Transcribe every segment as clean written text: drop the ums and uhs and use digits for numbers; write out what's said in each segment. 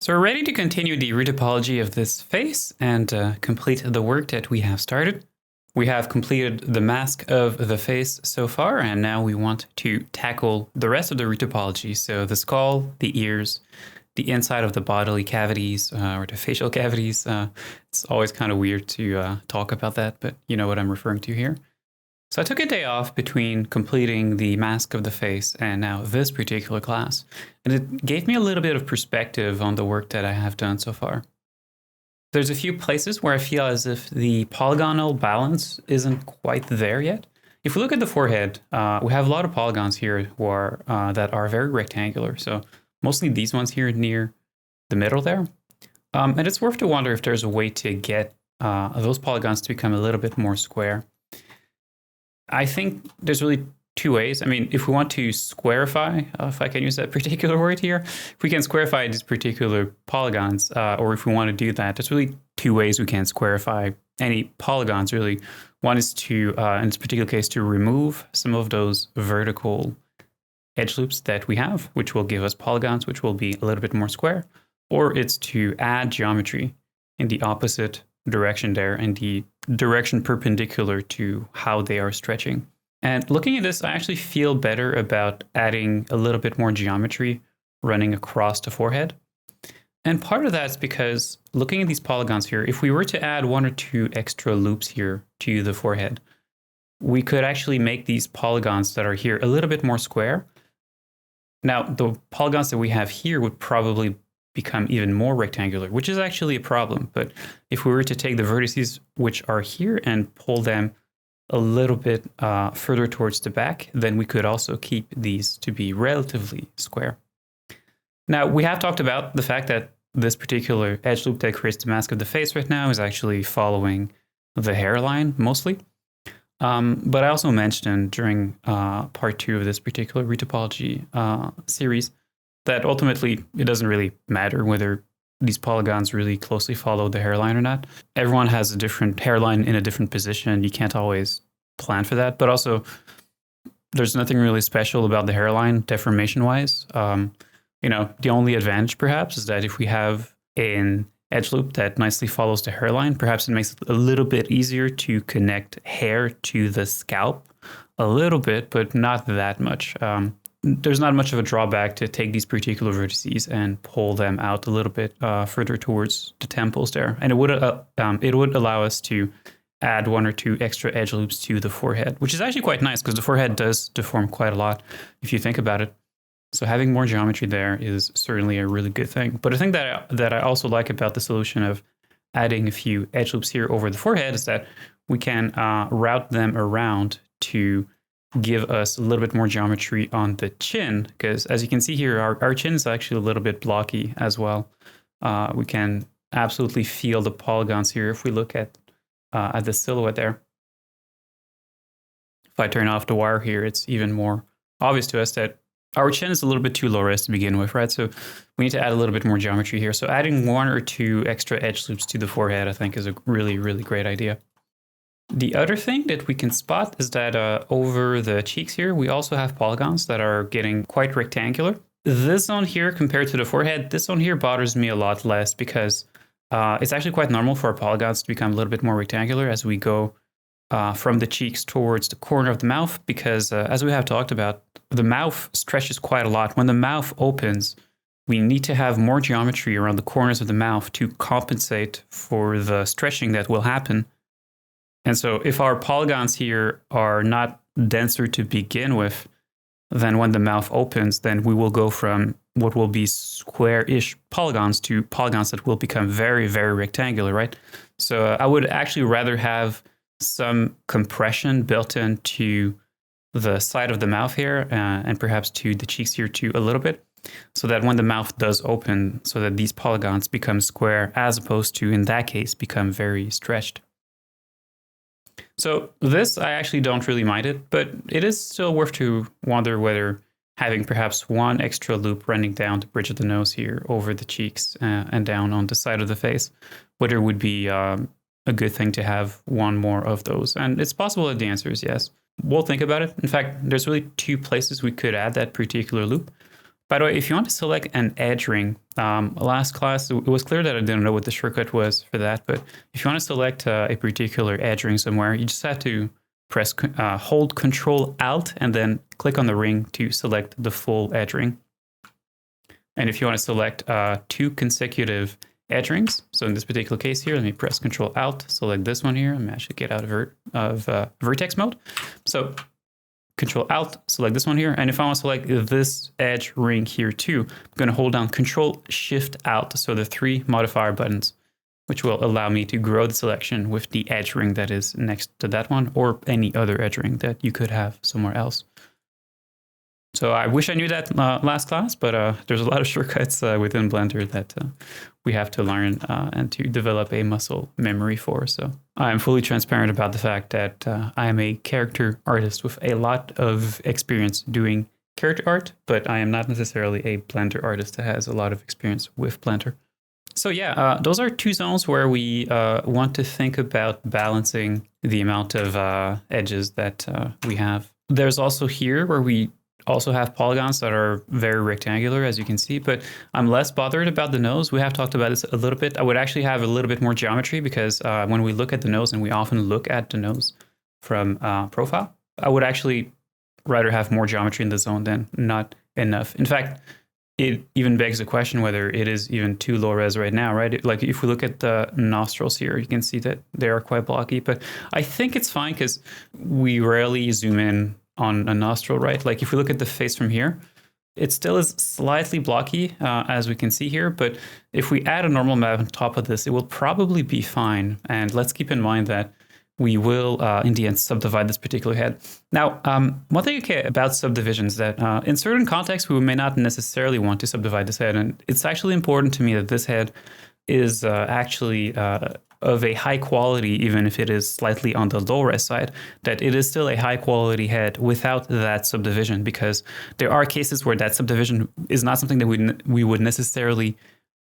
So we're ready to continue the retopology of this face and complete the work that we have started. We have completed the mask of the face so far, and now we want to tackle the rest of the retopology. So the skull, the ears, the inside of the bodily cavities or the facial cavities. It's always kind of weird to talk about that, but you know what I'm referring to here. So I took a day off between completing the mask of the face and now this particular class, and it gave me a little bit of perspective on the work that I have done so far. There's a few places where I feel as if the polygonal balance isn't quite there yet. If we look at the forehead, we have a lot of polygons here that are very rectangular. So mostly these ones here near the middle there. And it's worth to wonder if there's a way to get those polygons to become a little bit more square. I think there's really two ways. I mean, if we want to squarify, if I can use that particular word here, if we can squarify these particular polygons, or if we want to do that, there's really two ways we can squarify any polygons, really. One is to, in this particular case, to remove some of those vertical edge loops that we have, which will give us polygons, which will be a little bit more square, or it's to add geometry in the opposite direction there and the direction perpendicular to how they are stretching. And looking at this, I actually feel better about adding a little bit more geometry running across the forehead. And part of that is because looking at these polygons here, if we were to add one or two extra loops here to the forehead, we could actually make these polygons that are here a little bit more square. Now, the polygons that we have here would probably become even more rectangular, which is actually a problem. But if we were to take the vertices which are here and pull them a little bit further towards the back, then we could also keep these to be relatively square. Now, we have talked about the fact that this particular edge loop that creates the mask of the face right now is actually following the hairline mostly. But I also mentioned during part 2 of this particular retopology series that ultimately it doesn't really matter whether these polygons really closely follow the hairline or not. Everyone has a different hairline in a different position. You can't always plan for that. But also, there's nothing really special about the hairline deformation-wise. The only advantage perhaps is that if we have an edge loop that nicely follows the hairline, perhaps it makes it a little bit easier to connect hair to the scalp a little bit, but not that much. There's not much of a drawback to take these particular vertices and pull them out a little bit further towards the temples there. And it would allow us to add one or two extra edge loops to the forehead, which is actually quite nice because the forehead does deform quite a lot if you think about it. So having more geometry there is certainly a really good thing. But I think that I also like about the solution of adding a few edge loops here over the forehead is that we can route them around to give us a little bit more geometry on the chin, because as you can see here, our chin is actually a little bit blocky as well. We can absolutely feel the polygons here if we look at the silhouette there. If I turn off the wire here, it's even more obvious to us that our chin is a little bit too low res to begin with, right? So we need to add a little bit more geometry here. So adding one or two extra edge loops to the forehead, I think, is a really, really great idea. The other thing that we can spot is that over the cheeks here, we also have polygons that are getting quite rectangular. This one here, compared to the forehead, this one here bothers me a lot less because it's actually quite normal for our polygons to become a little bit more rectangular as we go from the cheeks towards the corner of the mouth, because as we have talked about, the mouth stretches quite a lot. When the mouth opens, we need to have more geometry around the corners of the mouth to compensate for the stretching that will happen. And so if our polygons here are not denser to begin with, then when the mouth opens, then we will go from what will be square-ish polygons to polygons that will become very, very rectangular, right? So I would actually rather have some compression built into the side of the mouth here and perhaps to the cheeks here too a little bit, so that when the mouth does open, so that these polygons become square as opposed to, in that case, become very stretched. So this, I actually don't really mind it, but it is still worth to wonder whether having perhaps one extra loop running down the bridge of the nose here over the cheeks and down on the side of the face, whether it would be a good thing to have one more of those. And it's possible that the answer is yes. We'll think about it. In fact, there's really two places we could add that particular loop. By the way, if you want to select an edge ring, last class, it was clear that I didn't know what the shortcut was for that. But if you want to select a particular edge ring somewhere, you just have to hold Control Alt and then click on the ring to select the full edge ring. And if you want to select 2 consecutive edge rings, so in this particular case here, let me press Control Alt, select this one here. I'm actually get out of vertex mode. So Control Alt, select this one here. And if I want to select this edge ring here too, I'm going to hold down Control Shift Alt. So the 3 modifier buttons, which will allow me to grow the selection with the edge ring that is next to that one or any other edge ring that you could have somewhere else. So I wish I knew that last class, but there's a lot of shortcuts within Blender that we have to learn and to develop a muscle memory for. So I'm fully transparent about the fact that I am a character artist with a lot of experience doing character art, but I am not necessarily a Blender artist that has a lot of experience with Blender. So yeah, those are 2 zones where we want to think about balancing the amount of edges that we have. There's also here where we also have polygons that are very rectangular, as you can see, but I'm less bothered about the nose. We have talked about this a little bit. I would actually have a little bit more geometry because when we look at the nose, and we often look at the nose from profile, I would actually rather have more geometry in the zone than not enough. In fact, it even begs the question whether it is even too low res right now, right? Like if we look at the nostrils here, you can see that they are quite blocky, but I think it's fine because we rarely zoom in on a nostril, right? Like if we look at the face from here, it still is slightly blocky, as we can see here. But if we add a normal map on top of this, it will probably be fine. And let's keep in mind that we will, in the end, subdivide this particular head. Now, one thing about subdivisions that in certain contexts, we may not necessarily want to subdivide this head. And it's actually important to me that this head is actually of a high quality, even if it is slightly on the low res side, that it is still a high quality head without that subdivision, because there are cases where that subdivision is not something that we would necessarily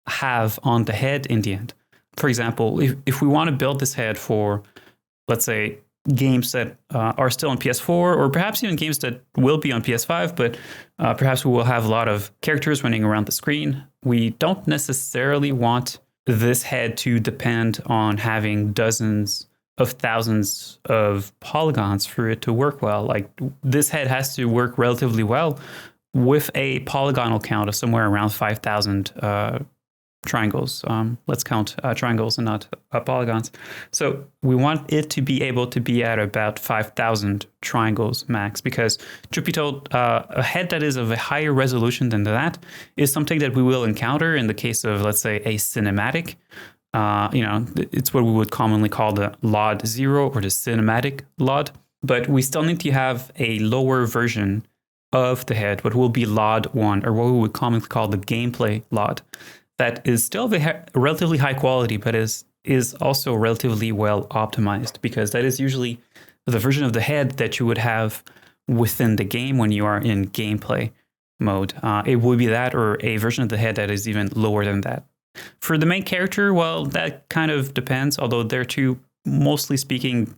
have on the head in the end. For example, if we want to build this head for, let's say, games that are still on PS4, or perhaps even games that will be on PS5, but perhaps we will have a lot of characters running around the screen, we don't necessarily want this head to depend on having dozens of thousands of polygons for it to work well. Like this head has to work relatively well with a polygonal count of somewhere around 5,000 triangles. Let's count triangles and not polygons. So we want it to be able to be at about 5,000 triangles max, because truth be told, a head that is of a higher resolution than that is something that we will encounter in the case of, let's say, a cinematic. It's what we would commonly call the LOD 0 or the cinematic LOD. But we still need to have a lower version of the head, what will be LOD 1, or what we would commonly call the gameplay LOD. That is still of a relatively high quality, but is also relatively well optimized, because that is usually the version of the head that you would have within the game when you are in gameplay mode. It would be that, or a version of the head that is even lower than that. For the main character, well, that kind of depends, although there too, mostly speaking,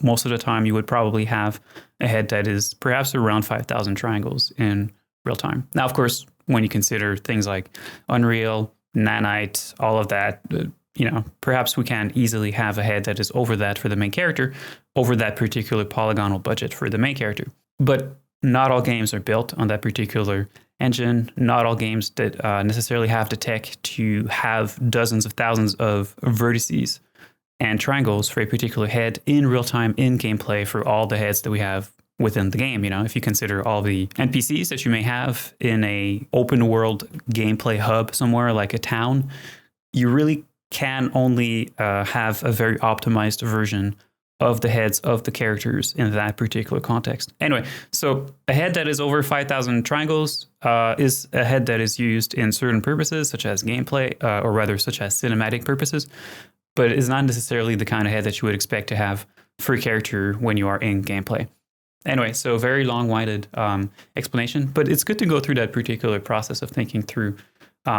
most of the time you would probably have a head that is perhaps around 5,000 triangles in real time. Now, of course, when you consider things like Unreal, Nanite, all of that, perhaps we can easily have a head that is over that for the main character, over that particular polygonal budget for the main character. But not all games are built on that particular engine. Not all games that necessarily have the tech to have dozens of thousands of vertices and triangles for a particular head in real time in gameplay for all the heads that we have within the game. If you consider all the NPCs that you may have in a open world gameplay hub somewhere like a town, you really can only have a very optimized version of the heads of the characters in that particular context. Anyway, so a head that is over 5,000 triangles is a head that is used in certain purposes, such as gameplay, or rather such as cinematic purposes, but it is not necessarily the kind of head that you would expect to have for a character when you are in gameplay. Anyway, so very long-winded explanation, but it's good to go through that particular process of thinking through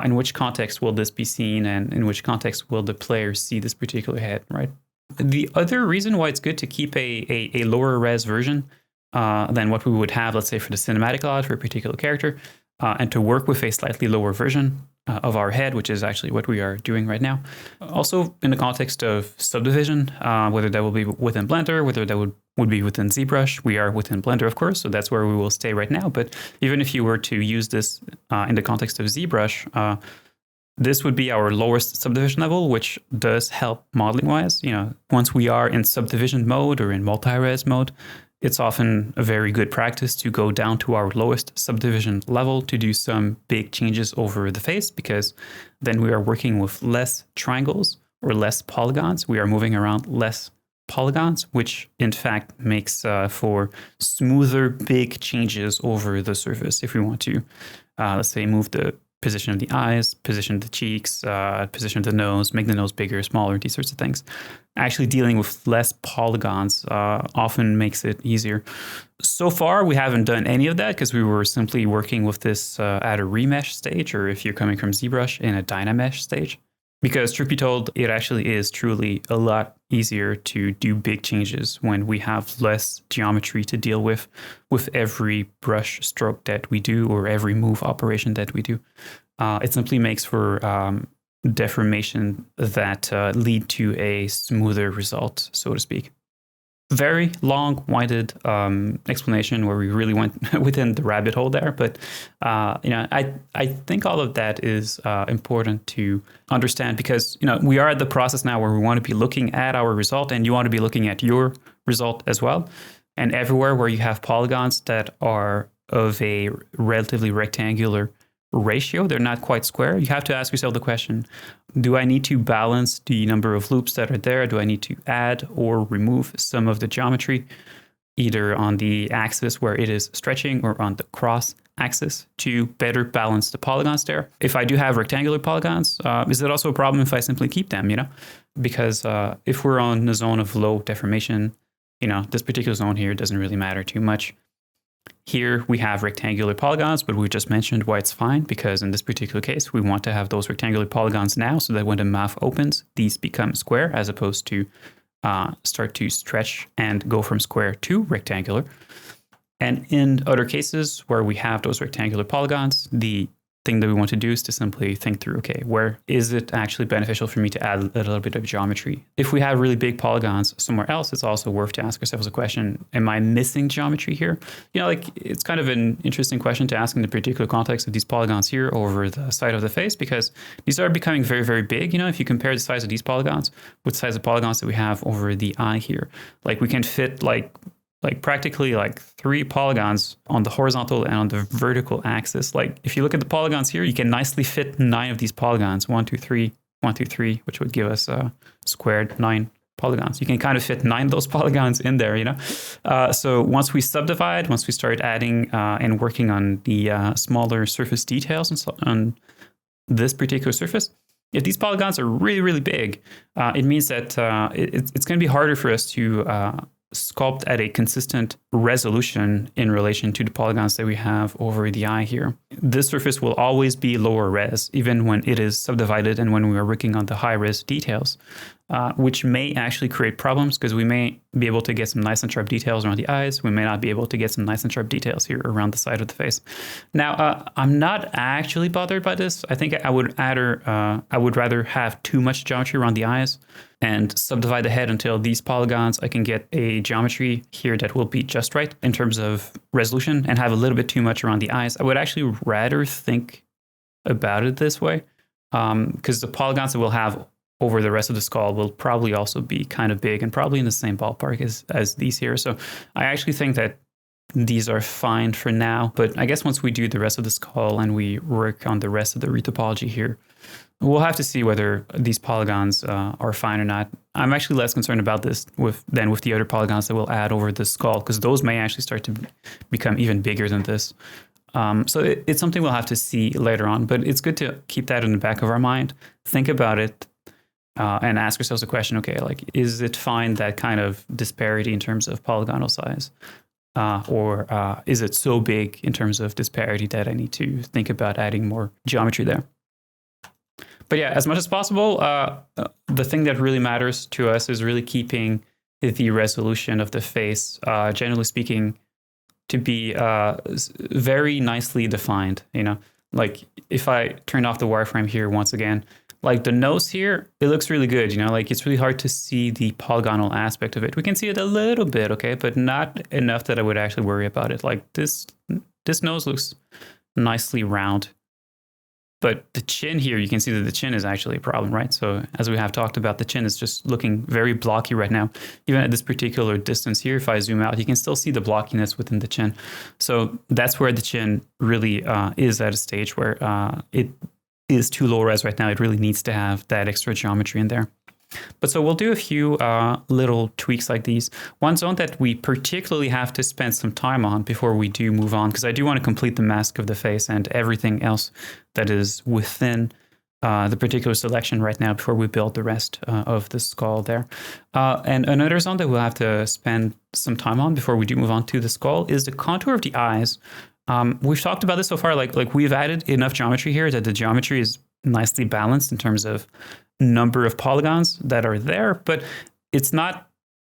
in which context will this be seen, and in which context will the player see this particular head, right? The other reason why it's good to keep a lower res version than what we would have, let's say, for the cinematic LOD for a particular character, and to work with a slightly lower version of our head, which is actually what we are doing right now. Also, in the context of subdivision, whether that will be within Blender, whether that would be within ZBrush, we are within Blender, of course, so that's where we will stay right now. But even if you were to use this in the context of ZBrush, this would be our lowest subdivision level, which does help modeling-wise. Once we are in subdivision mode or in multi-res mode, it's often a very good practice to go down to our lowest subdivision level to do some big changes over the face, because then we are working with less triangles or less polygons. We are moving around less polygons, which in fact makes for smoother, big changes over the surface. If we want to, let's say, move the position of the eyes, position of the cheeks, position of the nose, make the nose bigger, smaller, these sorts of things. Actually dealing with less polygons often makes it easier. So far, we haven't done any of that because we were simply working with this at a remesh stage, or if you're coming from ZBrush, in a Dynamesh stage. Because truth be told, it actually is truly a lot easier to do big changes when we have less geometry to deal with every brush stroke that we do or every move operation that we do. It simply makes for deformation that lead to a smoother result, so to speak. Very long-winded explanation where we really went within the rabbit hole there, but I think all of that is important to understand, because we are at the process now where we want to be looking at our result, and you want to be looking at your result as well. And everywhere where you have polygons that are of a relatively rectangular ratio, they're not quite square, you have to ask yourself the question, do I need to balance the number of loops that are there? Do I need to add or remove some of the geometry, either on the axis where it is stretching or on the cross axis, to better balance the polygons there? If I do have rectangular polygons, is it also a problem if I simply keep them, Because if we're on the zone of low deformation, this particular zone here doesn't really matter too much. Here we have rectangular polygons, but we just mentioned why it's fine, because in this particular case, we want to have those rectangular polygons now so that when the mouth opens, these become square, as opposed to start to stretch and go from square to rectangular. And in other cases where we have those rectangular polygons, the thing that we want to do is to simply think through, okay, where is it actually beneficial for me to add a little bit of geometry? If we have really big polygons somewhere else, it's also worth to ask ourselves a question, am I missing geometry here? It's kind of an interesting question to ask in the particular context of these polygons here over the side of the face, because these are becoming very, very big. If you compare the size of these polygons with the size of polygons that we have over the eye here, we can fit practically 3 polygons on the horizontal and on the vertical axis. If you look at the polygons here, you can nicely fit 9 of these polygons, 1, 2, 3, 1, 2, 3, which would give us squared 9 polygons. You can kind of fit 9 of those polygons in there, So once we subdivide, once we start adding and working on the smaller surface details and so on this particular surface, if these polygons are really, really big, it means that it's going to be harder for us to sculpt at a consistent resolution in relation to the polygons that we have over the eye here. This surface will always be lower res, even when it is subdivided and when we are working on the high res details, which may actually create problems, because we may be able to get some nice and sharp details around the eyes. We may not be able to get some nice and sharp details here around the side of the face. Now, I'm not actually bothered by this. I think I would rather have too much geometry around the eyes and subdivide the head until these polygons, I can get a geometry here that will be just right in terms of resolution, and have a little bit too much around the eyes. I would actually rather think about it this way, because the polygons that we'll have over the rest of the skull will probably also be kind of big and probably in the same ballpark as these here. So I actually think that these are fine for now, but I guess once we do the rest of the skull and we work on the rest of the retopology here, we'll have to see whether these polygons are fine or not. I'm actually less concerned about this than with the other polygons that we'll add over the skull, because those may actually start to become even bigger than this. So it's something we'll have to see later on, but it's good to keep that in the back of our mind, think about it, and ask ourselves the question, okay, is it fine, that kind of disparity in terms of polygonal size? Or is it so big in terms of disparity that I need to think about adding more geometry there? But yeah, as much as possible, the thing that really matters to us is really keeping the resolution of the face, generally speaking, to be very nicely defined, you know. Like if I turn off the wireframe here once again, like the nose here, it looks really good, you know, like it's really hard to see the polygonal aspect of it. We can see it a little bit, okay, but not enough that I would actually worry about it. Like this nose looks nicely round. But the chin here, you can see that the chin is actually a problem, right? So as we have talked about, the chin is just looking very blocky right now. Even at this particular distance here, if I zoom out, you can still see the blockiness within the chin. So that's where the chin really is at a stage where it is too low res right now. It really needs to have that extra geometry in there. But so we'll do a few little tweaks like these. One zone that we particularly have to spend some time on before we do move on, because I do want to complete the mask of the face and everything else that is within the particular selection right now before we build the rest of the skull there. And another zone that we'll have to spend some time on before we do move on to the skull is the contour of the eyes. We've talked about this so far, like we've added enough geometry here that the geometry is nicely balanced in terms of number of polygons that are there, but it's not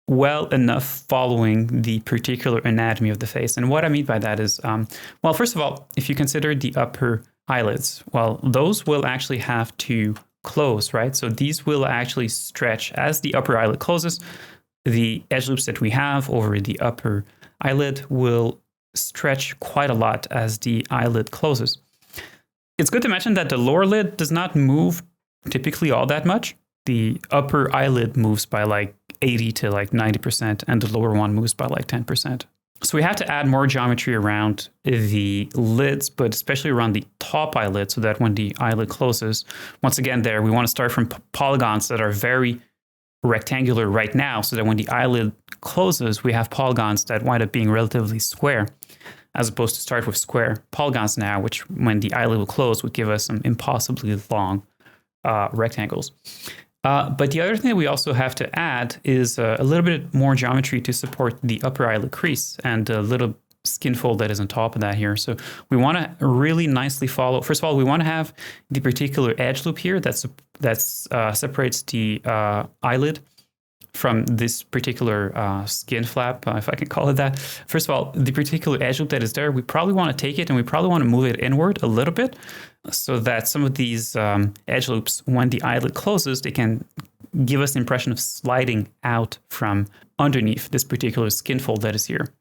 well enough following the particular anatomy of the face. And what I mean by that is, well, first of all, if you consider the upper eyelids, well, those will actually have to close, right? So these will actually stretch as the upper eyelid closes. The edge loops that we have over the upper eyelid will stretch quite a lot as the eyelid closes. It's good to mention that the lower lid does not move typically all that much. The upper eyelid moves by like 80 to like 90%, and the lower one moves by like 10%. So we have to add more geometry around the lids, but especially around the top eyelid, so that when the eyelid closes, once again there, we want to start from polygons that are very rectangular right now, so that when the eyelid closes, we have polygons that wind up being relatively square, as opposed to start with square polygons now, which when the eyelid will close would give us some impossibly long rectangles. But the other thing that we also have to add is a little bit more geometry to support the upper eyelid crease and a little skin fold that is on top of that here. So we want to really nicely follow. First of all, we want to have the particular edge loop here that separates the eyelid from this particular skin flap, if I can call it that. First of all, the particular edge loop that is there, we probably want to take it and we probably want to move it inward a little bit so that some of these edge loops, when the eyelid closes, they can give us the impression of sliding out from underneath this particular skin fold that is here.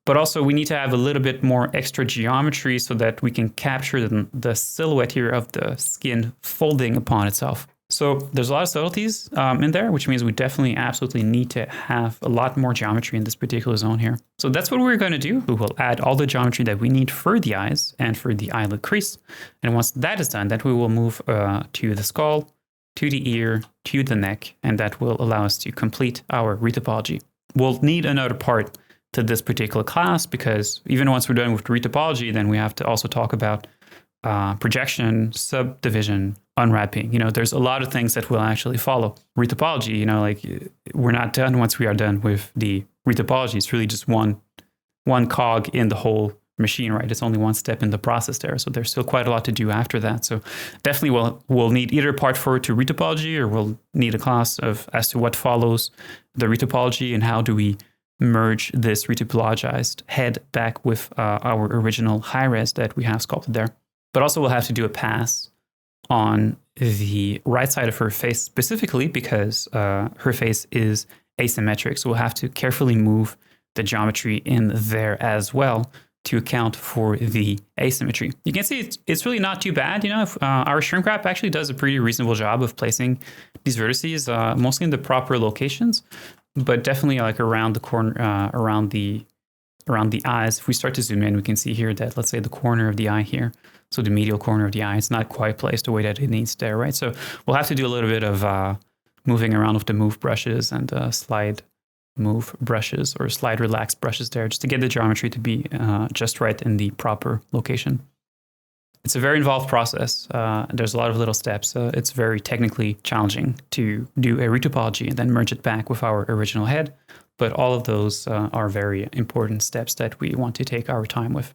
But also we need to have a little bit more extra geometry so that we can capture the silhouette here of the skin folding upon itself. So there's a lot of subtleties in there, which means we definitely absolutely need to have a lot more geometry in this particular zone here. So that's what we're going to do. We will add all the geometry that we need for the eyes and for the eyelid crease. And once that is done, then we will move to the skull, to the ear, to the neck, and that will allow us to complete our retopology. We'll need another part to this particular class because even once we're done with retopology, then we have to also talk about projection, subdivision, unwrapping. You know, there's a lot of things that will actually follow retopology. You know, like we're not done once we are done with the retopology. It's really just one cog in the whole machine, right? It's only one step in the process there. So there's still quite a lot to do after that. So definitely we'll need either part 4 to retopology, or we'll need a class as to what follows the retopology and how do we merge this retopologized head back with our original high res that we have sculpted there. But also we'll have to do a pass on the right side of her face specifically because her face is asymmetric. So we'll have to carefully move the geometry in there as well to account for the asymmetry. You can see it's really not too bad. You know, our shrink wrap actually does a pretty reasonable job of placing these vertices mostly in the proper locations, but definitely like around the corner, around the eyes. If we start to zoom in, we can see here that, let's say, the corner of the eye here, so the medial corner of the eye, it's not quite placed the way that it needs there, right? So we'll have to do a little bit of moving around with the move brushes and slide move brushes or slide relax brushes there, just to get the geometry to be just right in the proper location. It's a very involved process. There's a lot of little steps. It's very technically challenging to do a retopology and then merge it back with our original head. But all of those are very important steps that we want to take our time with.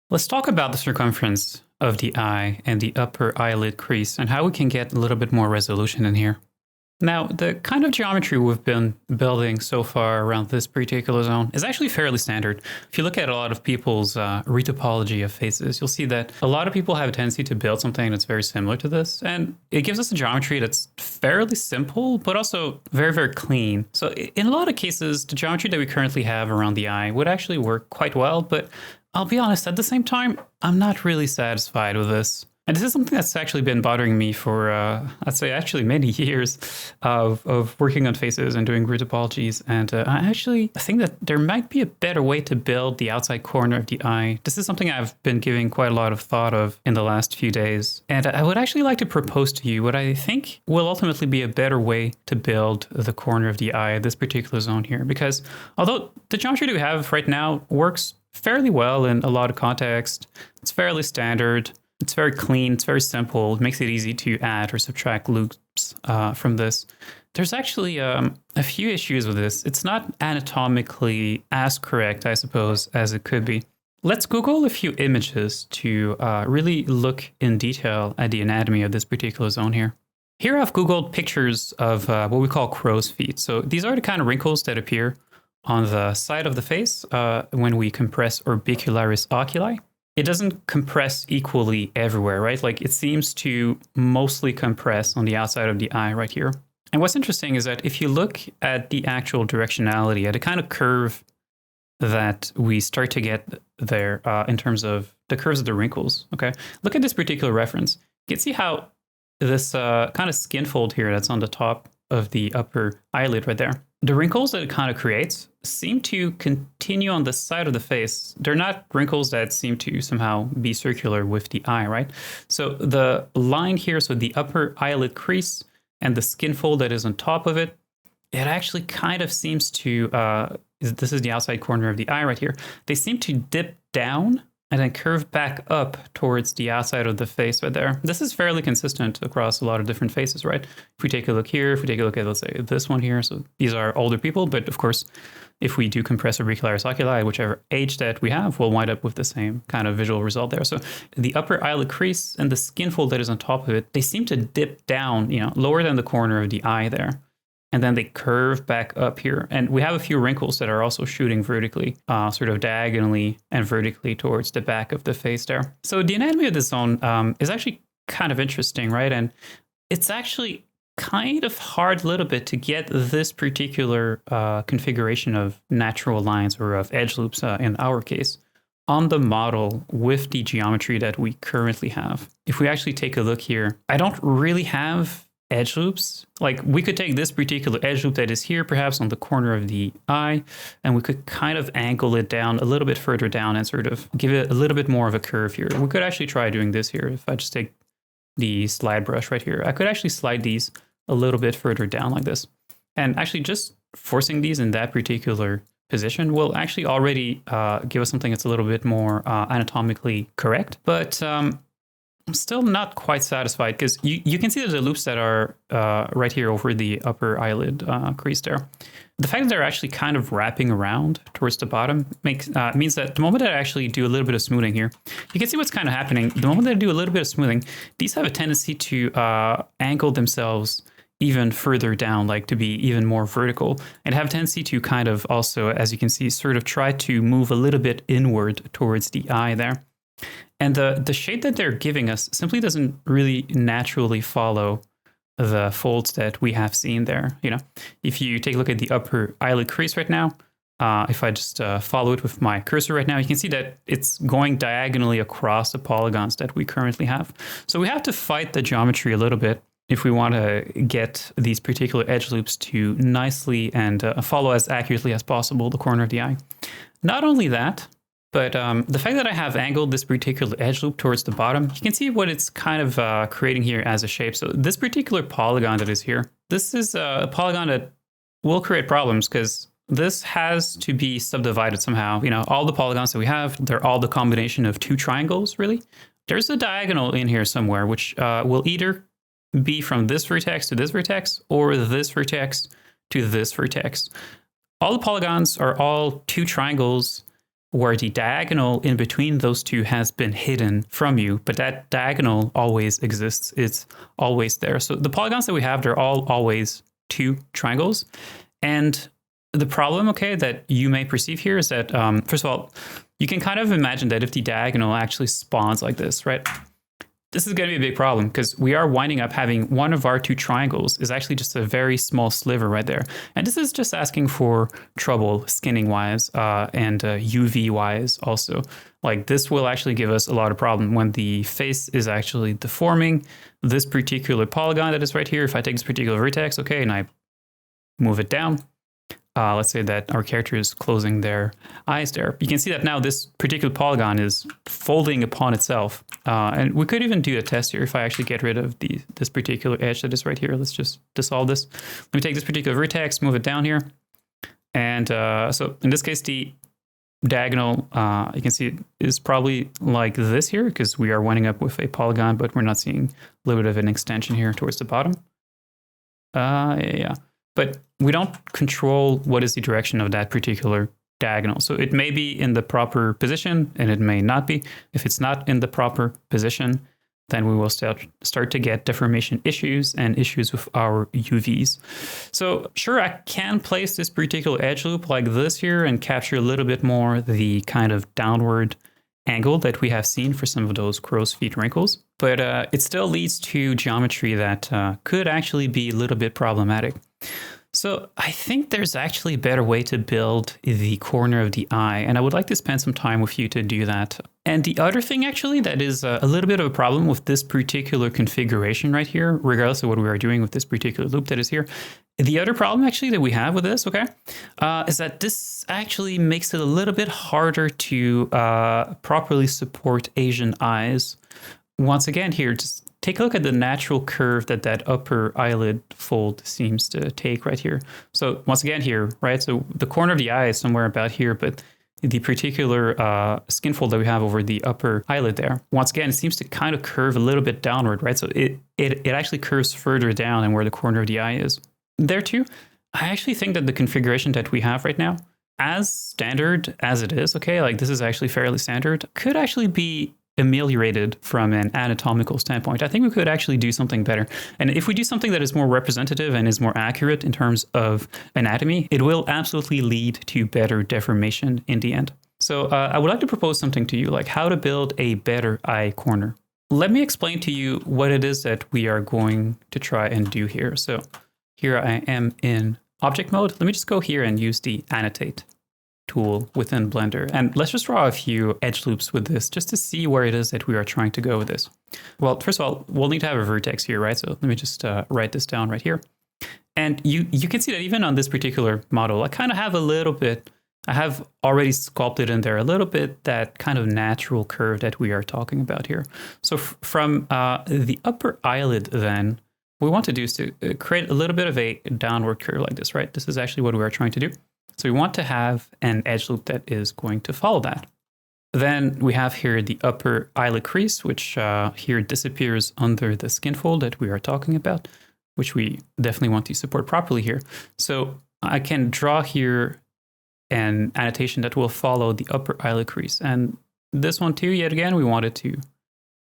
Let's talk about the circumference of the eye and the upper eyelid crease and how we can get a little bit more resolution in here. Now, the kind of geometry we've been building so far around this particular zone is actually fairly standard. If you look at a lot of people's retopology of faces, you'll see that a lot of people have a tendency to build something that's very similar to this, and it gives us a geometry that's fairly simple, but also very, very clean. So in a lot of cases, the geometry that we currently have around the eye would actually work quite well, but I'll be honest, at the same time, I'm not really satisfied with this. And this is something that's actually been bothering me for, I'd say, actually many years of working on faces and doing retopologies. And I actually think that there might be a better way to build the outside corner of the eye. This is something I've been giving quite a lot of thought of in the last few days. And I would actually like to propose to you what I think will ultimately be a better way to build the corner of the eye, this particular zone here. Because although the geometry that we have right now works fairly well in a lot of context, it's fairly standard. It's very clean, it's very simple, it makes it easy to add or subtract loops from this. There's actually a few issues with this. It's not anatomically as correct, I suppose, as it could be. Let's Google a few images to really look in detail at the anatomy of this particular zone here. Here I've Googled pictures of what we call crow's feet. So these are the kind of wrinkles that appear on the side of the face when we compress orbicularis oculi. It doesn't compress equally everywhere, right? Like it seems to mostly compress on the outside of the eye right here. And what's interesting is that if you look at the actual directionality, at the kind of curve that we start to get there in terms of the curves of the wrinkles, okay? Look at this particular reference. You can see how this kind of skin fold here that's on the top of the upper eyelid right there. The wrinkles that it kind of creates seem to continue on the side of the face. They're not wrinkles that seem to somehow be circular with the eye, right? So the line here, so the upper eyelid crease and the skin fold that is on top of it, it actually kind of seems to, this is the outside corner of the eye right here. They seem to dip down and then curve back up towards the outside of the face right there. This is fairly consistent across a lot of different faces, right? If we take a look here, if we take a look at, let's say, this one here, so these are older people, but of course, if we do compress orbicularis oculi, whichever age that we have, we'll wind up with the same kind of visual result there. So the upper eyelid crease and the skin fold that is on top of it, they seem to dip down, lower than the corner of the eye there. And then they curve back up here. And we have a few wrinkles that are also shooting vertically, sort of diagonally and vertically towards the back of the face there. So the anatomy of this zone is actually kind of interesting, right? And it's actually kind of hard a little bit to get this particular configuration of natural lines or of edge loops in our case on the model with the geometry that we currently have. If we actually take a look here, I don't really have edge loops. Like we could take this particular edge loop that is here perhaps on the corner of the eye, and we could kind of angle it down a little bit further down and sort of give it a little bit more of a curve here. We could actually try doing this here. If I just take the slide brush right here, I could actually slide these a little bit further down like this. And actually just forcing these in that particular position will actually already give us something that's a little bit more anatomically correct. But I'm still not quite satisfied because you can see that the loops that are right here over the upper eyelid crease there. The fact that they're actually kind of wrapping around towards the bottom means that the moment that I actually do a little bit of smoothing here, you can see what's kind of happening. The moment that I do a little bit of smoothing, these have a tendency to angle themselves even further down, like to be even more vertical, and have a tendency to kind of also, as you can see, sort of try to move a little bit inward towards the eye there. And the shape that they're giving us simply doesn't really naturally follow the folds that we have seen there. If you take a look at the upper eyelid crease right now, if I just follow it with my cursor right now, you can see that it's going diagonally across the polygons that we currently have. So we have to fight the geometry a little bit if we want to get these particular edge loops to nicely and follow as accurately as possible the corner of the eye. Not only that, but the fact that I have angled this particular edge loop towards the bottom, you can see what it's kind of creating here as a shape. So this particular polygon that is here, this is a polygon that will create problems because this has to be subdivided somehow. All the polygons that we have, they're all the combination of two triangles, really. There's a diagonal in here somewhere, which will either be from this vertex to this vertex or this vertex to this vertex. All the polygons are all two triangles where the diagonal in between those two has been hidden from you, but that diagonal always exists. It's always there. So the polygons that we have, they're all always two triangles. And the problem, okay, that you may perceive here is that, first of all, you can kind of imagine that if the diagonal actually spawns like this, right? This is going to be a big problem because we are winding up having one of our two triangles is actually just a very small sliver right there. And this is just asking for trouble skinning wise and UV wise also. Like this will actually give us a lot of problem when the face is actually deforming this particular polygon that is right here. If I take this particular vertex, okay, and I move it down, let's say that our character is closing their eyes there. You can see that now this particular polygon is folding upon itself. And we could even do a test here if I actually get rid of this particular edge that is right here. Let's just dissolve this. Let me take this particular vertex, move it down here. And so in this case, the diagonal, you can see it is probably like this here because we are winding up with a polygon, but we're not seeing a little bit of an extension here towards the bottom. Yeah. But we don't control what is the direction of that particular diagonal. So it may be in the proper position and it may not be. If it's not in the proper position, then we will start to get deformation issues and issues with our UVs. So sure, I can place this particular edge loop like this here and capture a little bit more the kind of downward angle that we have seen for some of those crow's feet wrinkles. But it still leads to geometry that could actually be a little bit problematic. So I think there's actually a better way to build the corner of the eye, and I would like to spend some time with you to do that. And the other thing actually that is a little bit of a problem with this particular configuration right here, regardless of what we are doing with this particular loop that is here, the other problem actually that we have with this, okay, is that this actually makes it a little bit harder to properly support Asian eyes. Once again here, just take a look at the natural curve that upper eyelid fold seems to take right here. So once again here, right? So the corner of the eye is somewhere about here, but the particular skin fold that we have over the upper eyelid there, once again, it seems to kind of curve a little bit downward, right? So it actually curves further down than where the corner of the eye is. There too, I actually think that the configuration that we have right now, as standard as it is, okay, like this is actually fairly standard, could actually be ameliorated from an anatomical standpoint. I think we could actually do something better. And if we do something that is more representative and is more accurate in terms of anatomy, it will absolutely lead to better deformation in the end. So I would like to propose something to you, like how to build a better eye corner. Let me explain to you what it is that we are going to try and do here. So here I am in object mode. Let me just go here and use the annotate tool within Blender. And let's just draw a few edge loops with this just to see where it is that we are trying to go with this. Well, first of all, we'll need to have a vertex here, right? So let me just write this down right here. And you can see that even on this particular model, I kind of have a little bit, I have already sculpted in there a little bit that kind of natural curve that we are talking about here. So from the upper eyelid then, what we want to do is to create a little bit of a downward curve like this, right? This is actually what we are trying to do. So we want to have an edge loop that is going to follow that. Then we have here the upper eyelid crease, which here disappears under the skin fold that we are talking about, which we definitely want to support properly here. So I can draw here an annotation that will follow the upper eyelid crease. And this one too, yet again, we want it to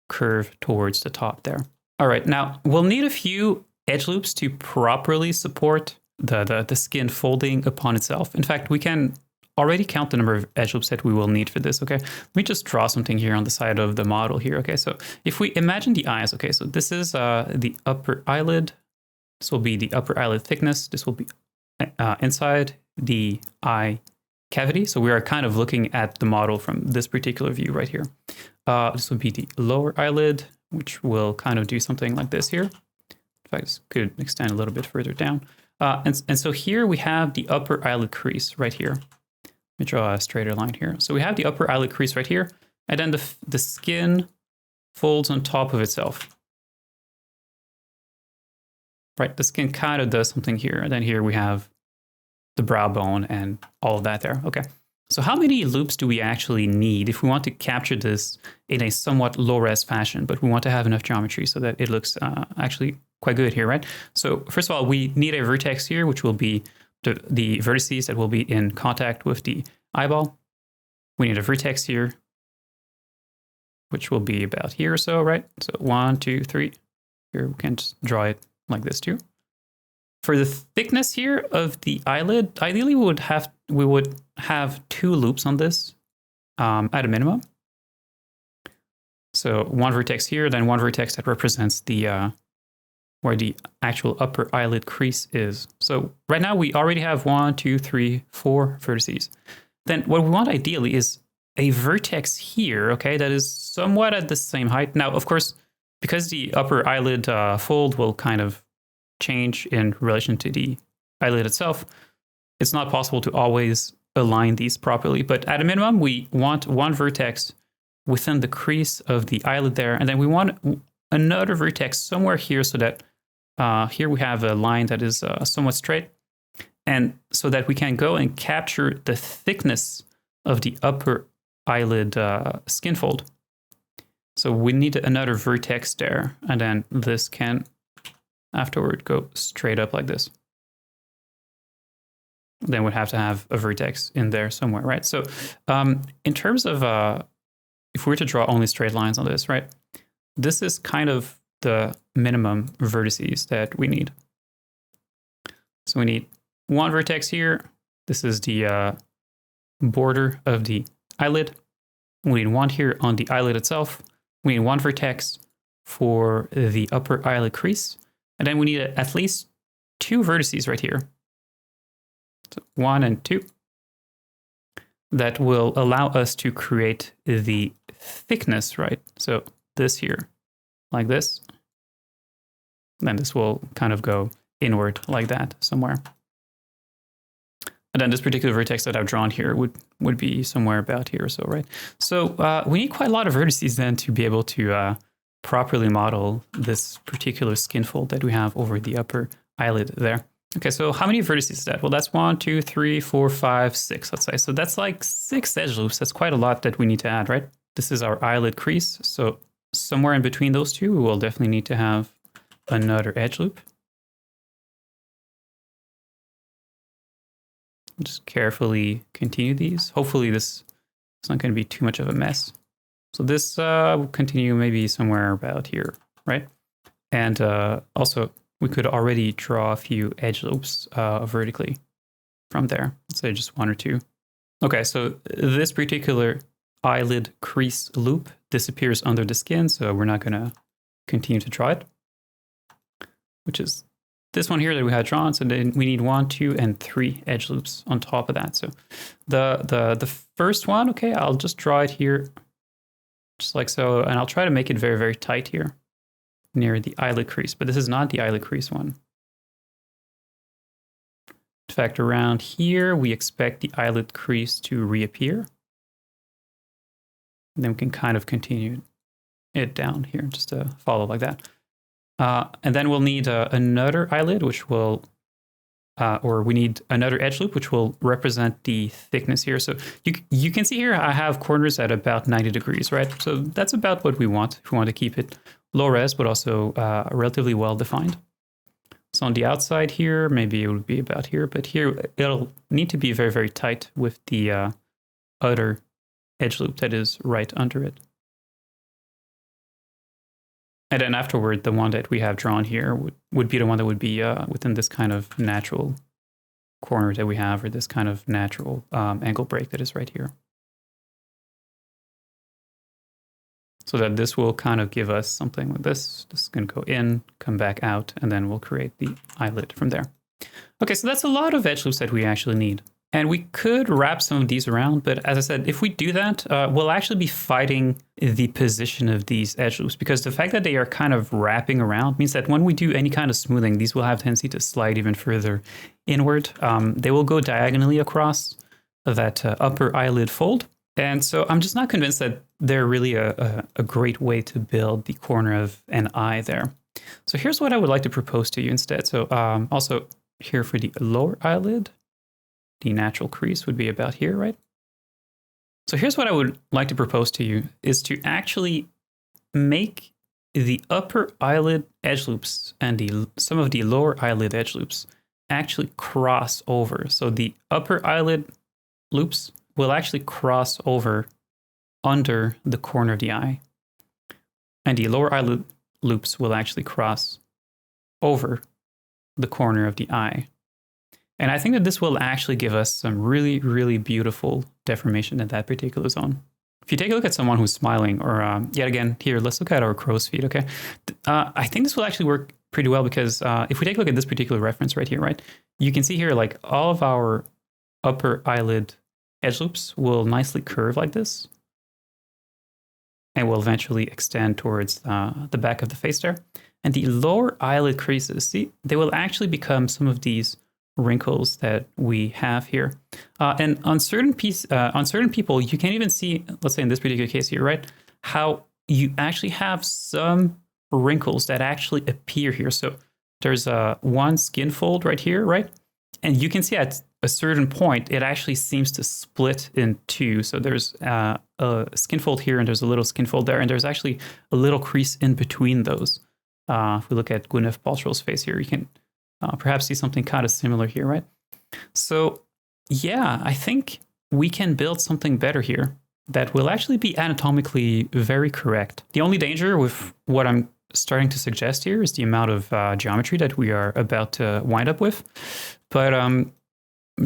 curve towards the top there. All right, now we'll need a few edge loops to properly support the skin folding upon itself. In fact, we can already count the number of edge loops that we will need for this, okay? Let me just draw something here on the side of the model here, okay? So if we imagine the eyes, okay, so this is the upper eyelid. This will be the upper eyelid thickness. This will be inside the eye cavity. So we are kind of looking at the model from this particular view right here. This will be the lower eyelid, which will kind of do something like this here. In fact, this could extend a little bit further down. And so here we have the upper eyelid crease right here. Let me draw a straighter line here. So we have the upper eyelid crease right here, and then the skin folds on top of itself. Right, the skin kind of does something here, and then here we have the brow bone and all of that there. Okay, so how many loops do we actually need if we want to capture this in a somewhat low-res fashion, but we want to have enough geometry so that it looks actually quite good here, right? So first of all, we need a vertex here, which will be the vertices that will be in contact with the eyeball. We need a vertex here, which will be about here or so, right? So 1, 2, 3. Here we can just draw it like this too. For the thickness here of the eyelid, ideally we would have 2 loops on this at a minimum. So one vertex here, then one vertex that represents the where the actual upper eyelid crease is. So right now we already have 1, 2, 3, 4 vertices. Then what we want ideally is a vertex here, okay, that is somewhat at the same height. Now, of course, because the upper eyelid fold will kind of change in relation to the eyelid itself, it's not possible to always align these properly. But at a minimum, we want one vertex within the crease of the eyelid there, and then we want another vertex somewhere here so that here we have a line that is somewhat straight, and so that we can go and capture the thickness of the upper eyelid skin fold. So we need another vertex there, and then this can afterward go straight up like this. Then we'd have to have a vertex in there somewhere, right? So in terms of, if we were to draw only straight lines on this, right? This is kind of the minimum vertices that we need. So we need one vertex here. This is the border of the eyelid. We need one here on the eyelid itself. We need one vertex for the upper eyelid crease. And then we need at least 2 vertices right here. So 1 and 2. That will allow us to create the thickness, right? So this here, like this. Then this will kind of go inward like that somewhere. And then this particular vertex that I've drawn here would be somewhere about here or so, right? So we need quite a lot of vertices then to be able to properly model this particular skin fold that we have over the upper eyelid there. Okay, so how many vertices is that? Well, that's 1, 2, 3, 4, 5, 6, let's say. So that's like 6 edge loops. That's quite a lot that we need to add, right? This is our eyelid crease. So somewhere in between those two, we will definitely need to have another edge loop. Just carefully continue these. Hopefully this is not going to be too much of a mess. So this will continue maybe somewhere about here, right? And also, we could already draw a few edge loops vertically from there. Let's say just 1 or 2. Okay, so this particular eyelid crease loop disappears under the skin, so we're not going to continue to draw it, which is this one here that we had drawn. So then we need 1, 2, and 3 edge loops on top of that. So the first one, okay, I'll just draw it here, just like so, and I'll try to make it very, very tight here near the eyelid crease, but this is not the eyelid crease one. In fact, around here, we expect the eyelid crease to reappear. And then we can kind of continue it down here, just to follow like that. And then we'll need another eyelid, which will, or we need another edge loop, which will represent the thickness here. So you can see here, I have corners at about 90 degrees, right? So that's about what we want if we want to keep it low res, but also relatively well defined. So on the outside here, maybe it would be about here, but here it'll need to be very, very tight with the other edge loop that is right under it. And then afterward, the one that we have drawn here would be the one that would be within this kind of natural corner that we have, or this kind of natural angle break that is right here. So that this will kind of give us something like this. This is going to go in, come back out, and then we'll create the eyelid from there. Okay, so that's a lot of edge loops that we actually need. And we could wrap some of these around, but as I said, if we do that, we'll actually be fighting the position of these edge loops, because the fact that they are kind of wrapping around means that when we do any kind of smoothing, these will have tendency to slide even further inward. They will go diagonally across that upper eyelid fold. And so I'm just not convinced that they're really a great way to build the corner of an eye there. So here's what I would like to propose to you instead. So also here for the lower eyelid, the natural crease would be about here, right? So here's what I would like to propose to you is to actually make the upper eyelid edge loops and some of the lower eyelid edge loops actually cross over. So the upper eyelid loops will actually cross over under the corner of the eye, and the lower eyelid loops will actually cross over the corner of the eye. And I think that this will actually give us some really, really beautiful deformation in that particular zone. If you take a look at someone who's smiling, or yet again, here, let's look at our crow's feet, okay? I think this will actually work pretty well because if we take a look at this particular reference right here, right? You can see here, like, all of our upper eyelid edge loops will nicely curve like this and will eventually extend towards the back of the face there. And the lower eyelid creases, see, they will actually become some of these wrinkles that we have here. And on certain people, you can even see, let's say in this particular case here, right, how you actually have some wrinkles that actually appear here. So there's one skin fold right here, right? And you can see at a certain point, it actually seems to split in two. So there's a skin fold here and there's a little skin fold there. And there's actually a little crease in between those. If we look at Gwyneth Paltrow's face here, you can perhaps see something kind of similar here, right? So yeah, I think we can build something better here that will actually be anatomically very correct. The only danger with what I'm starting to suggest here is the amount of geometry that we are about to wind up with. But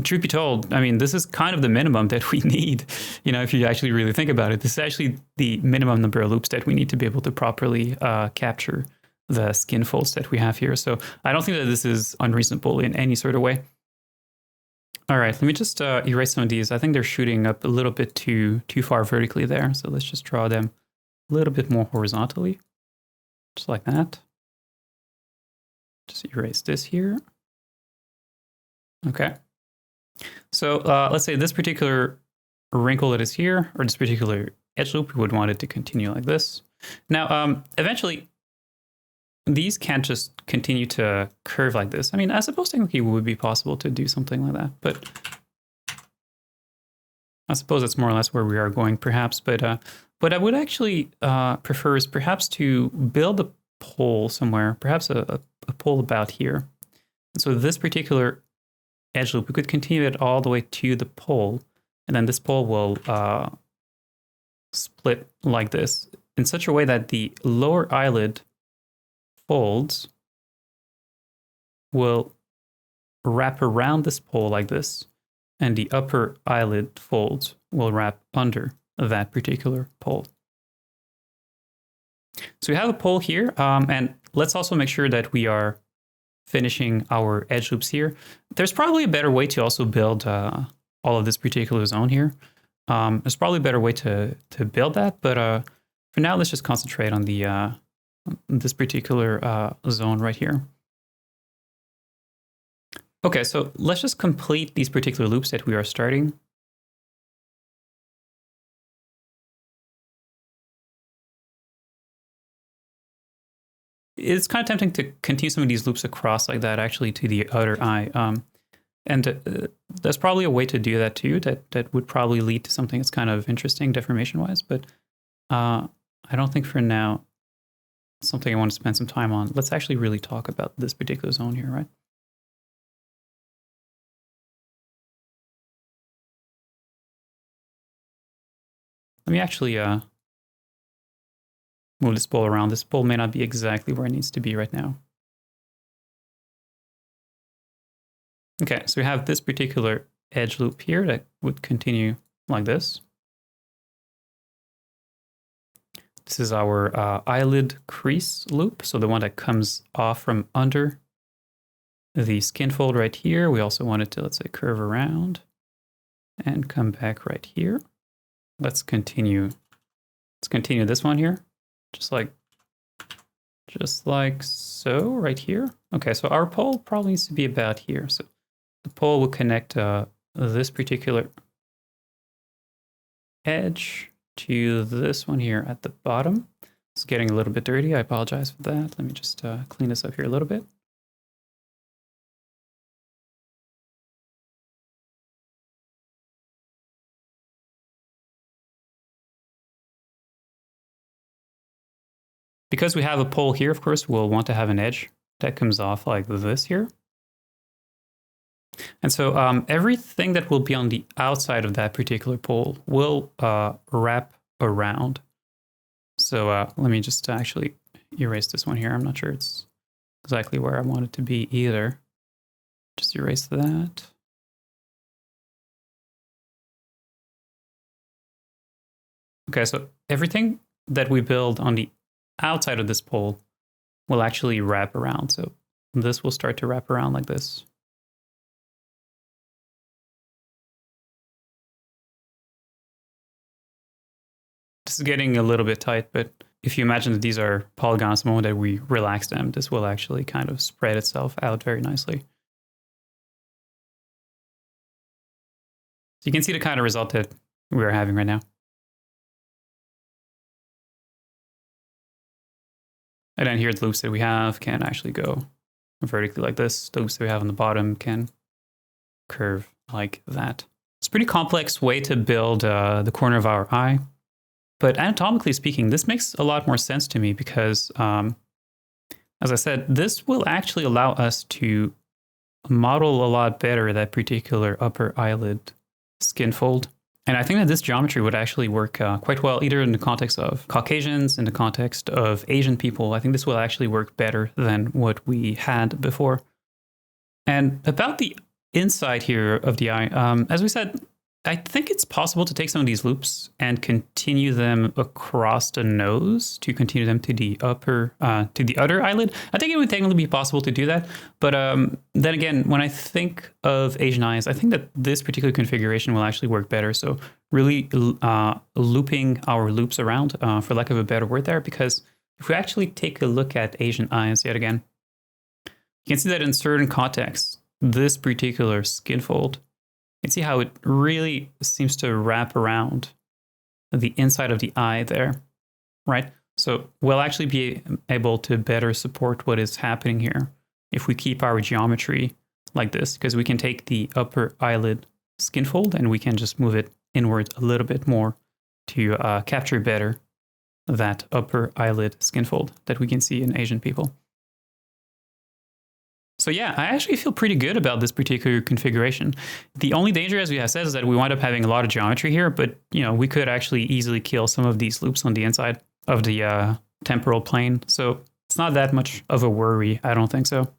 truth be told, I mean, this is kind of the minimum that we need. You know, if you actually really think about it, this is actually the minimum number of loops that we need to be able to properly capture the skin folds that we have here. So I don't think that this is unreasonable in any sort of way. All right, let me just erase some of these. I think they're shooting up a little bit too far vertically there. So let's just draw them a little bit more horizontally, just like that. Just erase this here. Okay. So let's say this particular wrinkle that is here, or this particular edge loop, we would want it to continue like this. Now, eventually, these can't just continue to curve like this. I mean, I suppose technically it would be possible to do something like that, but I suppose that's more or less where we are going, perhaps. But what I would actually prefer is perhaps to build a pole somewhere, perhaps a pole about here. And so this particular edge loop, we could continue it all the way to the pole, and then this pole will split like this in such a way that the lower eyelid folds will wrap around this pole like this, and the upper eyelid folds will wrap under that particular pole. So we have a pole here, and let's also make sure that we are finishing our edge loops here. There's probably a better way to also build all of this particular zone here. There's probably a better way to build that, but for now, let's just concentrate on the this particular zone right here. Okay, so let's just complete these particular loops that we are starting. It's kind of tempting to continue some of these loops across like that, actually, to the outer eye. And there's probably a way to do that too, that would probably lead to something that's kind of interesting deformation-wise, but I don't think for now something I want to spend some time on. Let's actually really talk about this particular zone here, right? Let me actually move this pole around. This pole may not be exactly where it needs to be right now. Okay, so we have this particular edge loop here that would continue like this. This is our eyelid crease loop, so the one that comes off from under the skin fold right here. We also want it to, let's say, curve around and come back right here. Let's continue this one here, just like so, right here. Okay, so our pole probably needs to be about here. So the pole will connect this particular edge to this one here at the bottom. It's getting a little bit dirty. I apologize for that. Let me just clean this up here a little bit. Because we have a pole here, of course, we'll want to have an edge that comes off like this here. And so everything that will be on the outside of that particular pole will wrap around. So let me just actually erase this one here. I'm not sure it's exactly where I want it to be either. Just erase that. Okay, so everything that we build on the outside of this pole will actually wrap around. So this will start to wrap around like this. This is getting a little bit tight, but if you imagine that these are polygons, the moment that we relax them, this will actually kind of spread itself out very nicely. So you can see the kind of result that we're having right now. And then here the loops that we have can actually go vertically like this. The loops that we have on the bottom can curve like that. It's a pretty complex way to build the corner of our eye. But anatomically speaking, this makes a lot more sense to me because, as I said, this will actually allow us to model a lot better that particular upper eyelid skin fold. And I think that this geometry would actually work quite well, either in the context of Caucasians, in the context of Asian people. I think this will actually work better than what we had before. And about the inside here of the eye, as we said, I think it's possible to take some of these loops and continue them across the nose to continue them to the upper, to the other eyelid. I think it would technically be possible to do that. But then again, when I think of Asian eyes, I think that this particular configuration will actually work better. So really looping our loops around, for lack of a better word there, because if we actually take a loop at Asian eyes yet again, you can see that in certain contexts, this particular skin fold, you can see how it really seems to wrap around the inside of the eye there, right? So we'll actually be able to better support what is happening here if we keep our geometry like this, because we can take the upper eyelid skin fold and we can just move it inward a little bit more to capture better that upper eyelid skin fold that we can see in Asian people. So yeah, I actually feel pretty good about this particular configuration. The only danger, as we have said, is that we wind up having a lot of geometry here, but you know, we could actually easily kill some of these loops on the inside of the temporal plane. So it's not that much of a worry, I don't think so.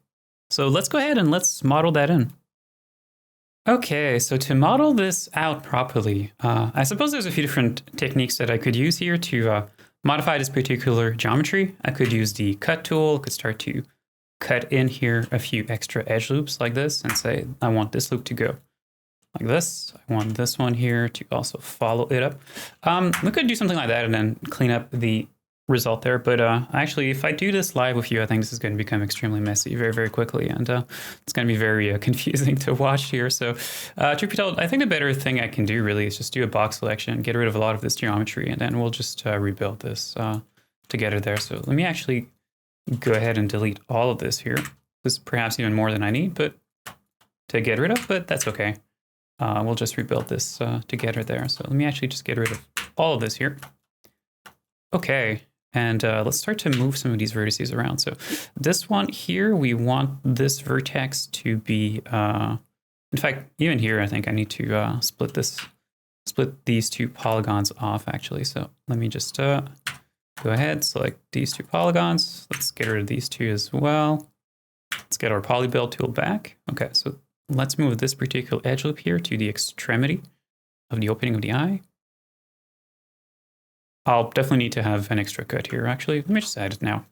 So let's go ahead and let's model that in. Okay, so to model this out properly, I suppose there's a few different techniques that I could use here to modify this particular geometry. I could use the cut tool, could start to cut in here a few extra edge loops like this and say, I want this loop to go like this. I want this one here to also follow it up. We could do something like that and then clean up the result there. But actually, if I do this live with you, I think this is going to become extremely messy very, very quickly. And it's going to be very confusing to watch here. So truth be told, I think the better thing I can do really is just do a box selection, get rid of a lot of this geometry, and then we'll just rebuild this together there. So let me actually go ahead and delete all of this here. This is perhaps even more than I need, but to get rid of, but that's okay. We'll just rebuild this together there. So let me actually just get rid of all of this here. Okay, and let's start to move some of these vertices around. So this one here, we want this vertex to be, in fact, even here, I think I need to split these two polygons off actually. So let me just go ahead, select these two polygons. Let's get rid of these two as well. Let's get our polybuild tool back. Okay, so let's move this particular edge loop here to the extremity of the opening of the eye. I'll definitely need to have an extra cut here, actually. Let me just add it now.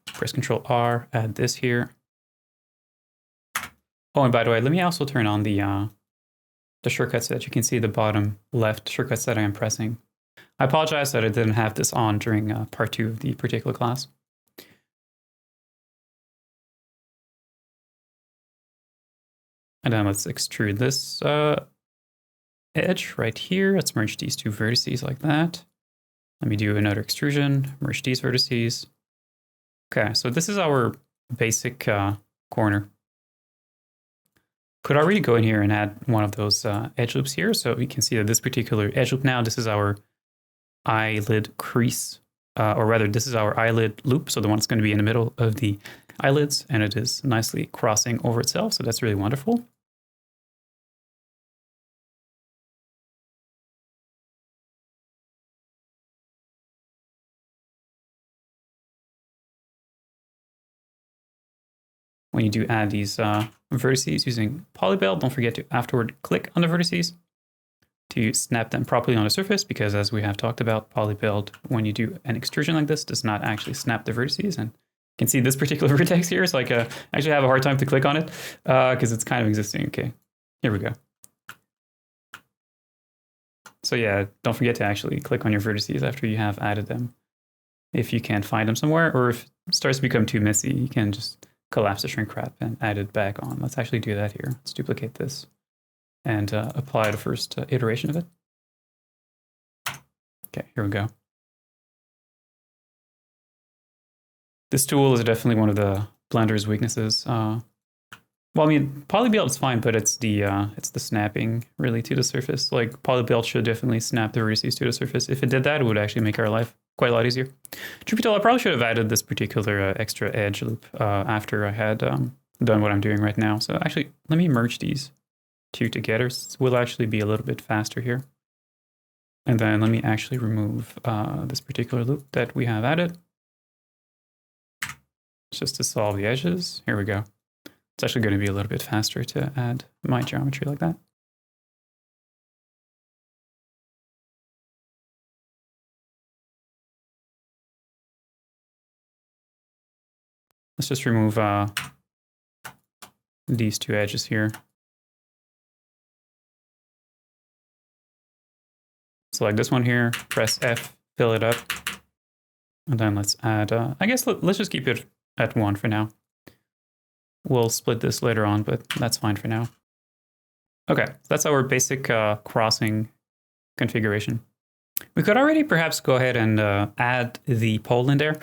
Press Ctrl R, add this here. Oh, and by the way, let me also turn on the shortcuts so that you can see the bottom left shortcuts that I am pressing. I apologize that I didn't have this on during part 2 of the particular class. And then let's extrude this edge right here. Let's merge these two vertices like that. Let me do another extrusion, merge these vertices. Okay, so this is our basic corner. Could already go in here and add one of those edge loops here. So we can see that this particular edge loop now, this is our eyelid crease, or rather this is our eyelid loop. So the one that's going to be in the middle of the eyelids, and it is nicely crossing over itself. So that's really wonderful. when you do add these vertices using Polybuild, don't forget to afterward click on the vertices to snap them properly on the surface, because as we have talked about, Polybuild, when you do an extrusion like this, does not actually snap the vertices. And you can see this particular vertex here, so I actually have a hard time to click on it because it's kind of existing. Okay, here we go. So yeah, don't forget to actually click on your vertices after you have added them. If you can't find them somewhere, or if it starts to become too messy, you can just collapse the shrink wrap and add it back on. Let's actually do that here. Let's duplicate this and apply the first iteration of it. Okay, here we go. This tool is definitely one of the Blender's weaknesses. Well, I mean, Polybuild is fine, but it's the snapping really to the surface. Like Polybuild should definitely snap the vertices to the surface. If it did that, it would actually make our life quite a lot easier. Truth be told, I probably should have added this particular extra edge loop after I had done what I'm doing right now. So actually, let me merge these two together. We'll actually be a little bit faster here. And then let me actually remove this particular loop that we have added. Just to solve the edges. Here we go. It's actually going to be a little bit faster to add my geometry like that. Let's just remove these two edges here. Select this one here, press F, fill it up. And then let's add, I guess let's just keep it at 1 for now. We'll split this later on, but that's fine for now. Okay, so that's our basic crossing configuration. We could already perhaps go ahead and add the pole in there.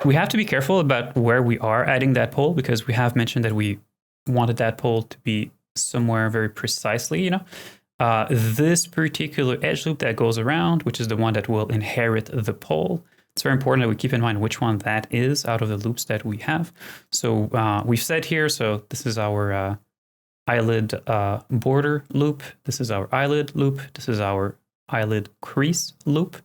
We have to be careful about where we are adding that pole, because we have mentioned that we wanted that pole to be somewhere very precisely, you know. This particular edge loop that goes around, which is the one that will inherit the pole, it's very important that we keep in mind which one that is out of the loops that we have. So we've said here, so this is our eyelid border loop. This is our eyelid loop. This is our eyelid crease loop.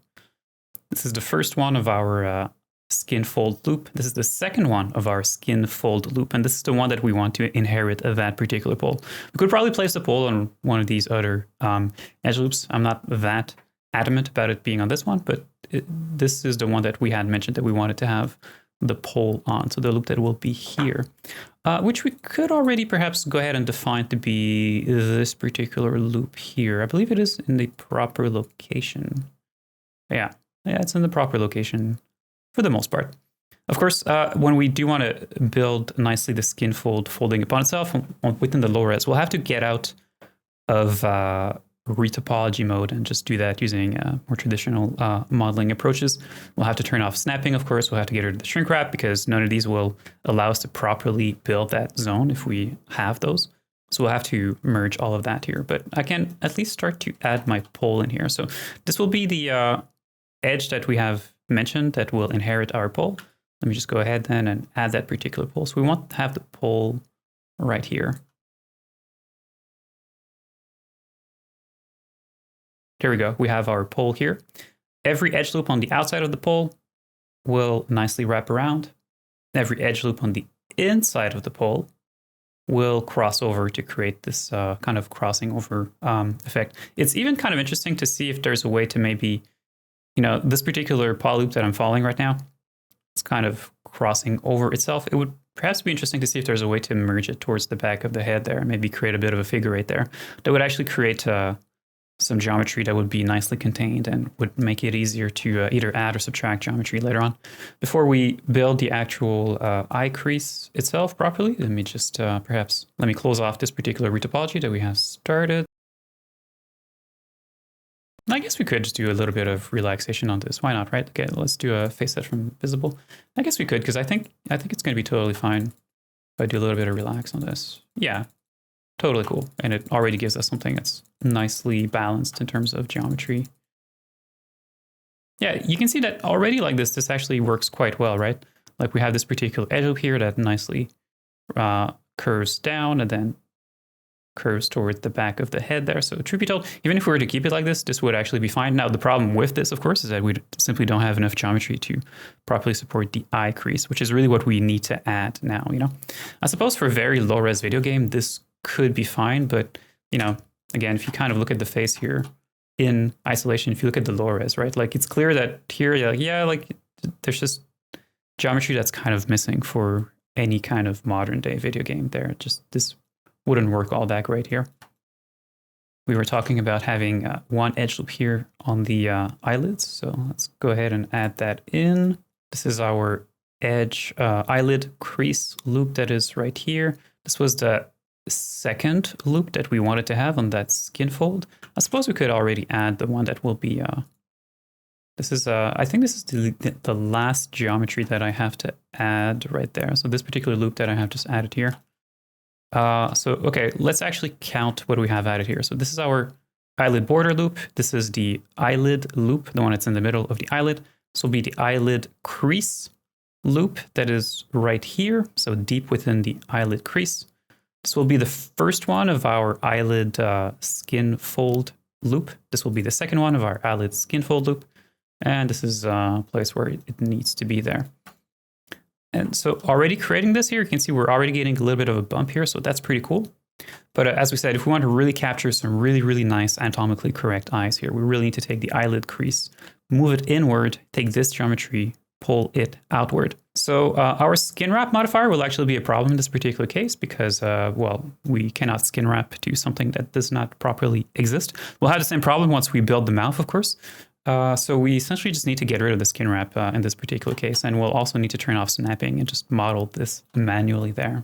This is the first one of our skin fold loop. This is the second one of our skin fold loop. And this is the one that we want to inherit that particular pole. We could probably place the pole on one of these other edge loops. I'm not that adamant about it being on this one, but this is the one that we had mentioned that we wanted to have the pole on. So the loop that will be here, which we could already perhaps go ahead and define to be this particular loop here. I believe it is in the proper location. Yeah, it's in the proper location for the most part. Of course, when we do want to build nicely the skin fold folding upon itself within the low res, we'll have to get out of retopology mode and just do that using more traditional modeling approaches. We'll have to turn off snapping, of course. We'll have to get rid of the shrink wrap, because none of these will allow us to properly build that zone if we have those. So we'll have to merge all of that here. But I can at least start to add my pole in here. So this will be the edge that we have mentioned that will inherit our pole. Let me just go ahead then and add that particular pole. So we want to have the pole right here. There we go. We have our pole here. Every edge loop on the outside of the pole will nicely wrap around. Every edge loop on the inside of the pole will cross over to create this kind of crossing over effect. It's even kind of interesting to see if there's a way to maybe, you know, this particular poly loop that I'm following right now, it's kind of crossing over itself. It would perhaps be interesting to see if there's a way to merge it towards the back of the head there, and maybe create a bit of a figure eight there. That would actually create some geometry that would be nicely contained and would make it easier to either add or subtract geometry later on. Before we build the actual eye crease itself properly, let me just let me close off this particular retopology that we have started. I guess we could just do a little bit of relaxation on this. Why not, right? Okay, let's do a face set from visible. I guess we could, because I think it's going to be totally fine if I do a little bit of relax on this. Yeah, totally cool. And it already gives us something that's nicely balanced in terms of geometry. Yeah, you can see that already like this actually works quite well, right? Like we have this particular edge loop here that nicely curves down, and then curves toward the back of the head there. So truth be told, even if we were to keep it like this would actually be fine. Now, the problem with this, of course, is that we simply don't have enough geometry to properly support the eye crease, which is really what we need to add now, you know? I suppose for a very low-res video game, this could be fine, but, you know, again, if you kind of look at the face here in isolation, if you look at the low res, right? Like, it's clear that here, like, there's just geometry that's kind of missing for any kind of modern day video game there. Just this wouldn't work all that great here. We were talking about having one edge loop here on the eyelids. So let's go ahead and add that in. This is our edge eyelid crease loop that is right here. This was the second loop that we wanted to have on that skin fold. I suppose we could already add the one that will be, this is, I think this is the last geometry that I have to add right there. So this particular loop that I have just added here. Okay, let's actually count what we have added here. So this is our eyelid border loop. This is the eyelid loop, the one that's in the middle of the eyelid. This will be the eyelid crease loop that is right here. So deep within the eyelid crease. This will be the first one of our eyelid skin fold loop. This will be the second one of our eyelid skin fold loop. And this is a place where it needs to be there. And so already creating this here, you can see we're already getting a little bit of a bump here. So that's pretty cool. But as we said, if we want to really capture some really, really nice anatomically correct eyes here, we really need to take the eyelid crease, move it inward, take this geometry, pull it outward. So our skin wrap modifier will actually be a problem in this particular case because, well, we cannot skin wrap to something that does not properly exist. We'll have the same problem once we build the mouth, of course. So we essentially just need to get rid of the skin wrap in this particular case, and we'll also need to turn off snapping and just model this manually there.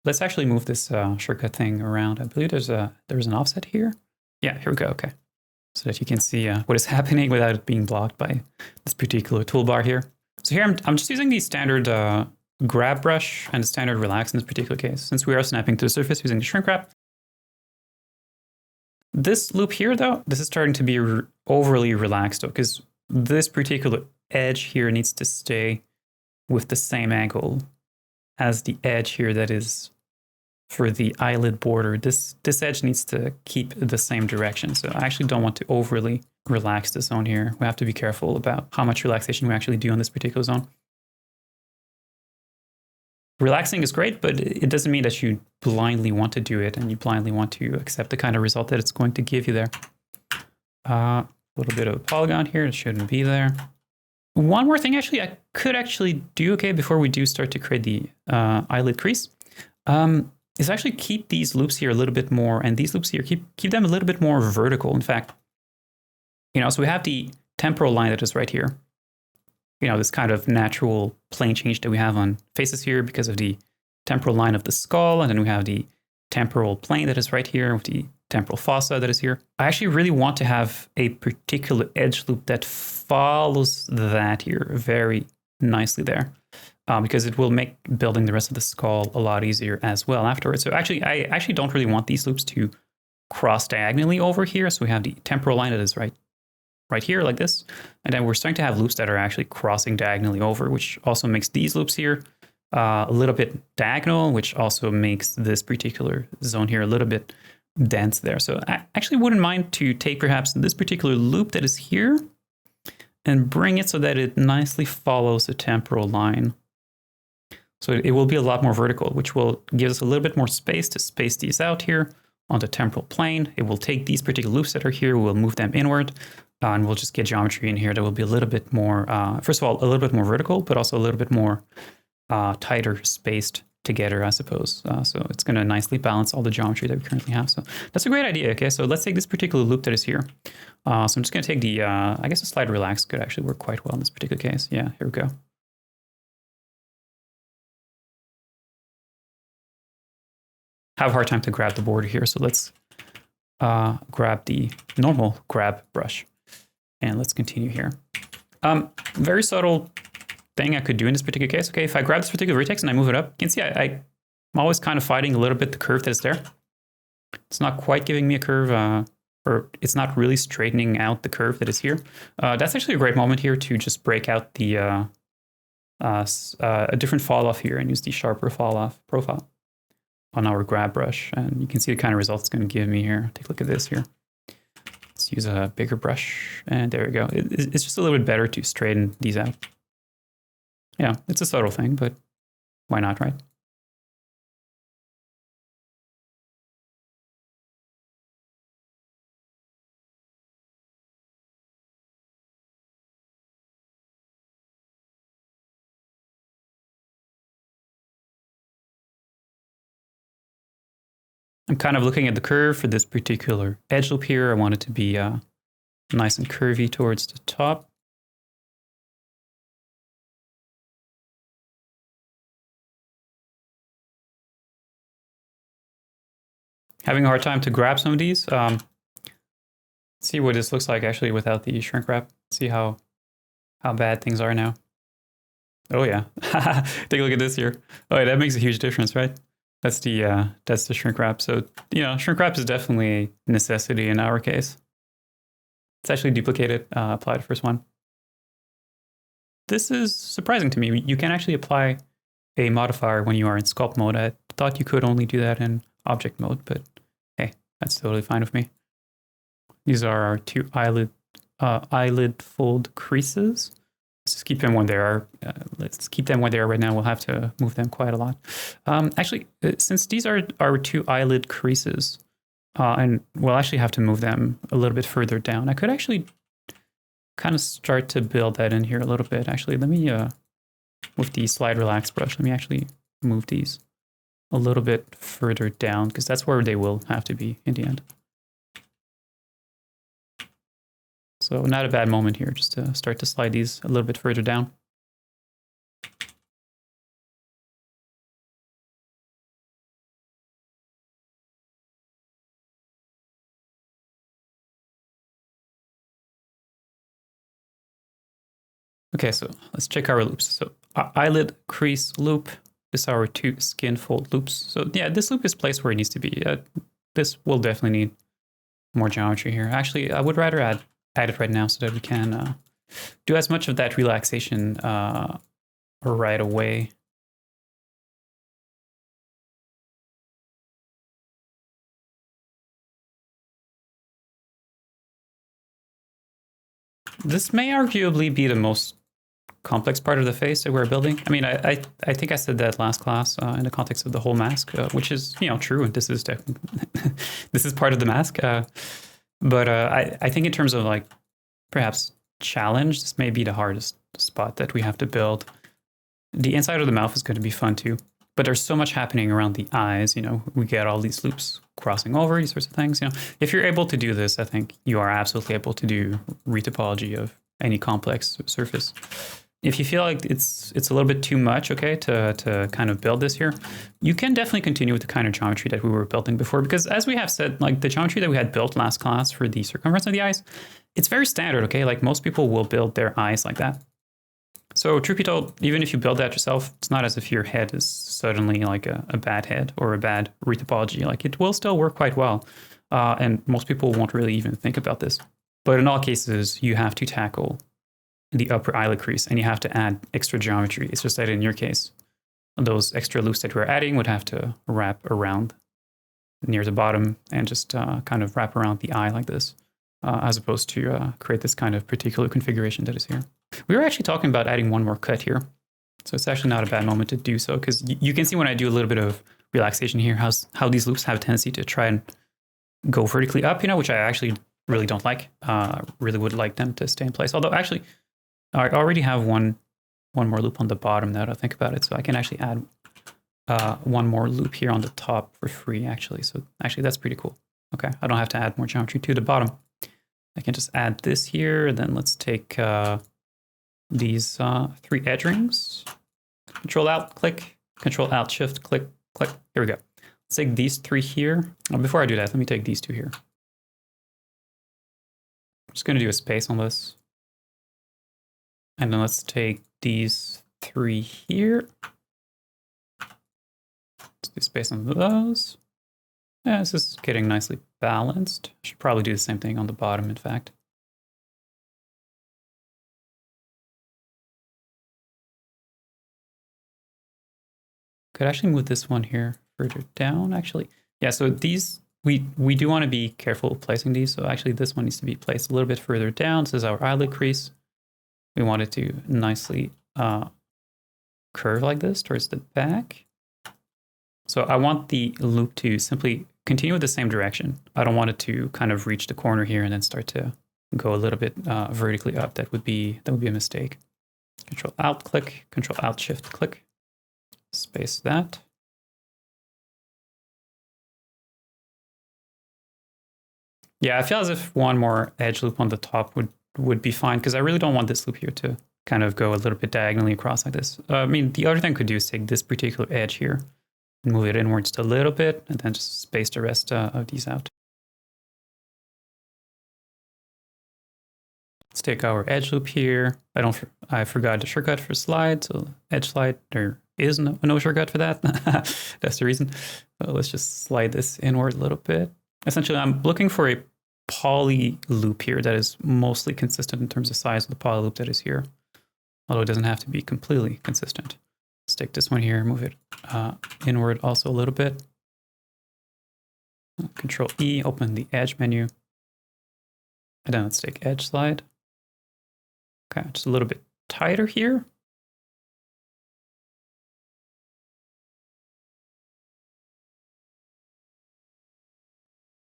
Let's actually move this shortcut thing around. I believe there's an offset here. Yeah, here we go. Okay, so that you can see what is happening without it being blocked by this particular toolbar here. So here I'm just using the standard grab brush and the standard relax in this particular case, since we are snapping to the surface using the shrink wrap. This loop here, though, this is starting to be overly relaxed, though, because this particular edge here needs to stay with the same angle as the edge here that is for the eyelid border. This edge needs to keep the same direction. So I actually don't want to overly relax the zone here. We have to be careful about how much relaxation we actually do on this particular zone. Relaxing is great, but it doesn't mean that you blindly want to do it and you blindly want to accept the kind of result that it's going to give you there. A little bit of a polygon here. It shouldn't be there. One more thing, actually, I could actually do, okay, before we do start to create the eyelid crease, is actually keep these loops here a little bit more, and these loops here, keep them a little bit more vertical. In fact, you know, so we have the temporal line that is right here. You know, this kind of natural plane change that we have on faces here because of the temporal line of the skull, and then we have the temporal plane that is right here with the temporal fossa that is here. I actually really want to have a particular edge loop that follows that here very nicely there, because it will make building the rest of the skull a lot easier as well afterwards. So actually, I actually don't really want these loops to cross diagonally over here. So we have the temporal line that is right here like this. And then we're starting to have loops that are actually crossing diagonally over, which also makes these loops here a little bit diagonal, which also makes this particular zone here a little bit dense there. So I actually wouldn't mind to take perhaps this particular loop that is here and bring it so that it nicely follows the temporal line. So it will be a lot more vertical, which will give us a little bit more space to space these out here on the temporal plane. It will take these particular loops that are here, we'll move them inward, and we'll just get geometry in here that will be a little bit more, first of all, a little bit more vertical, but also a little bit more tighter spaced together, I suppose. So it's going to nicely balance all the geometry that we currently have. So that's a great idea. Okay, so let's take this particular loop that is here. So I'm just going to take the, I guess the slide relax could actually work quite well in this particular case. Yeah, here we go. Have a hard time to grab the border here. So let's grab the normal grab brush and let's continue here. Very subtle thing I could do in this particular case. Okay, if I grab this particular vertex and I move it up, you can see I'm always kind of fighting a little bit the curve that is there. It's not quite giving me a curve or it's not really straightening out the curve that is here. That's actually a great moment here to just break out the a different fall off here and use the sharper fall off profile on our grab brush. And you can see the kind of results it's going to give me here. Take a look at this here. Let's use a bigger brush, and there we go. It's just a little bit better to straighten these out. Yeah, it's a subtle thing, but why not, right? I'm kind of looking at the curve for this particular edge loop here. I want it to be nice and curvy towards the top. Having a hard time to grab some of these. Let's see what this looks like actually without the shrink wrap. See how bad things are now. Oh yeah, take a look at this here. Oh yeah, that makes a huge difference, right? That's the shrink wrap. So shrink wrap is definitely a necessity in our case. Let's actually duplicate it. Apply the first one. This is surprising to me. You can actually apply a modifier when you are in sculpt mode. I thought you could only do that in object mode, but hey, that's totally fine with me. These are our two eyelid fold creases. Let's just keep them when they are. Let's keep them where they are right now. We'll have to move them quite a lot. Actually, since these are our two eyelid creases, and we'll actually have to move them a little bit further down. I could actually kind of start to build that in here a little bit. Actually, let me, with the slide relax brush, let me actually move these a little bit further down because that's where they will have to be in the end. So not a bad moment here, just to start to slide these a little bit further down. Okay, so let's check our loops. So eyelid crease loop, this is our two skin fold loops. So yeah, this loop is placed where it needs to be. This will definitely need more geometry here. Actually, I would rather add it right now so that we can do as much of that relaxation right away. This may arguably be the most complex part of the face that we're building. I mean, I think I said that last class in the context of the whole mask, which is true, and this is this is part of the mask. But I think in terms of like perhaps challenge, this may be the hardest spot that we have to build. The inside of the mouth is going to be fun too, but there's so much happening around the eyes. We get all these loops crossing over, these sorts of things. If you're able to do this, I think you are absolutely able to do retopology of any complex surface. If you feel like it's a little bit too much, okay, to kind of build this here, you can definitely continue with the kind of geometry that we were building before, because as we have said, like the geometry that we had built last class for the circumference of the eyes, it's very standard, okay? Like most people will build their eyes like that. So truth be told, even if you build that yourself, it's not as if your head is suddenly like a bad head or a bad retopology. Like it will still work quite well. And most people won't really even think about this. But in all cases, you have to tackle the upper eyelid crease and you have to add extra geometry. It's just that in your case, those extra loops that we're adding would have to wrap around near the bottom and just kind of wrap around the eye like this, as opposed to create this kind of particular configuration that is here. We were actually talking about adding one more cut here. So it's actually not a bad moment to do so, because you can see when I do a little bit of relaxation here, how these loops have a tendency to try and go vertically up, which I actually really don't like. Really would like them to stay in place. Although actually, I already have one more loop on the bottom now that I think about it. So I can actually add one more loop here on the top for free, actually. So actually, that's pretty cool. Okay, I don't have to add more geometry to the bottom. I can just add this here, and then let's take these 3 edge rings. Control Alt, click. Control Alt, Shift, click, click. Here we go. Let's take these 3 here. Before I do that, let me take these 2 here. I'm just going to do a space on this. And then let's take these 3 here. Let's do space on those. Yeah, this is getting nicely balanced. Should probably do the same thing on the bottom, in fact. Could actually move this one here further down, actually. Yeah, so these, we do want to be careful placing these. So actually this one needs to be placed a little bit further down. This is our eyelid crease. We want it to nicely curve like this towards the back. So I want the loop to simply continue with the same direction. I don't want it to kind of reach the corner here and then start to go a little bit vertically up. That would be a mistake. Control Alt click, Control Alt Shift click. Space that. Yeah, I feel as if one more edge loop on the top would be fine, because I really don't want this loop here to kind of go a little bit diagonally across like this. I mean, the other thing I could do is take this particular edge here and move it inwards just a little bit, and then just space the rest of these out. Let's take our edge loop here. I forgot the shortcut for slide, so edge slide, there is no shortcut for that. That's the reason. So let's just slide this inward a little bit. Essentially, I'm looking for a poly loop here that is mostly consistent in terms of size of the poly loop that is here, although it doesn't have to be completely consistent. Let's take this one here, move it inward also a little bit. Control E, open the edge menu. And then let's take edge slide. Okay, just a little bit tighter here.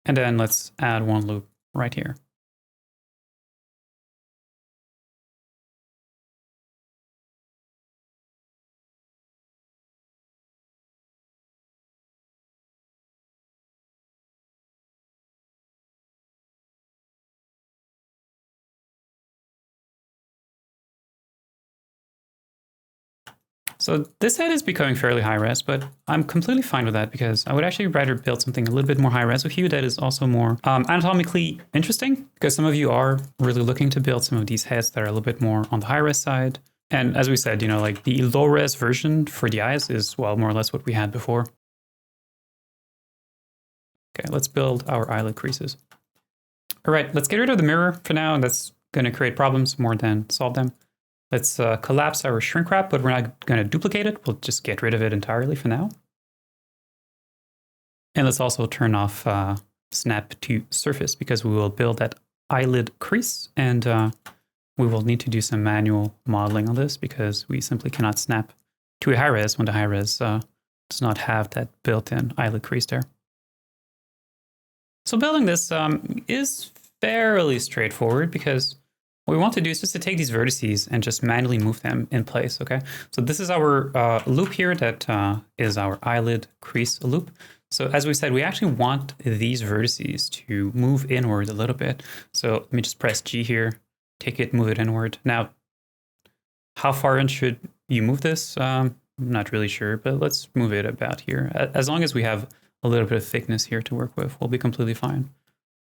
And then let's add one loop right here. So this head is becoming fairly high res, but I'm completely fine with that because I would actually rather build something a little bit more high res with you that is also more anatomically interesting, because some of you are really looking to build some of these heads that are a little bit more on the high res side. And as we said, you know, like the low res version for the eyes is, well, more or less what we had before. Okay, let's build our eyelid creases. All right, let's get rid of the mirror for now. That's going to create problems more than solve them. Let's collapse our shrink wrap, but we're not going to duplicate it. We'll just get rid of it entirely for now. And let's also turn off snap to surface, because we will build that eyelid crease, and we will need to do some manual modeling on this because we simply cannot snap to a high res when the high res does not have that built-in eyelid crease there. So building this is fairly straightforward, because what we want to do is just to take these vertices and just manually move them in place, okay? So this is our loop here that is our eyelid crease loop. So as we said, we actually want these vertices to move inward a little bit. So let me just press G here, take it, move it inward. Now, how far in should you move this? I'm not really sure, but let's move it about here. As long as we have a little bit of thickness here to work with, we'll be completely fine.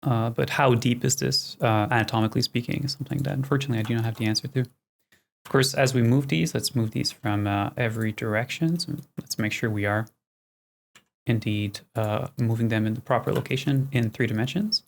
But how deep is this, anatomically speaking, is something that unfortunately I do not have the answer to. Of course, as we move these, let's move these from every direction. So let's make sure we are indeed moving them in the proper location in 3 dimensions.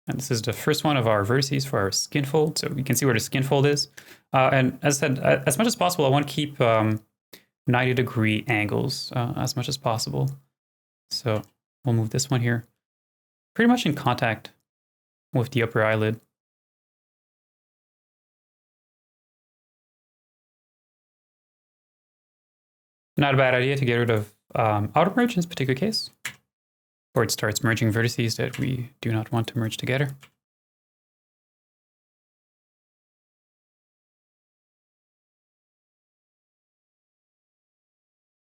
And this is the first one of our vertices for our skin fold. So we can see where the skin fold is. And as I said, as much as possible, I want to keep 90-degree angles as much as possible. So we'll move this one here, pretty much in contact with the upper eyelid. Not a bad idea to get rid of outer merge in this particular case, or it starts merging vertices that we do not want to merge together.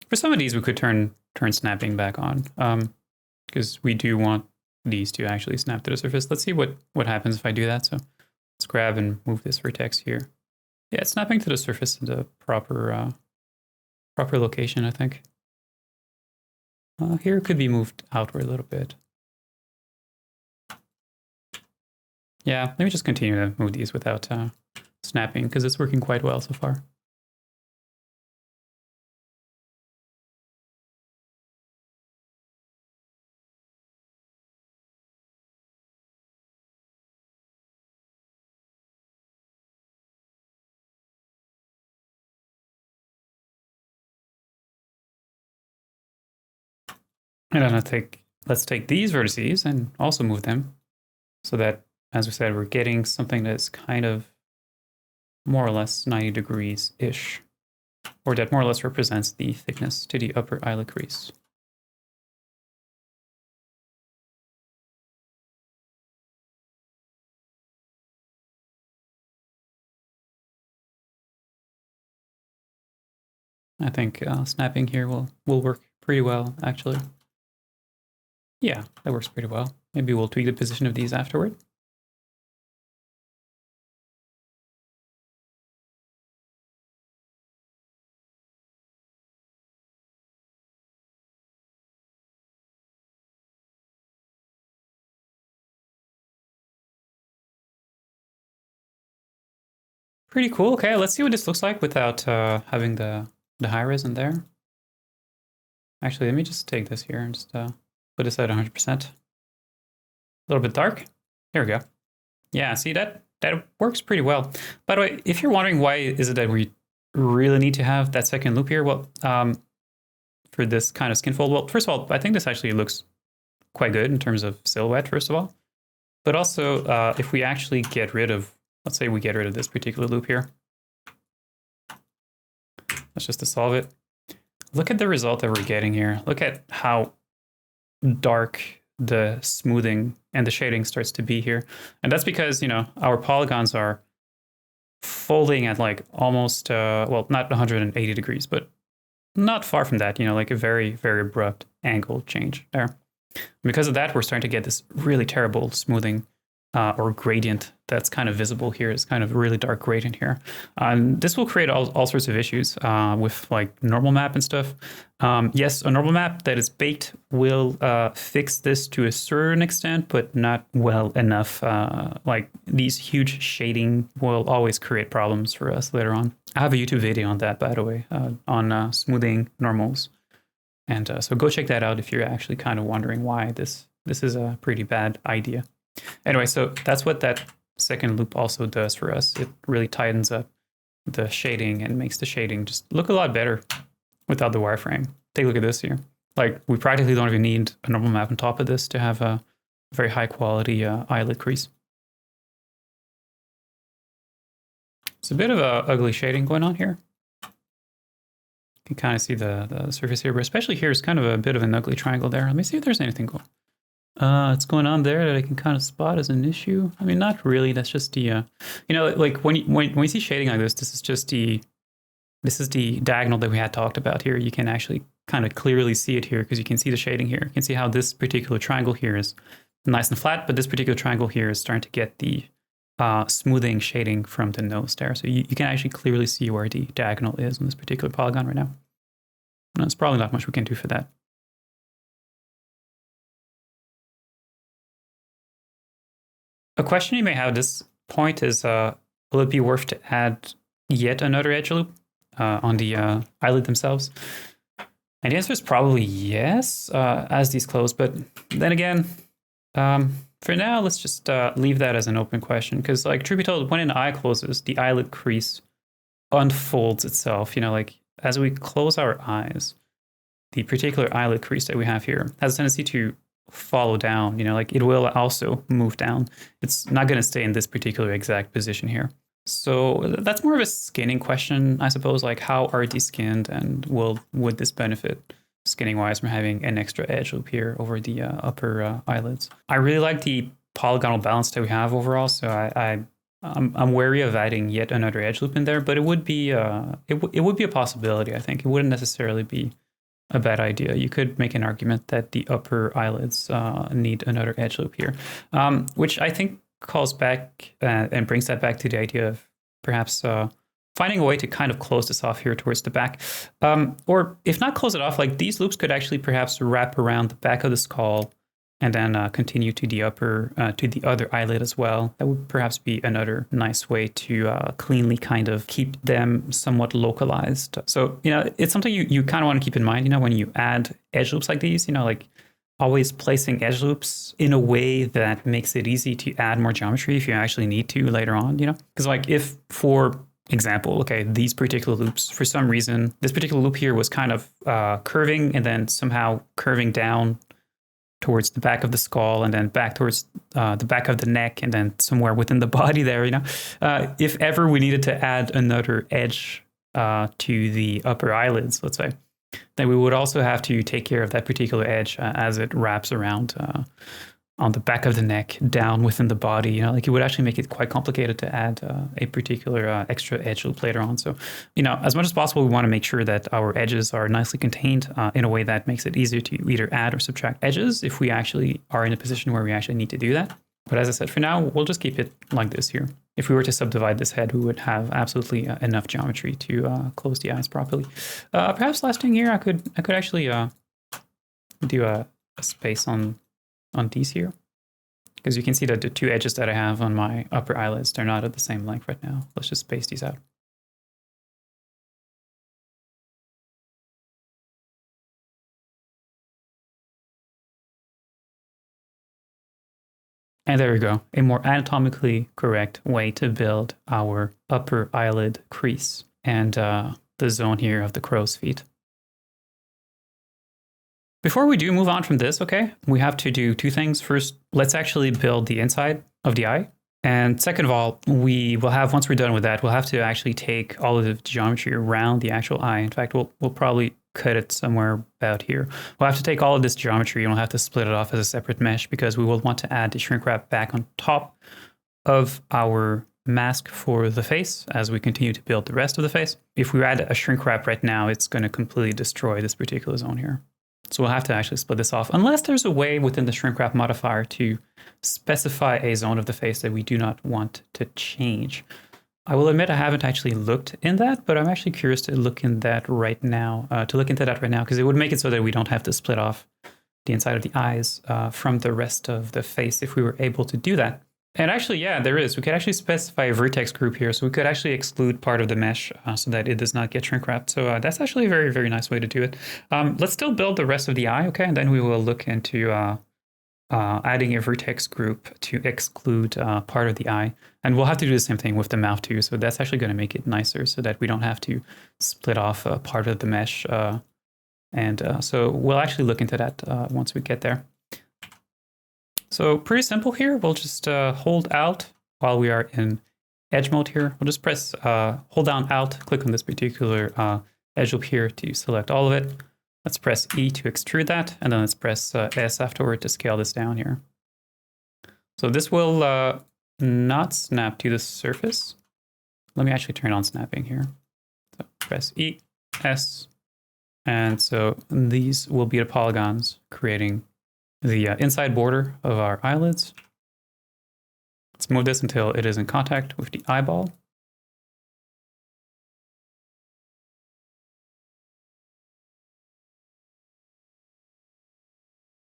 For some of these, we could turn snapping back on, because we do want these to actually snap to the surface. Let's see what happens if I do that. So let's grab and move this vertex here. Yeah, it's snapping to the surface in the proper location, I think. Here it could be moved outward a little bit. Yeah, let me just continue to move these without snapping because it's working quite well so far. And then let's take these vertices and also move them so that, as we said, we're getting something that's kind of more or less 90 degrees-ish, or that more or less represents the thickness to the upper eyelid crease. I think snapping here will work pretty well, actually. Yeah, that works pretty well. Maybe we'll tweak the position of these afterward. Pretty cool. Okay, let's see what this looks like without having the high res in there. Actually, let me just take this here and just put this at 100%. A little bit dark. There we go. Yeah, see that works pretty well. By the way, if you're wondering why is it that we really need to have that second loop here, well, for this kind of skin fold, well, first of all, I think this actually looks quite good in terms of silhouette, first of all. But also, if we actually get rid of, let's say we get rid of this particular loop here. That's just to solve it. Look at the result that we're getting here. Look at how dark the smoothing and the shading starts to be here. And that's because, you know, our polygons are folding at like almost, well, not 180 degrees, but not far from that, you know, like a very, very abrupt angle change there. Because of that, we're starting to get this really terrible smoothing or gradient that's kind of visible here. It's kind of a really dark gradient here. This will create all sorts of issues with like normal map and stuff. Yes, a normal map that is baked will fix this to a certain extent, but not well enough. Like these huge shading will always create problems for us later on. I have a YouTube video on that, by the way, on smoothing normals. And so go check that out if you're actually kind of wondering why this is a pretty bad idea. Anyway, so that's what that second loop also does for us. It really tightens up the shading and makes the shading just look a lot better without the wireframe. Take a look at this here. Like we practically don't even need a normal map on top of this to have a very high quality eyelid crease. It's a bit of a ugly shading going on here. You can kind of see the surface here, but especially here is kind of a bit of an ugly triangle there. Let me see if there's anything cool. It's going on there that I can kind of spot as an issue. I mean, not really. That's just the, you know, like when you see shading like this, this is the diagonal that we had talked about here. You can actually kind of clearly see it here because you can see the shading here. You can see how this particular triangle here is nice and flat, but this particular triangle here is starting to get the smoothing shading from the nose there. So you can actually clearly see where the diagonal is on this particular polygon right now. And there's probably not much we can do for that. A question you may have at this point is, will it be worth to add yet another edge loop on the eyelid themselves? And the answer is probably yes, as these close. But then again, for now, let's just leave that as an open question. Because like truth be told, when an eye closes, the eyelid crease unfolds itself. You know, like as we close our eyes, the particular eyelid crease that we have here has a tendency to follow down, you know, like it will also move down. It's not going to stay in this particular exact position here. So that's more of a skinning question, I suppose, like how are these skinned and would this benefit skinning wise from having an extra edge loop here over the upper eyelids? I really like the polygonal balance that we have overall, so I'm wary of adding yet another edge loop in there, but it would be it would be a possibility. I think it wouldn't necessarily be a bad idea. You could make an argument that the upper eyelids need another edge loop here, which I think calls back and brings that back to the idea of perhaps finding a way to kind of close this off here towards the back. Or if not close it off, like these loops could actually perhaps wrap around the back of the skull and then continue to the other eyelid as well. That would perhaps be another nice way to cleanly kind of keep them somewhat localized. So, it's something you kind of want to keep in mind, when you add edge loops like these, like always placing edge loops in a way that makes it easy to add more geometry if you actually need to later on, because like if, for example, okay, these particular loops, for some reason, this particular loop here was kind of curving and then somehow curving down towards the back of the skull and then back towards the back of the neck and then somewhere within the body there, if ever we needed to add another edge to the upper eyelids, let's say, then we would also have to take care of that particular edge as it wraps around on the back of the neck down within the body. Like it would actually make it quite complicated to add a particular extra edge loop later on. So, as much as possible, we want to make sure that our edges are nicely contained in a way that makes it easier to either add or subtract edges if we actually are in a position where we actually need to do that. But as I said, for now, we'll just keep it like this here. If we were to subdivide this head, we would have absolutely enough geometry to close the eyes properly. Perhaps last thing here, I could actually do a space on these here, because you can see that the two edges that I have on my upper eyelids, they're not at the same length right now. Let's just space these out. And there we go, a more anatomically correct way to build our upper eyelid crease and the zone here of the crow's feet. Before we do move on from this, okay, we have to do two things. First, let's actually build the inside of the eye. And second of all, we will have, once we're done with that, we'll have to actually take all of the geometry around the actual eye. In fact, we'll probably cut it somewhere about here. We'll have to take all of this geometry and we'll have to split it off as a separate mesh because we will want to add the shrink wrap back on top of our mask for the face as we continue to build the rest of the face. If we add a shrink wrap right now, it's going to completely destroy this particular zone here. So we'll have to actually split this off, unless there's a way within the shrink wrap modifier to specify a zone of the face that we do not want to change. I will admit I haven't actually looked in that, but I'm actually curious to look in that right now, because it would make it so that we don't have to split off the inside of the eyes from the rest of the face if we were able to do that. And actually, yeah, there is. We could actually specify a vertex group here. So we could actually exclude part of the mesh so that it does not get shrink wrapped. So that's actually a very, very nice way to do it. Let's still build the rest of the eye, okay? And then we will look into adding a vertex group to exclude part of the eye. And we'll have to do the same thing with the mouth too. So that's actually going to make it nicer so that we don't have to split off part of the mesh. So we'll actually look into that once we get there. So pretty simple here. We'll just hold Alt while we are in edge mode here. We'll just press, hold down Alt, click on this particular edge loop here to select all of it. Let's press E to extrude that, and then let's press S afterward to scale this down here. So this will not snap to the surface. Let me actually turn on snapping here. So press E, S, and so these will be the polygons creating the inside border of our eyelids. Let's move this until it is in contact with the eyeball.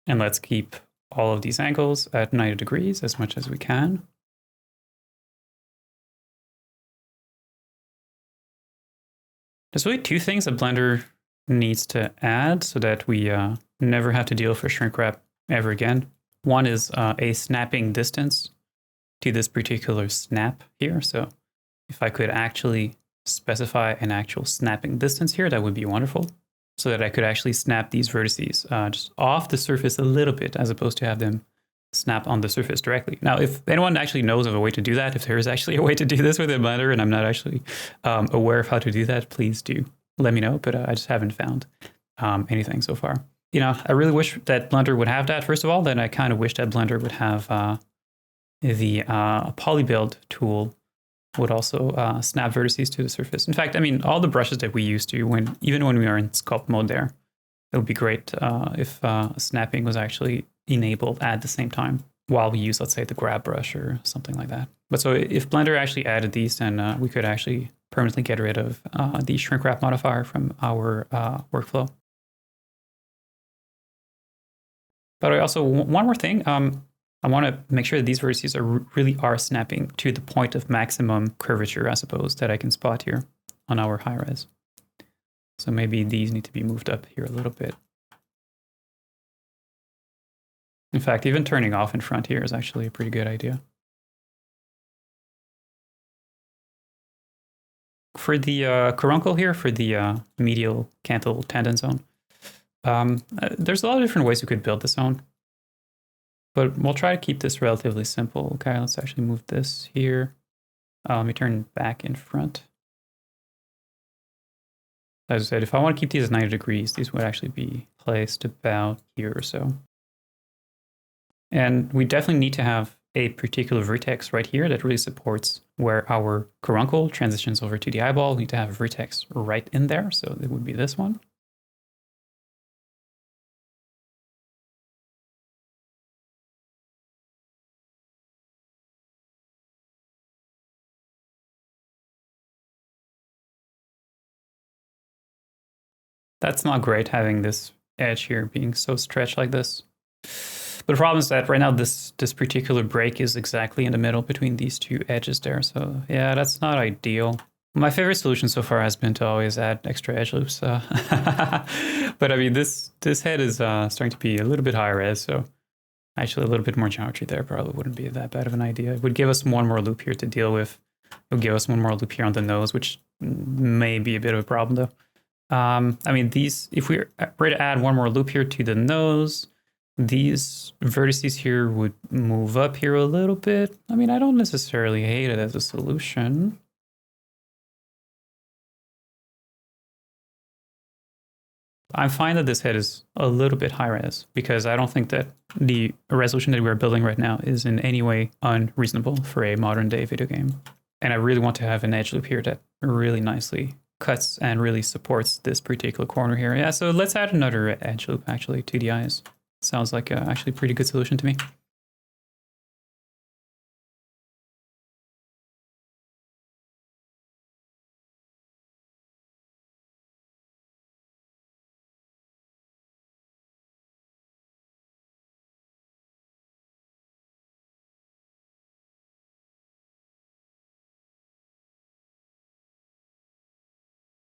And let's keep all of these angles at 90 degrees as much as we can. There's really two things that Blender needs to add so that we never have to deal with shrink wrap ever again. One is a snapping distance to this particular snap here. So if I could actually specify an actual snapping distance here, that would be wonderful, so that I could actually snap these vertices just off the surface a little bit, as opposed to have them snap on the surface directly. Now, if anyone actually knows of a way to do that, if there is actually a way to do this within Blender and I'm not actually aware of how to do that, please do let me know, but I just haven't found anything so far. I really wish that Blender would have that, first of all. Then I kind of wish that Blender would have the polybuild tool would also snap vertices to the surface. In fact, I mean, all the brushes that we used to, even when we are in sculpt mode there, it would be great if snapping was actually enabled at the same time while we use, let's say, the grab brush or something like that. But so if Blender actually added these, then we could actually permanently get rid of the shrink wrap modifier from our workflow. But I also, one more thing, I want to make sure that these vertices really are snapping to the point of maximum curvature, I suppose, that I can spot here on our high res. So maybe these need to be moved up here a little bit. In fact, even turning off in front here is actually a pretty good idea. For the caruncle here, for the medial canthal tendon zone, there's a lot of different ways you could build this zone. But we'll try to keep this relatively simple. Okay, let's actually move this here. Let me turn back in front. As I said, if I want to keep these at 90 degrees, these would actually be placed about here or so. And we definitely need to have a particular vertex right here that really supports where our caruncle transitions over to the eyeball. We need to have a vertex right in there, so it would be this one. That's not great having this edge here being so stretched like this. But the problem is that right now this particular break is exactly in the middle between these two edges there. So yeah, that's not ideal. My favorite solution so far has been to always add extra edge loops. But I mean, this head is starting to be a little bit higher res, so actually a little bit more geometry there probably wouldn't be that bad of an idea. It would give us one more loop here to deal with. It would give us one more loop here on the nose, which may be a bit of a problem though. I mean, if we were to add one more loop here to the nose, these vertices here would move up here a little bit. I mean, I don't necessarily hate it as a solution. I find that this head is a little bit high res because I don't think that the resolution that we're building right now is in any way unreasonable for a modern day video game. And I really want to have an edge loop here that really nicely cuts and really supports this particular corner here. Yeah, so let's add another edge loop actually to the eyes. Sounds like actually a pretty good solution to me.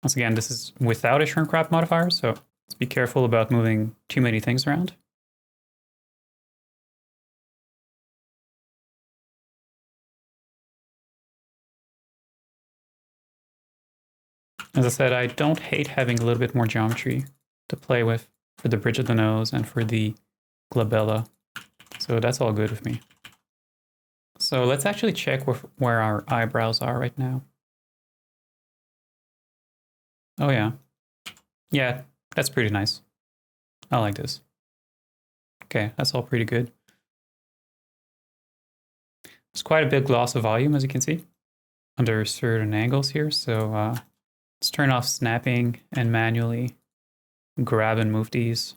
Once again, this is without a shrink wrap modifier, so let's be careful about moving too many things around. As I said, I don't hate having a little bit more geometry to play with for the bridge of the nose and for the glabella. So that's all good with me. So let's actually check where our eyebrows are right now. Oh yeah. Yeah, that's pretty nice. I like this. Okay, that's all pretty good. There's quite a big loss of volume, as you can see, under certain angles here. So let's turn off snapping and manually grab and move these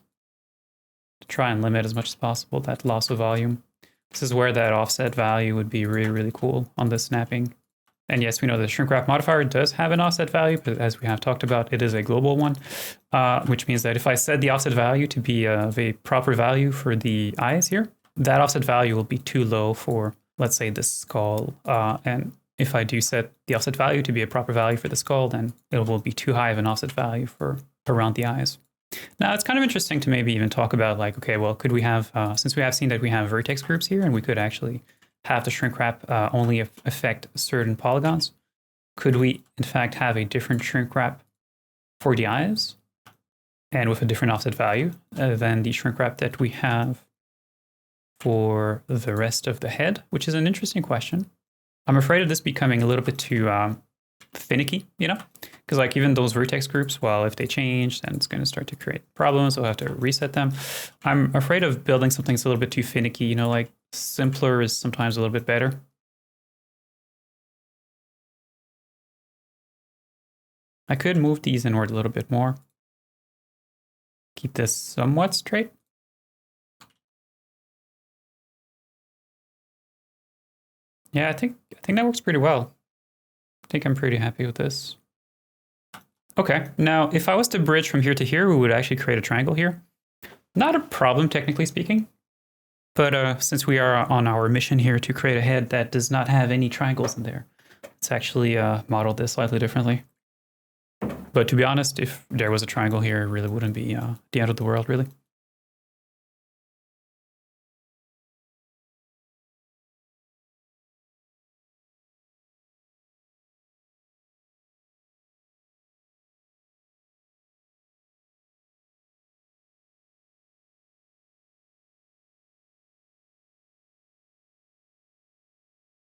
to try and limit as much as possible that loss of volume. This is where that offset value would be really, really cool on the snapping. And yes, we know the shrink wrap modifier does have an offset value, but as we have talked about, it is a global one, which means that if I set the offset value to be of a proper value for the eyes here, that offset value will be too low for, let's say, the skull. And if I do set the offset value to be a proper value for the skull, then it will be too high of an offset value for around the eyes. Now, it's kind of interesting to maybe even talk about like, okay, well, could we have, since we have seen that we have vertex groups here and we could actually have the shrink wrap only affect certain polygons, could we in fact have a different shrink wrap for the eyes and with a different offset value than the shrink wrap that we have for the rest of the head, which is an interesting question. I'm afraid of this becoming a little bit too finicky, you know? Because like even those vertex groups, well, if they change, then it's going to start to create problems. We'll have to reset them. I'm afraid of building something that's a little bit too finicky, you know, like simpler is sometimes a little bit better. I could move these inward a little bit more. Keep this somewhat straight. Yeah, I think that works pretty well. I think I'm pretty happy with this. Okay, now if I was to bridge from here to here, we would actually create a triangle here. Not a problem, technically speaking. But since we are on our mission here to create a head that does not have any triangles in there, let's actually model this slightly differently. But to be honest, if there was a triangle here, it really wouldn't be the end of the world, really.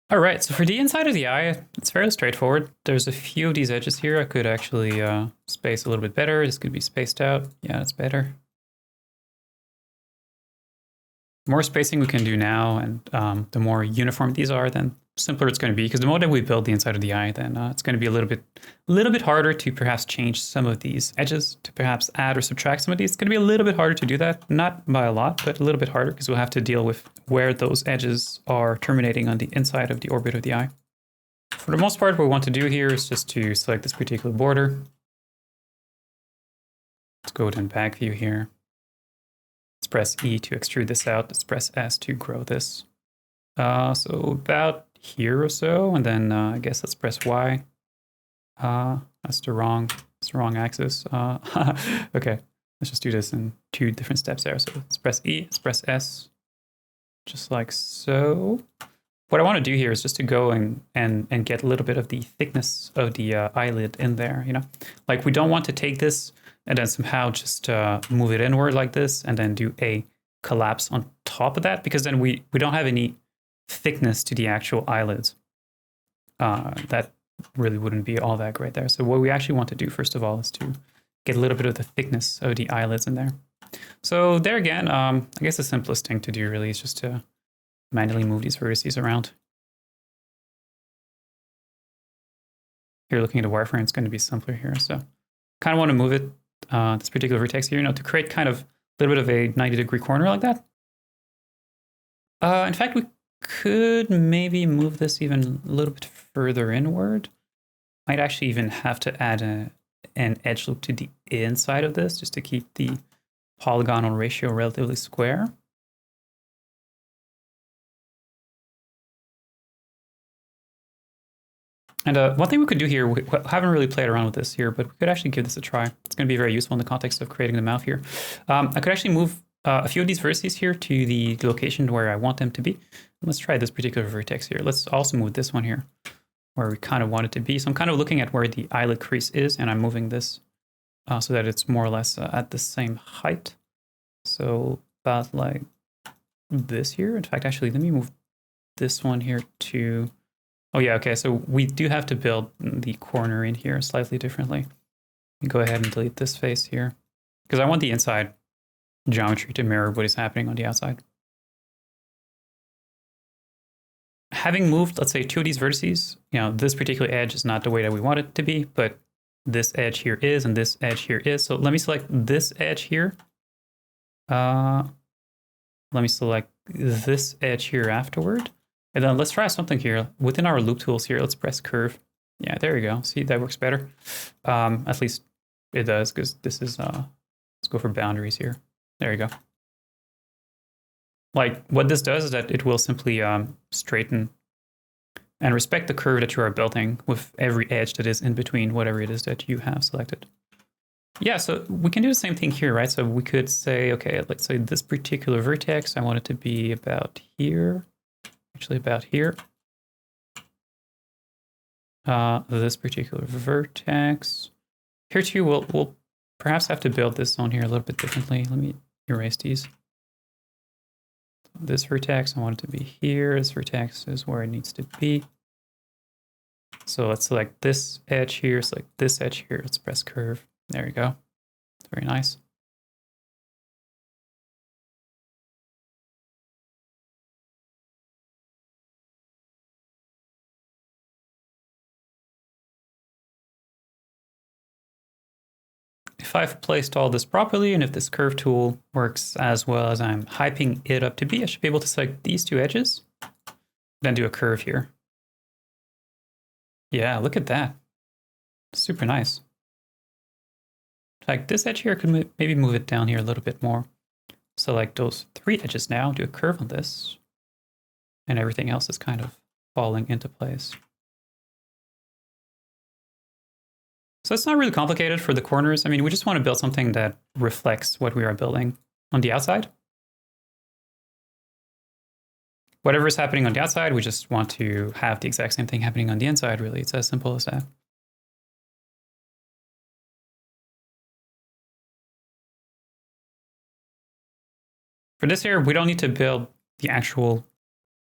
All right, so for the inside of the eye, it's fairly straightforward. There's a few of these edges here I could actually space a little bit better. This could be spaced out. Yeah, that's better. The more spacing we can do now, and the more uniform these are, then simpler it's going to be. Because the more that we build the inside of the eye, then it's going to be a little bit harder to perhaps change some of these edges, to perhaps add or subtract some of these. It's going to be a little bit harder to do that, not by a lot, but a little bit harder, because we'll have to deal with where those edges are terminating on the inside of the orbit of the eye. For the most part, what we want to do here is just to select this particular border. Let's go to back view here. Let's press E to extrude this out. Let's press S to grow this. So about here or so, and then I guess let's press Y. That's the wrong axis. Okay, let's just do this in 2 different steps there. So let's press E, let's press S, just like so. What I want to do here is just to go and get a little bit of the thickness of the eyelid in there, you know? Like, we don't want to take this and then somehow just move it inward like this and then do a collapse on top of that, because then we don't have any thickness to the actual eyelids. That really wouldn't be all that great there. So what we actually want to do, first of all, is to get a little bit of the thickness of the eyelids in there. So there again, I guess the simplest thing to do really is just to manually move these vertices around. Here, looking at the wireframe, it's going to be simpler here. So kind of want to move it, this particular vertex here, you know, to create kind of a little bit of a 90-degree corner like that. In fact, we could maybe move this even a little bit further inward. Might actually even have to add an edge loop to the inside of this just to keep the polygonal ratio relatively square. And one thing we could do here, we haven't really played around with this here, but we could actually give this a try. It's going to be very useful in the context of creating the mouth here. I could actually move a few of these vertices here to the location where I want them to be. Let's try this particular vertex here. Let's also move this one here where we kind of want it to be. So I'm kind of looking at where the eyelid crease is, and I'm moving this so that it's more or less at the same height. So about like this here. In fact, actually, let me move this one here to... Oh yeah, okay, so we do have to build the corner in here slightly differently. Go ahead and delete this face here, because I want the inside geometry to mirror what is happening on the outside. Having moved, let's say, 2 of these vertices, you know, this particular edge is not the way that we want it to be, but this edge here is, and this edge here is. So let me select this edge here. Let me select this edge here afterward. And then let's try something here. Within our loop tools here, let's press curve. Yeah, there you go. See, that works better. At least it does, because this is, let's go for boundaries here. There you go. Like, what this does is that it will simply straighten and respect the curve that you are building with every edge that is in between whatever it is that you have selected. Yeah, so we can do the same thing here, right? So we could say, okay, let's say this particular vertex, I want it to be about here. Actually about here. This particular vertex. Here too, we'll perhaps have to build this on here a little bit differently. Let me erase these. This vertex, I want it to be here. This vertex is where it needs to be. So let's select this edge here, select this edge here. Let's press curve. There you go. Very nice. If I've placed all this properly, and if this curve tool works as well as I'm hyping it up to be, I should be able to select these 2 edges, then do a curve here. Yeah, look at that. Super nice. Like this edge here, I could maybe move it down here a little bit more. So like those 3 edges now, do a curve on this. And everything else is kind of falling into place. So it's not really complicated for the corners. I mean, we just want to build something that reflects what we are building on the outside. Whatever is happening on the outside, we just want to have the exact same thing happening on the inside, really. It's as simple as that. For this here, we don't need to build the actual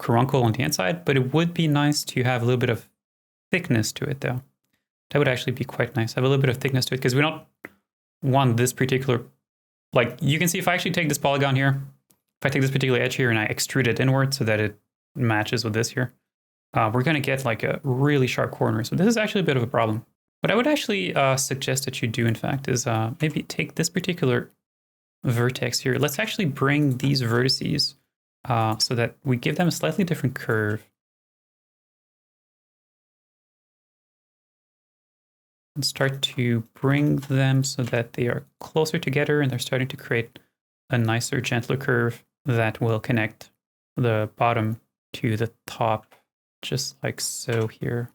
caruncle on the inside, but it would be nice to have a little bit of thickness to it, though. That would actually be quite nice. Have a little bit of thickness to it, because we don't want this particular... Like, you can see if I actually take this polygon here, if I take this particular edge here and I extrude it inward so that it matches with this here, we're going to get like a really sharp corner. So this is actually a bit of a problem. What I would actually suggest that you do, in fact, is maybe take this particular vertex here. Let's actually bring these vertices so that we give them a slightly different curve. And start to bring them so that they are closer together and they're starting to create a nicer, gentler curve that will connect the bottom to the top, just like so here.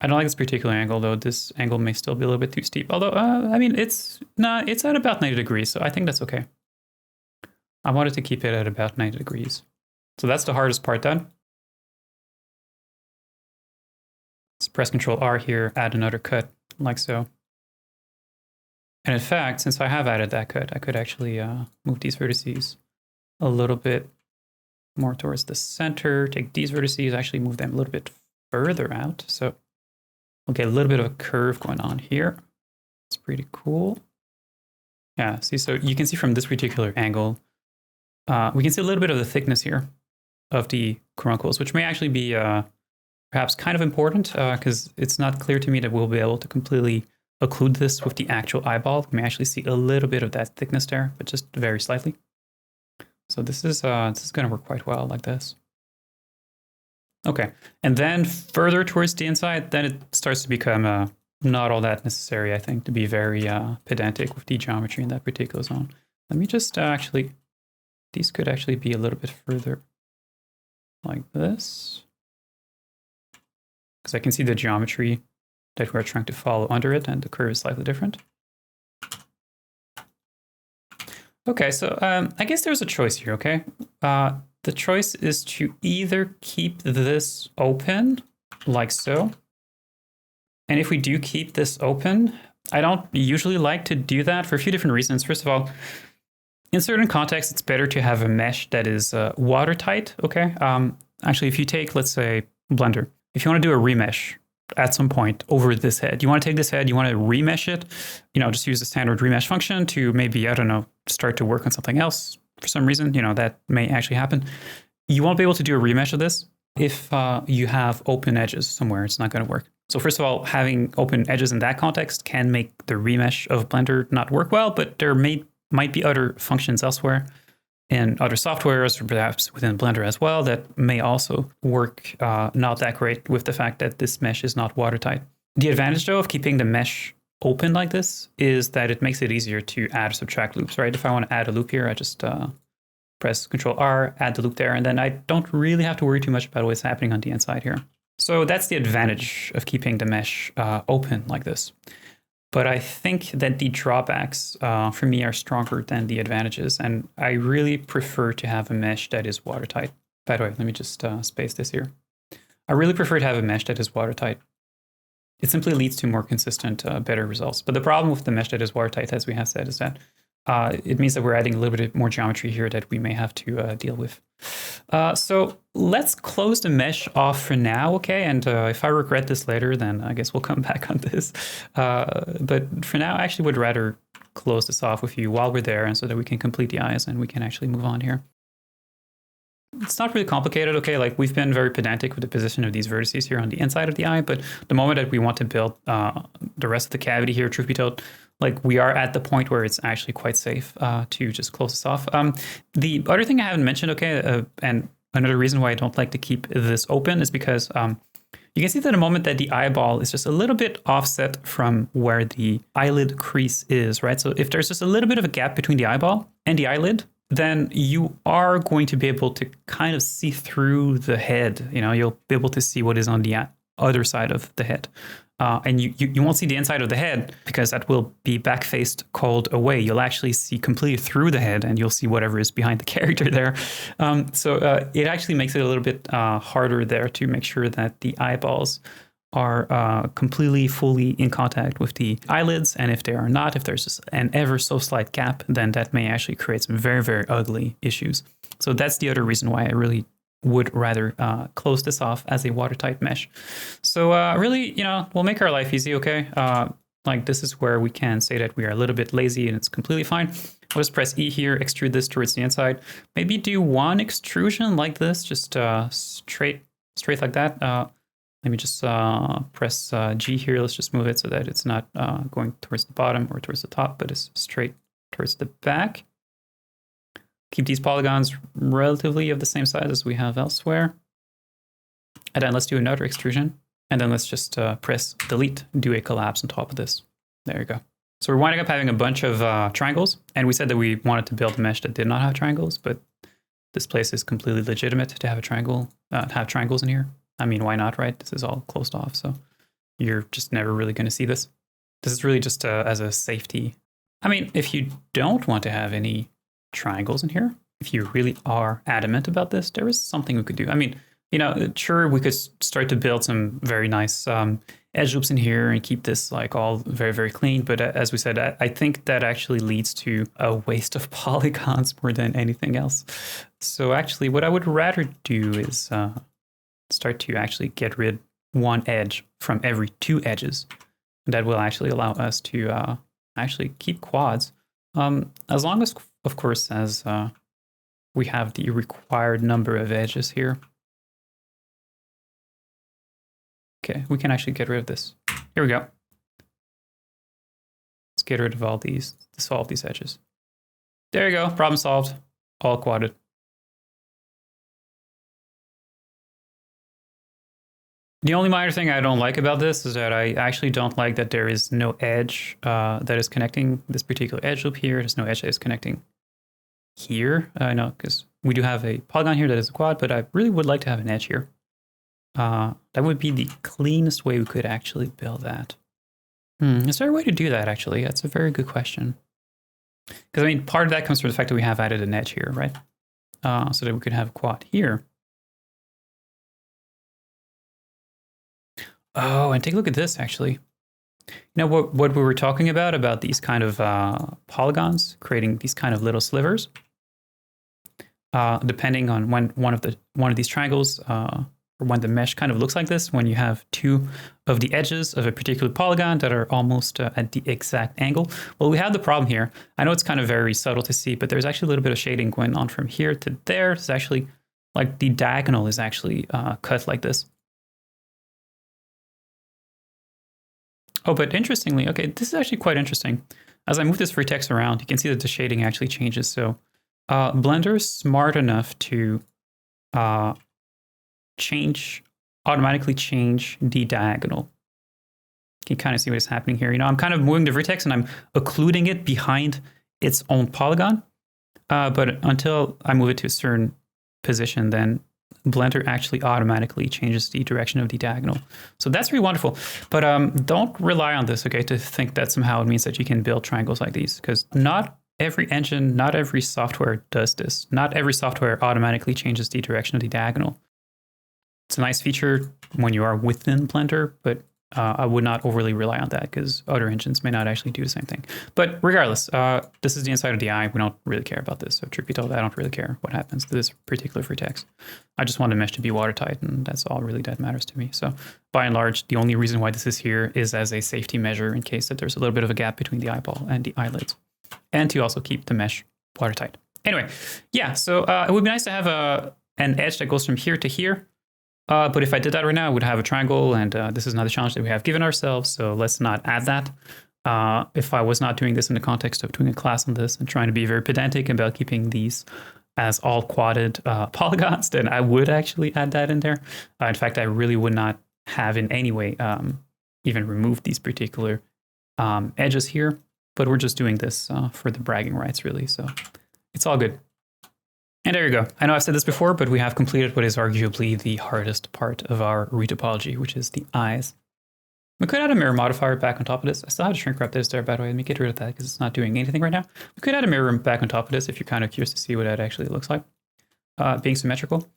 I don't like this particular angle, though. This angle may still be a little bit too steep. Although, I mean, it's at about 90 degrees, so I think that's okay. I wanted to keep it at about 90 degrees. So that's the hardest part done. Let's press Ctrl R here, add another cut, like so. And in fact, since I have added that cut, I could actually move these vertices a little bit more towards the center, take these vertices, actually move them a little bit further out. So we'll get a little bit of a curve going on here. It's pretty cool. Yeah, see, so you can see from this particular angle, we can see a little bit of the thickness here of the caruncles, which may actually be perhaps kind of important because it's not clear to me that we'll be able to completely occlude this with the actual eyeball. We may actually see a little bit of that thickness there, but just very slightly. So this is going to work quite well like this. Okay, and then further towards the inside, then it starts to become not all that necessary, I think, to be very pedantic with the geometry in that particular zone. Let me just actually, these could actually be a little bit further like this, because I can see the geometry that we're trying to follow under it, and the curve is slightly different. Okay, so I guess there's a choice here, okay? The choice is to either keep this open, like so. And if we do keep this open, I don't usually like to do that for a few different reasons. First of all, in certain contexts, it's better to have a mesh that is watertight, okay? Actually, if you take, let's say, Blender, if you want to do a remesh at some point over this head, you want to take this head, you want to remesh it, just use the standard remesh function to maybe, I don't know, start to work on something else for some reason, that may actually happen. You won't be able to do a remesh of this if you have open edges somewhere. It's not going to work. So first of all, having open edges in that context can make the remesh of Blender not work well, but there might be other functions elsewhere in other softwares, or perhaps within Blender as well, that may also work not that great with the fact that this mesh is not watertight. The advantage, though, of keeping the mesh open like this is that it makes it easier to add or subtract loops, right? If I want to add a loop here, I just press Ctrl R, add the loop there, and then I don't really have to worry too much about what's happening on the inside here. So that's the advantage of keeping the mesh open like this. But I think that the drawbacks for me are stronger than the advantages. And I really prefer to have a mesh that is watertight. By the way, let me just space this here. I really prefer to have a mesh that is watertight. It simply leads to more consistent, better results. But the problem with the mesh that is watertight, as we have said, is that it means that we're adding a little bit more geometry here that we may have to deal with. So let's close the mesh off for now, okay? And if I regret this later, then I guess we'll come back on this. But for now, I actually would rather close this off with you while we're there, and so that we can complete the eyes and we can actually move on here. It's not really complicated, okay? Like, we've been very pedantic with the position of these vertices here on the inside of the eye, but the moment that we want to build the rest of the cavity here, truth be told, like we are at the point where it's actually quite safe to just close this off. The other thing I haven't mentioned, okay, and another reason why I don't like to keep this open is because you can see that the moment that the eyeball is just a little bit offset from where the eyelid crease is, right? So if there's just a little bit of a gap between the eyeball and the eyelid, then you are going to be able to kind of see through the head. You know, you'll be able to see what is on the other side of the head. And you won't see the inside of the head because that will be back-faced called away. You'll actually see completely through the head and you'll see whatever is behind the character there. So it actually makes it a little bit harder there to make sure that the eyeballs are completely, fully in contact with the eyelids. And if they are not, if there's just an ever so slight gap, then that may actually create some very, very ugly issues. So that's the other reason why I really would rather close this off as a watertight mesh. So really, you know, we'll make our life easy, okay? Like this is where we can say that we are a little bit lazy and it's completely fine. We'll just press E here, extrude this towards the inside. Maybe do one extrusion like this, just straight like that. Let me just press G here. Let's just move it so that it's not going towards the bottom or towards the top, but it's straight towards the back. Keep these polygons relatively of the same size as we have elsewhere. And then let's do another extrusion. And then let's just press delete, do a collapse on top of this. There you go. So we're winding up having a bunch of triangles. And we said that we wanted to build a mesh that did not have triangles, but this place is completely legitimate to have a triangle, have triangles in here. I mean, why not, right? This is all closed off, so you're just never really going to see this. This is really just as a safety. I mean, if you don't want to have any triangles in here, if you really are adamant about this, there is something we could do. I mean, you know, sure, we could start to build some very nice edge loops in here and keep this like all very, very clean. But as we said, I think that actually leads to a waste of polygons more than anything else. So actually, what I would rather do is start to actually get rid one edge from every two edges. That will actually allow us to actually keep quads, as long as, of course, as we have the required number of edges here. Okay, we can actually get rid of this. Here we go. Let's get rid of all these to solve these edges. There you go, problem solved, all quadded. The only minor thing I don't like about this is that I actually don't like that there is no edge that is connecting this particular edge loop here. There's no edge that is connecting here. I know, because we do have a polygon here that is a quad, but I really would like to have an edge here. That would be the cleanest way we could actually build that. Is there a way to do that, actually? That's a very good question. Because, I mean, part of that comes from the fact that we have added an edge here, right? So that we could have a quad here. Oh, and take a look at this, actually. You know, what we were talking about these kind of polygons, creating these kind of little slivers. Depending on when one of these triangles, or when the mesh kind of looks like this, when you have two of the edges of a particular polygon that are almost at the exact angle. Well, we have the problem here. I know it's kind of very subtle to see, but there's actually a little bit of shading going on from here to there. It's actually like the diagonal is actually cut like this. Oh, but interestingly, okay, this is actually quite interesting. As I move this vertex around, you can see that the shading actually changes. So Blender is smart enough to automatically change the diagonal. You can kind of see what is happening here. You know, I'm kind of moving the vertex and I'm occluding it behind its own polygon. But until I move it to a certain position, then Blender actually automatically changes the direction of the diagonal. So that's really wonderful. But don't rely on this, okay, to think that somehow it means that you can build triangles like these, because not every engine, not every software does this. Not every software automatically changes the direction of the diagonal. It's a nice feature when you are within Blender, but I would not overly rely on that because other engines may not actually do the same thing. But regardless, this is the inside of the eye. We don't really care about this. So truth be told, I don't really care what happens to this particular vertex. I just want the mesh to be watertight, and that's all really that matters to me. So by and large, the only reason why this is here is as a safety measure in case that there's a little bit of a gap between the eyeball and the eyelids, and to also keep the mesh watertight. Anyway, yeah, so it would be nice to have an edge that goes from here to here. But if I did that right now, I would have a triangle, and this is another challenge that we have given ourselves, so let's not add that. if I was not doing this in the context of doing a class on this and trying to be very pedantic about keeping these as all quadded polygons, then I would actually add that in there. In fact, I really would not have in any way even removed these particular edges here, but we're just doing this for the bragging rights, really. So it's all good. And there you go. I know I've said this before, but we have completed what is arguably the hardest part of our retopology, which is the eyes. We could add a mirror modifier back on top of this. I still have to shrink wrap this there, by the way. Let me get rid of that because it's not doing anything right now. We could add a mirror back on top of this if you're kind of curious to see what that actually looks like, being symmetrical.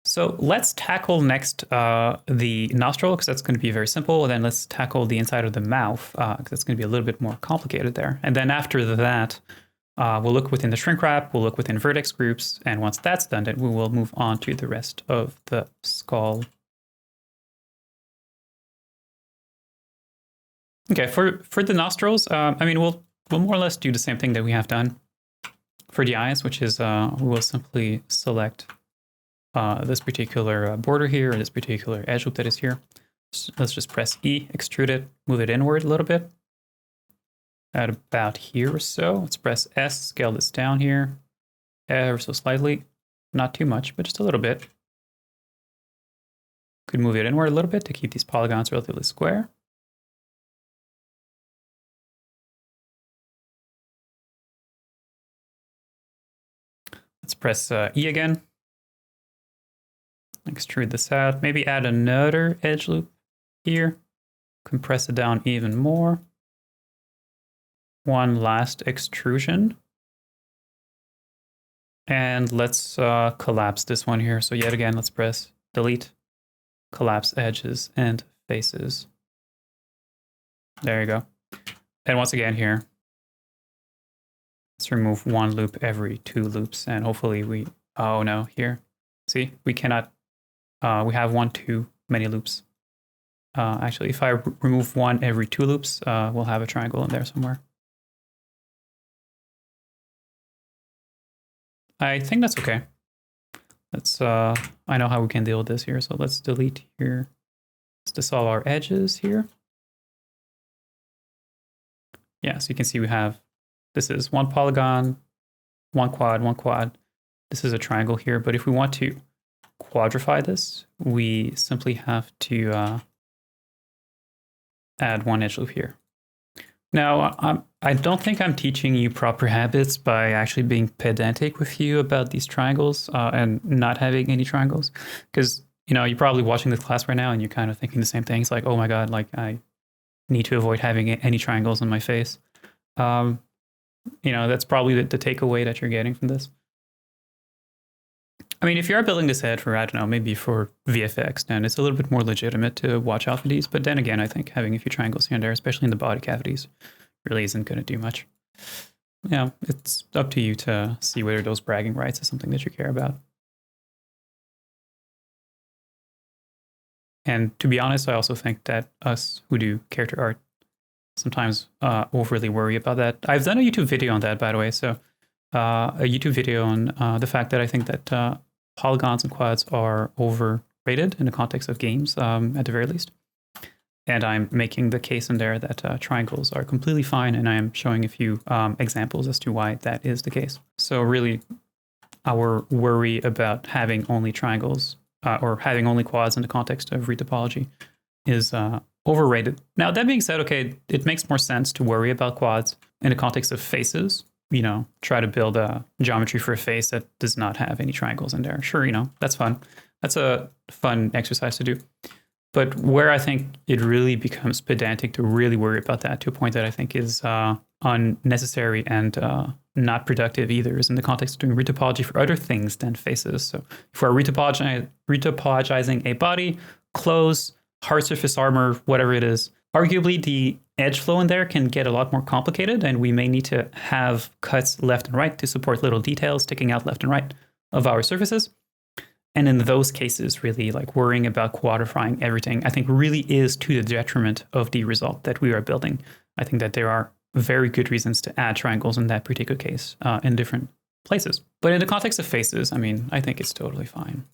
So let's tackle next the nostril, because that's going to be very simple. And then let's tackle the inside of the mouth, because it's going to be a little bit more complicated there. And then after that, we'll look within the shrink wrap, we'll look within vertex groups, and once that's done, then we will move on to the rest of the skull. Okay, for the nostrils, I mean, we'll more or less do the same thing that we have done for the eyes, which is we will simply select this particular border here, or this particular edge loop that is here. So let's just press E, extrude it, move it inward a little bit. At about here or so. Let's press S, scale this down here, ever so slightly. Not too much, but just a little bit. Could move it inward a little bit to keep these polygons relatively square. Let's press E again. Extrude this out. Maybe add another edge loop here. Compress it down even more. One last extrusion. And let's collapse this one here. So yet again, let's press delete, collapse edges and faces. There you go. And once again here, let's remove one loop every 2 loops. And hopefully we, oh no, here. See, we cannot, we have one too many loops. Actually, if I remove one every 2 loops, we'll have a triangle in there somewhere. I think that's okay. Let's, I know how we can deal with this here. So let's delete here. Let's dissolve our edges here. Yeah, so you can see we have, this is one polygon, one quad. This is a triangle here. But if we want to quadrify this, we simply have to add one edge loop here. Now, I don't think I'm teaching you proper habits by actually being pedantic with you about these triangles and not having any triangles. Because, you know, you're probably watching this class right now and you're kind of thinking the same things like, oh my God, like I need to avoid having any triangles on my face. You know, that's probably the takeaway that you're getting from this. I mean, if you are building this head for, I don't know, maybe for VFX, then it's a little bit more legitimate to watch out for these. But then again, I think having a few triangles here and there, especially in the body cavities, really isn't going to do much. Yeah, it's up to you to see whether those bragging rights is something that you care about. And to be honest, I also think that us who do character art sometimes overly worry about that. I've done a YouTube video on that, by the way. So a YouTube video on the fact that I think that polygons and quads are overrated in the context of games, at the very least. And I'm making the case in there that triangles are completely fine, and I am showing a few examples as to why that is the case. So really, our worry about having only triangles or having only quads in the context of retopology is overrated. Now, that being said, okay, it makes more sense to worry about quads in the context of faces. You know, try to build a geometry for a face that does not have any triangles in there. Sure, you know, that's fun. That's a fun exercise to do. But where I think it really becomes pedantic to really worry about that to a point that I think is unnecessary and not productive either is in the context of doing retopology for other things than faces. So if we're retopologizing a body, clothes, hard surface armor, whatever it is, arguably the edge flow in there can get a lot more complicated, and we may need to have cuts left and right to support little details sticking out left and right of our surfaces. And in those cases, really like worrying about quadrifying everything, I think really is to the detriment of the result that we are building. I think that there are very good reasons to add triangles in that particular case in different places. But in the context of faces, I mean, I think it's totally fine.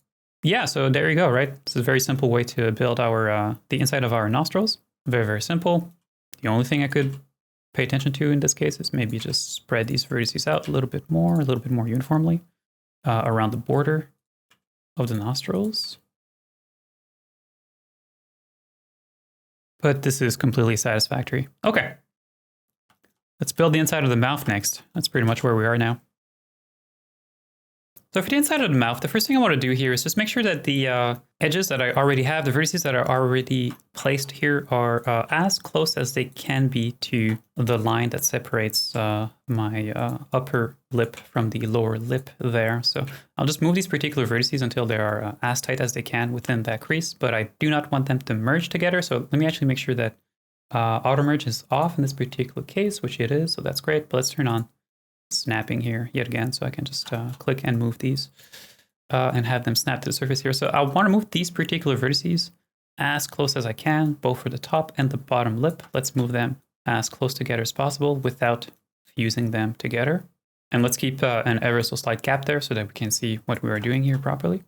Yeah, so there you go, right? It's a very simple way to build our the inside of our nostrils. Very, very simple. The only thing I could pay attention to in this case is maybe just spread these vertices out a little bit more uniformly around the border of the nostrils. But this is completely satisfactory. Okay. Let's build the inside of the mouth next. That's pretty much where we are now. So for the inside of the mouth, the first thing I want to do here is just make sure that the edges that I already have, the vertices that are already placed here are as close as they can be to the line that separates my upper lip from the lower lip there. So I'll just move these particular vertices until they are as tight as they can within that crease, but I do not want them to merge together. So let me actually make sure that auto merge is off in this particular case, which it is, so that's great. But let's turn on snapping here yet again, so I can just click and move these and have them snap to the surface here. So I want to move these particular vertices as close as I can, both for the top and the bottom lip. Let's move them as close together as possible without fusing them together. And let's keep an ever so slight gap there so that we can see what we are doing here properly.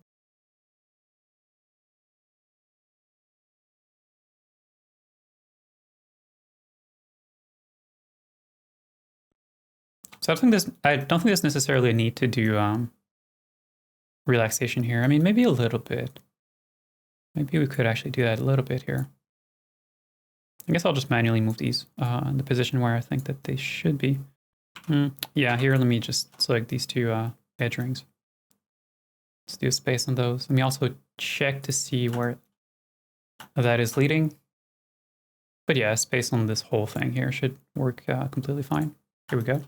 So I don't think there's necessarily a need to do relaxation here. I mean, maybe a little bit. Maybe we could actually do that a little bit here. I guess I'll just manually move these in the position where I think that they should be. Yeah, here, let me just select these two edge rings. Let's do a space on those. Let me also check to see where that is leading. But yeah, space on this whole thing here should work completely fine. Here we go.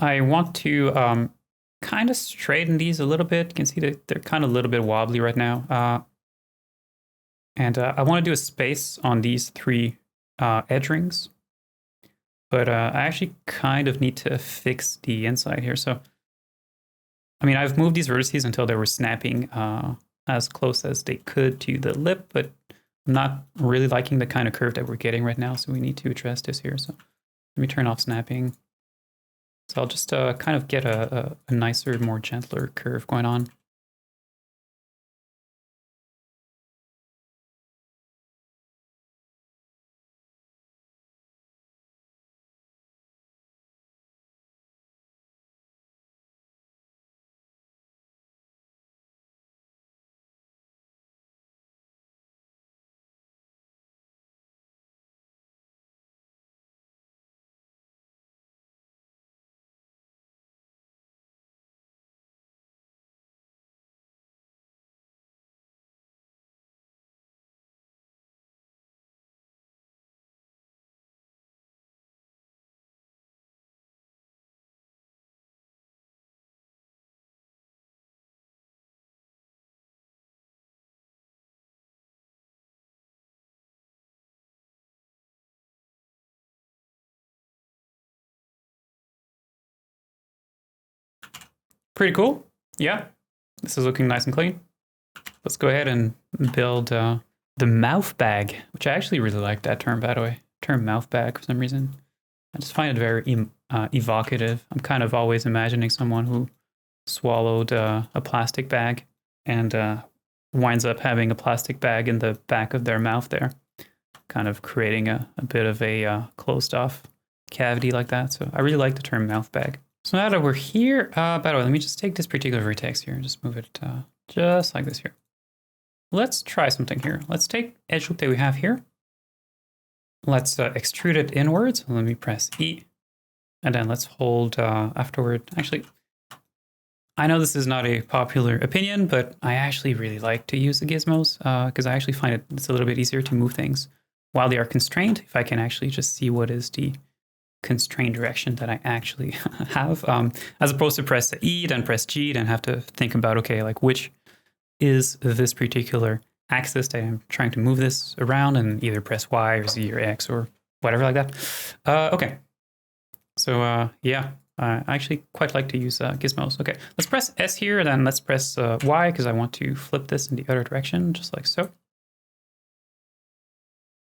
I want to kind of straighten these a little bit. You can see that they're kind of a little bit wobbly right now. And I want to do a space on these three edge rings. But I actually kind of need to fix the inside here. So, I mean, I've moved these vertices until they were snapping as close as they could to the lip, but I'm not really liking the kind of curve that we're getting right now. So we need to address this here. So let me turn off snapping. So I'll just kind of get a nicer, more gentler curve going on. Pretty cool. Yeah, this is looking nice and clean. Let's go ahead and build the mouth bag, which I actually really like that term, by the way. Term mouth bag for some reason. I just find it very evocative. I'm kind of always imagining someone who swallowed a plastic bag and winds up having a plastic bag in the back of their mouth there, kind of creating a bit of a closed off cavity like that. So I really like the term mouth bag. So now that we're here, by the way, let me just take this particular vertex here and just move it just like this here. Let's try something here. Let's take edge loop that we have here. Let's extrude it inwards. Let me press E. And then let's hold afterward. Actually, I know this is not a popular opinion, but I actually really like to use the gizmos because I actually find it's a little bit easier to move things while they are constrained. If I can actually just see what is the constrained direction that I actually have, as opposed to press E, then press G, then have to think about, okay, like which is this particular axis that I'm trying to move this around, and either press Y or Z or X or whatever like that. Okay. So yeah, I actually quite like to use gizmos. Okay, let's press S here, then let's press Y because I want to flip this in the other direction, just like so.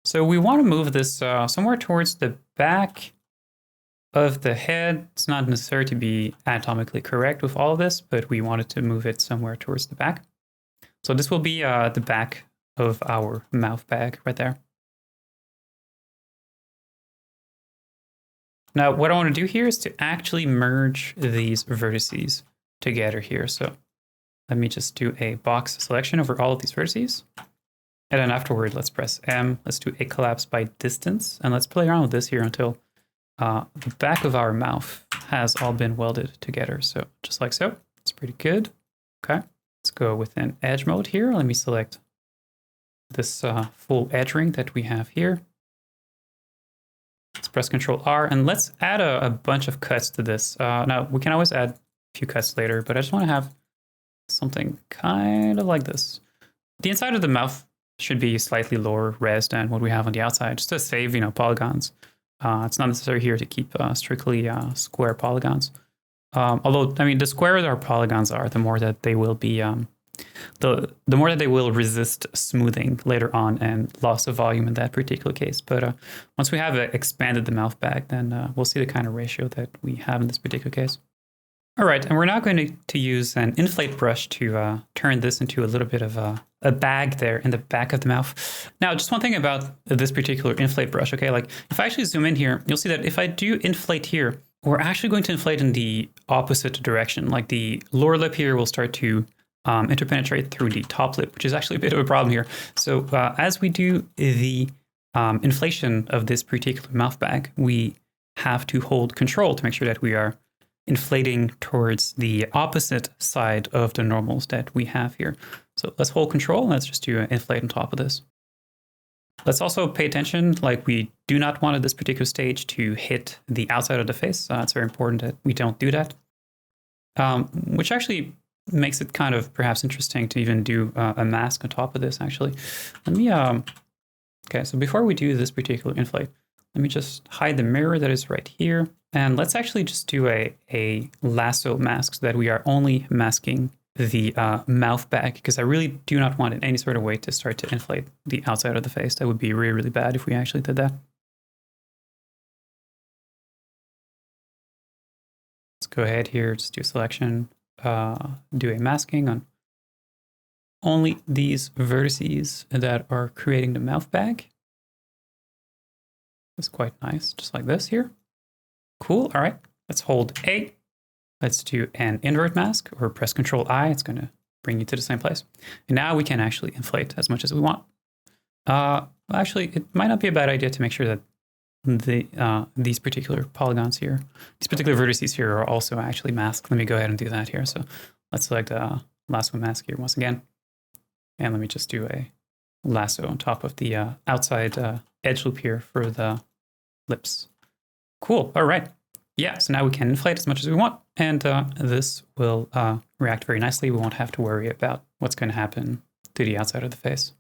So we want to move this somewhere towards the back of the head. It's not necessary to be anatomically correct with all of this, but we wanted to move it somewhere towards the back. So this will be the back of our mouth bag right there. Now, what I want to do here is to actually merge these vertices together here. So let me just do a box selection over all of these vertices. And then afterward, let's press M. Let's do a collapse by distance. And let's play around with this here until the back of our mouth has all been welded together. So just like so. It's pretty good. Okay. Let's go within edge mode here. Let me select this full edge ring that we have here. Let's press Ctrl R and let's add a bunch of cuts to this. Now, we can always add a few cuts later, but I just want to have something kind of like this. The inside of the mouth should be slightly lower res than what we have on the outside, just to save, polygons. It's not necessary here to keep strictly square polygons. Although, I mean, the squarer our polygons are, the more that they will be, the more that they will resist smoothing later on and loss of volume in that particular case. But once we have expanded the mouth bag, then we'll see the kind of ratio that we have in this particular case. All right, and we're now going to use an inflate brush to turn this into a little bit of a bag there in the back of the mouth. Now, just one thing about this particular inflate brush, okay? Like, if I actually zoom in here, you'll see that if I do inflate here, we're actually going to inflate in the opposite direction. Like, the lower lip here will start to interpenetrate through the top lip, which is actually a bit of a problem here. So as we do the inflation of this particular mouth bag, we have to hold control to make sure that we are inflating towards the opposite side of the normals that we have here. So let's hold control. Let's just do an inflate on top of this. Let's also pay attention, like we do not want at this particular stage to hit the outside of the face. It's very important that we don't do that, which actually makes it kind of perhaps interesting to even do a mask on top of this, actually. Let me, okay, so before we do this particular inflate, let me just hide the mirror that is right here. And let's actually just do a lasso mask so that we are only masking the mouth bag, because I really do not want in any sort of way to start to inflate the outside of the face. That would be really, really bad if we actually did that. Let's go ahead here, just do a selection, do a masking on only these vertices that are creating the mouth bag. That's quite nice, just like this here. Cool, all right, let's hold A. Let's do an invert mask or press Ctrl I. It's gonna bring you to the same place. And now we can actually inflate as much as we want. Actually, it might not be a bad idea to make sure that these particular polygons here, these particular vertices here are also actually masked. Let me go ahead and do that here. So let's select lasso mask here once again. And let me just do a lasso on top of the outside edge loop here for the lips. Cool, all right. Yeah, so now we can inflate as much as we want, and this will react very nicely. We won't have to worry about what's going to happen to the outside of the face.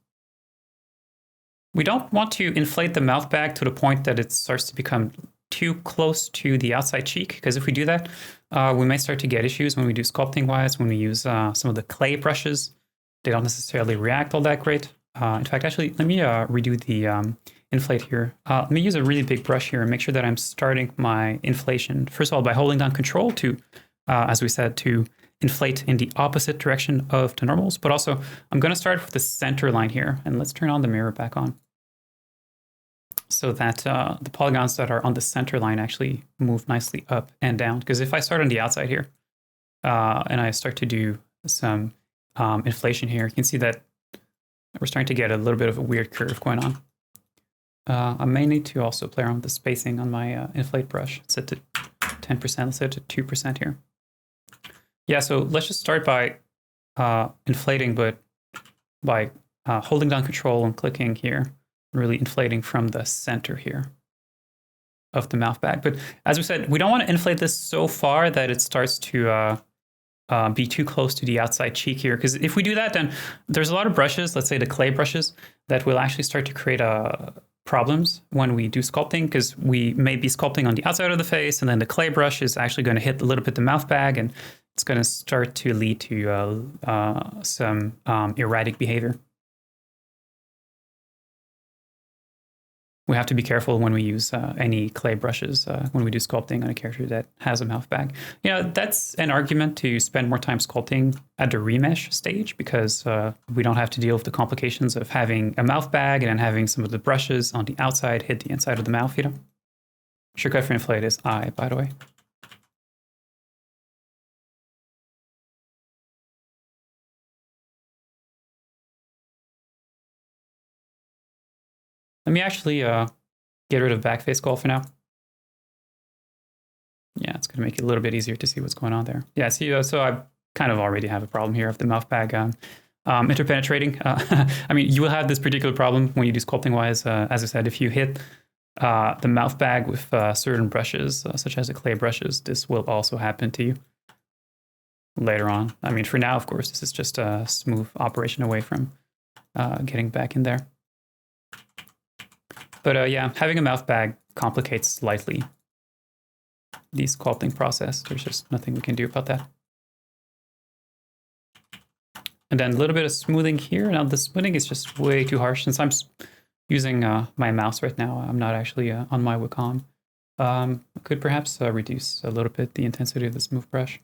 We don't want to inflate the mouth bag to the point that it starts to become too close to the outside cheek, because if we do that, we may start to get issues when we do sculpting-wise, when we use some of the clay brushes. They don't necessarily react all that great. In fact, actually, let me redo the inflate here. Let me use a really big brush here and make sure that I'm starting my inflation, first of all, by holding down Control to, as we said, to inflate in the opposite direction of the normals. But also, I'm going to start with the center line here. And let's turn on the mirror back on, so that the polygons that are on the center line actually move nicely up and down. Because if I start on the outside here, and I start to do some inflation here, you can see that we're starting to get a little bit of a weird curve going on. I may need to also play around with the spacing on my inflate brush. Set to 10%, let's set it to 2% here. Yeah, so let's just start by inflating, but by holding down Control and clicking here, really inflating from the center here of the mouth bag. But as we said, we don't want to inflate this so far that it starts to be too close to the outside cheek here, because if we do that, then there's a lot of brushes, let's say the clay brushes, that will actually start to create problems when we do sculpting, because we may be sculpting on the outside of the face, and then the clay brush is actually going to hit a little bit the mouth bag, and it's going to start to lead to some erratic behavior. we have to be careful when we use any clay brushes when we do sculpting on a character that has a mouth bag. You know, that's an argument to spend more time sculpting at the remesh stage, because we don't have to deal with the complications of having a mouth bag and then having some of the brushes on the outside hit the inside of the mouth, you know. Shortcut for inflate is I, by the way. Let me actually get rid of backface skull for now. Yeah, it's going to make it a little bit easier to see what's going on there. Yeah, see, so I kind of already have a problem here of the mouth bag interpenetrating. I mean, you will have this particular problem when you do sculpting-wise. As I said, if you hit the mouth bag with certain brushes, such as the clay brushes, this will also happen to you later on. I mean, for now, of course, this is just a smooth operation away from getting back in there. But yeah, having a mouth bag complicates slightly the sculpting process. There's just nothing we can do about that. And then a little bit of smoothing here. Now the smoothing is just way too harsh. Since I'm using my mouse right now, I'm not actually on my Wacom. I could perhaps reduce a little bit the intensity of the smooth brush.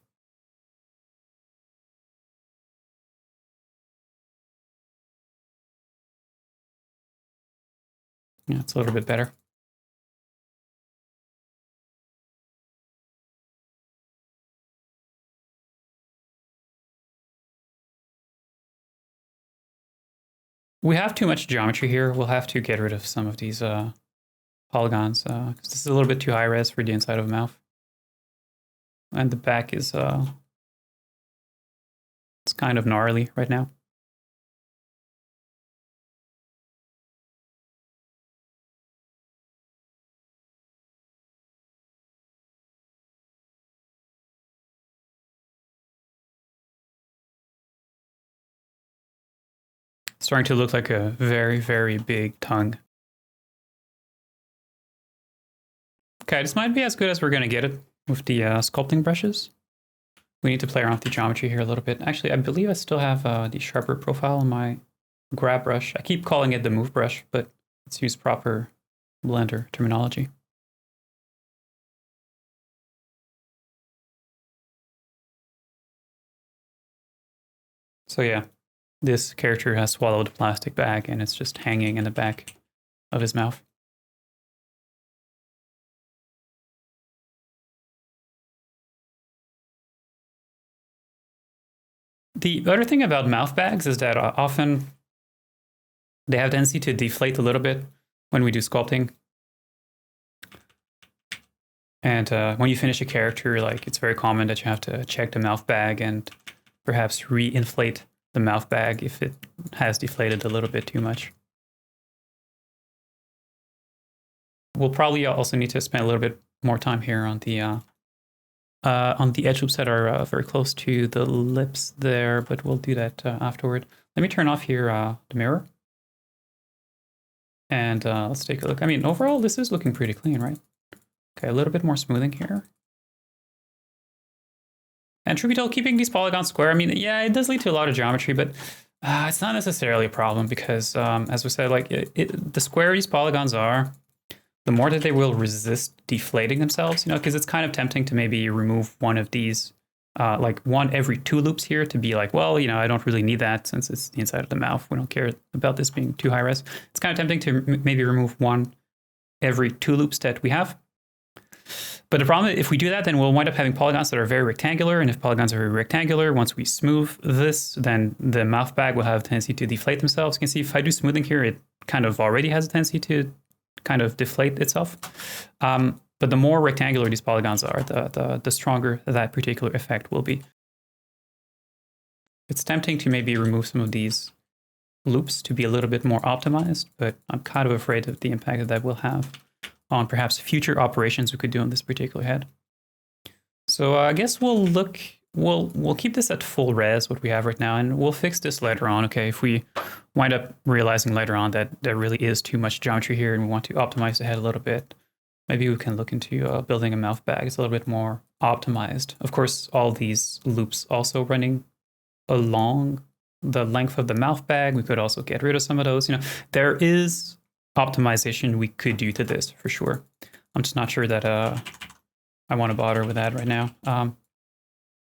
Yeah, it's a little bit better. We have too much geometry here. We'll have to get rid of some of these polygons, because this is a little bit too high res for the inside of a mouth. And the back is it's kind of gnarly right now. Starting to look like a very, very big tongue. Okay, this might be as good as we're going to get it with the sculpting brushes. We need to play around with the geometry here a little bit. Actually, I believe I still have the sharper profile on my grab brush. I keep calling it the move brush, but let's use proper Blender terminology. So yeah, this character has swallowed a plastic bag and it's just hanging in the back of his mouth. The other thing about mouth bags is that often they have a tendency to deflate a little bit when we do sculpting. And when you finish a character, like, it's very common that you have to check the mouth bag and perhaps re-inflate the mouth bag if it has deflated a little bit too much. We'll probably also need to spend a little bit more time here on the edge loops that are very close to the lips there, but we'll do that afterward. Let me turn off here the mirror. And let's take a look. I mean, overall, this is looking pretty clean, right? Okay, a little bit more smoothing here. And truth be told, keeping these polygons square, I mean, yeah, it does lead to a lot of geometry, but it's not necessarily a problem because, as we said, like, the squarer these polygons are, the more that they will resist deflating themselves, you know, because it's kind of tempting to maybe remove one of these, like one every 2 loops here, to be like, well, you know, I don't really need that since it's the inside of the mouth. We don't care about this being too high res. It's kind of tempting to maybe remove one every 2 loops that we have. But the problem is, if we do that, then we'll wind up having polygons that are very rectangular. And if polygons are very rectangular, once we smooth this, then the mouth bag will have a tendency to deflate themselves. You can see if I do smoothing here, it kind of already has a tendency to kind of deflate itself. But the more rectangular these polygons are, the stronger that particular effect will be. It's tempting to maybe remove some of these loops to be a little bit more optimized, but I'm kind of afraid of the impact that will have on perhaps future operations we could do on this particular head. So I guess we'll keep this at full res, what we have right now, and we'll fix this later on. Okay, if we wind up realizing later on that there really is too much geometry here and we want to optimize the head a little bit, maybe we can look into building a mouth bag. It's a little bit more optimized. Of course, all these loops also running along the length of the mouth bag. We could also get rid of some of those. You know, there is optimization we could do to this for sure. I'm just not sure that I want to bother with that right now,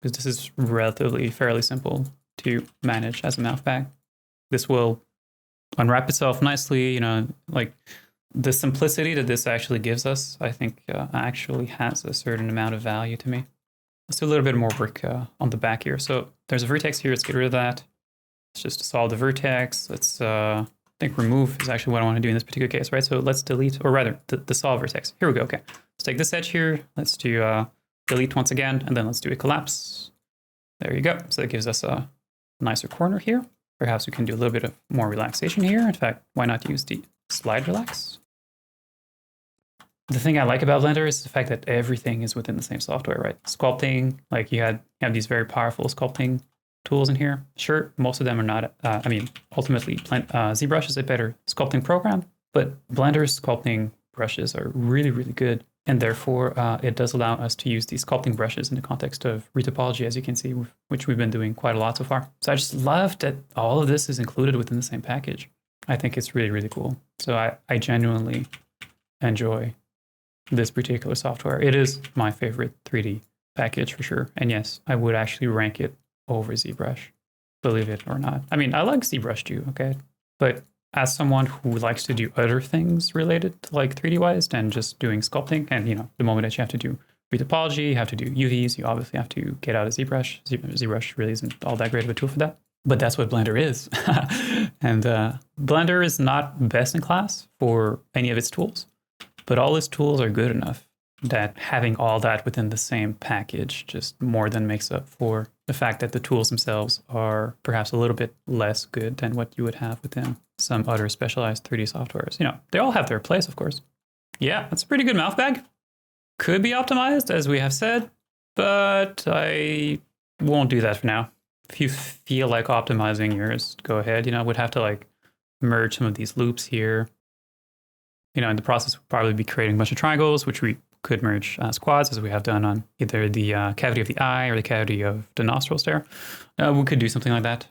because this is relatively fairly simple to manage as a mouth bag. This will unwrap itself nicely, you know, like the simplicity that this actually gives us, I think actually has a certain amount of value to me. Let's do a little bit more work on the back here. So there's a vertex here, let's get rid of that. Let's just solve the vertex. Let's, I think remove is actually what I want to do in this particular case, right? So let's delete, or rather, the solve vertex. Here we go, okay. Let's take this edge here, let's do delete once again, and then let's do a collapse. There you go. So that gives us a nicer corner here. Perhaps we can do a little bit of more relaxation here. In fact, why not use the slide relax? The thing I like about Blender is the fact that everything is within the same software, right? Sculpting, like you have these very powerful sculpting tools in here. Sure, most of them are not, I mean, ultimately ZBrush is a better sculpting program, but Blender's sculpting brushes are really, really good. And therefore, it does allow us to use these sculpting brushes in the context of retopology, as you can see, which we've been doing quite a lot so far. So I just love that all of this is included within the same package. I think it's really, really cool. So I genuinely enjoy this particular software. It is my favorite 3D package for sure. And yes, I would actually rank it over ZBrush, believe it or not. I mean, I like ZBrush too, okay? But as someone who likes to do other things related to like 3D wise than just doing sculpting, and you know, the moment that you have to do retopology, you have to do UVs, you obviously have to get out of ZBrush. ZBrush really isn't all that great of a tool for that. But that's what Blender is. And Blender is not best in class for any of its tools, but all its tools are good enough that having all that within the same package just more than makes up for the fact that the tools themselves are perhaps a little bit less good than what you would have within some other specialized 3D softwares. You know, they all have their place, of course. Yeah, that's a pretty good mouth bag. Could be optimized, as we have said, but I won't do that for now. If you feel like optimizing yours, go ahead. You know, would have to like merge some of these loops here. You know, in the process, we'll probably be creating a bunch of triangles, which we could merge as quads, as we have done on either the cavity of the eye or the cavity of the nostrils there. We could do something like that.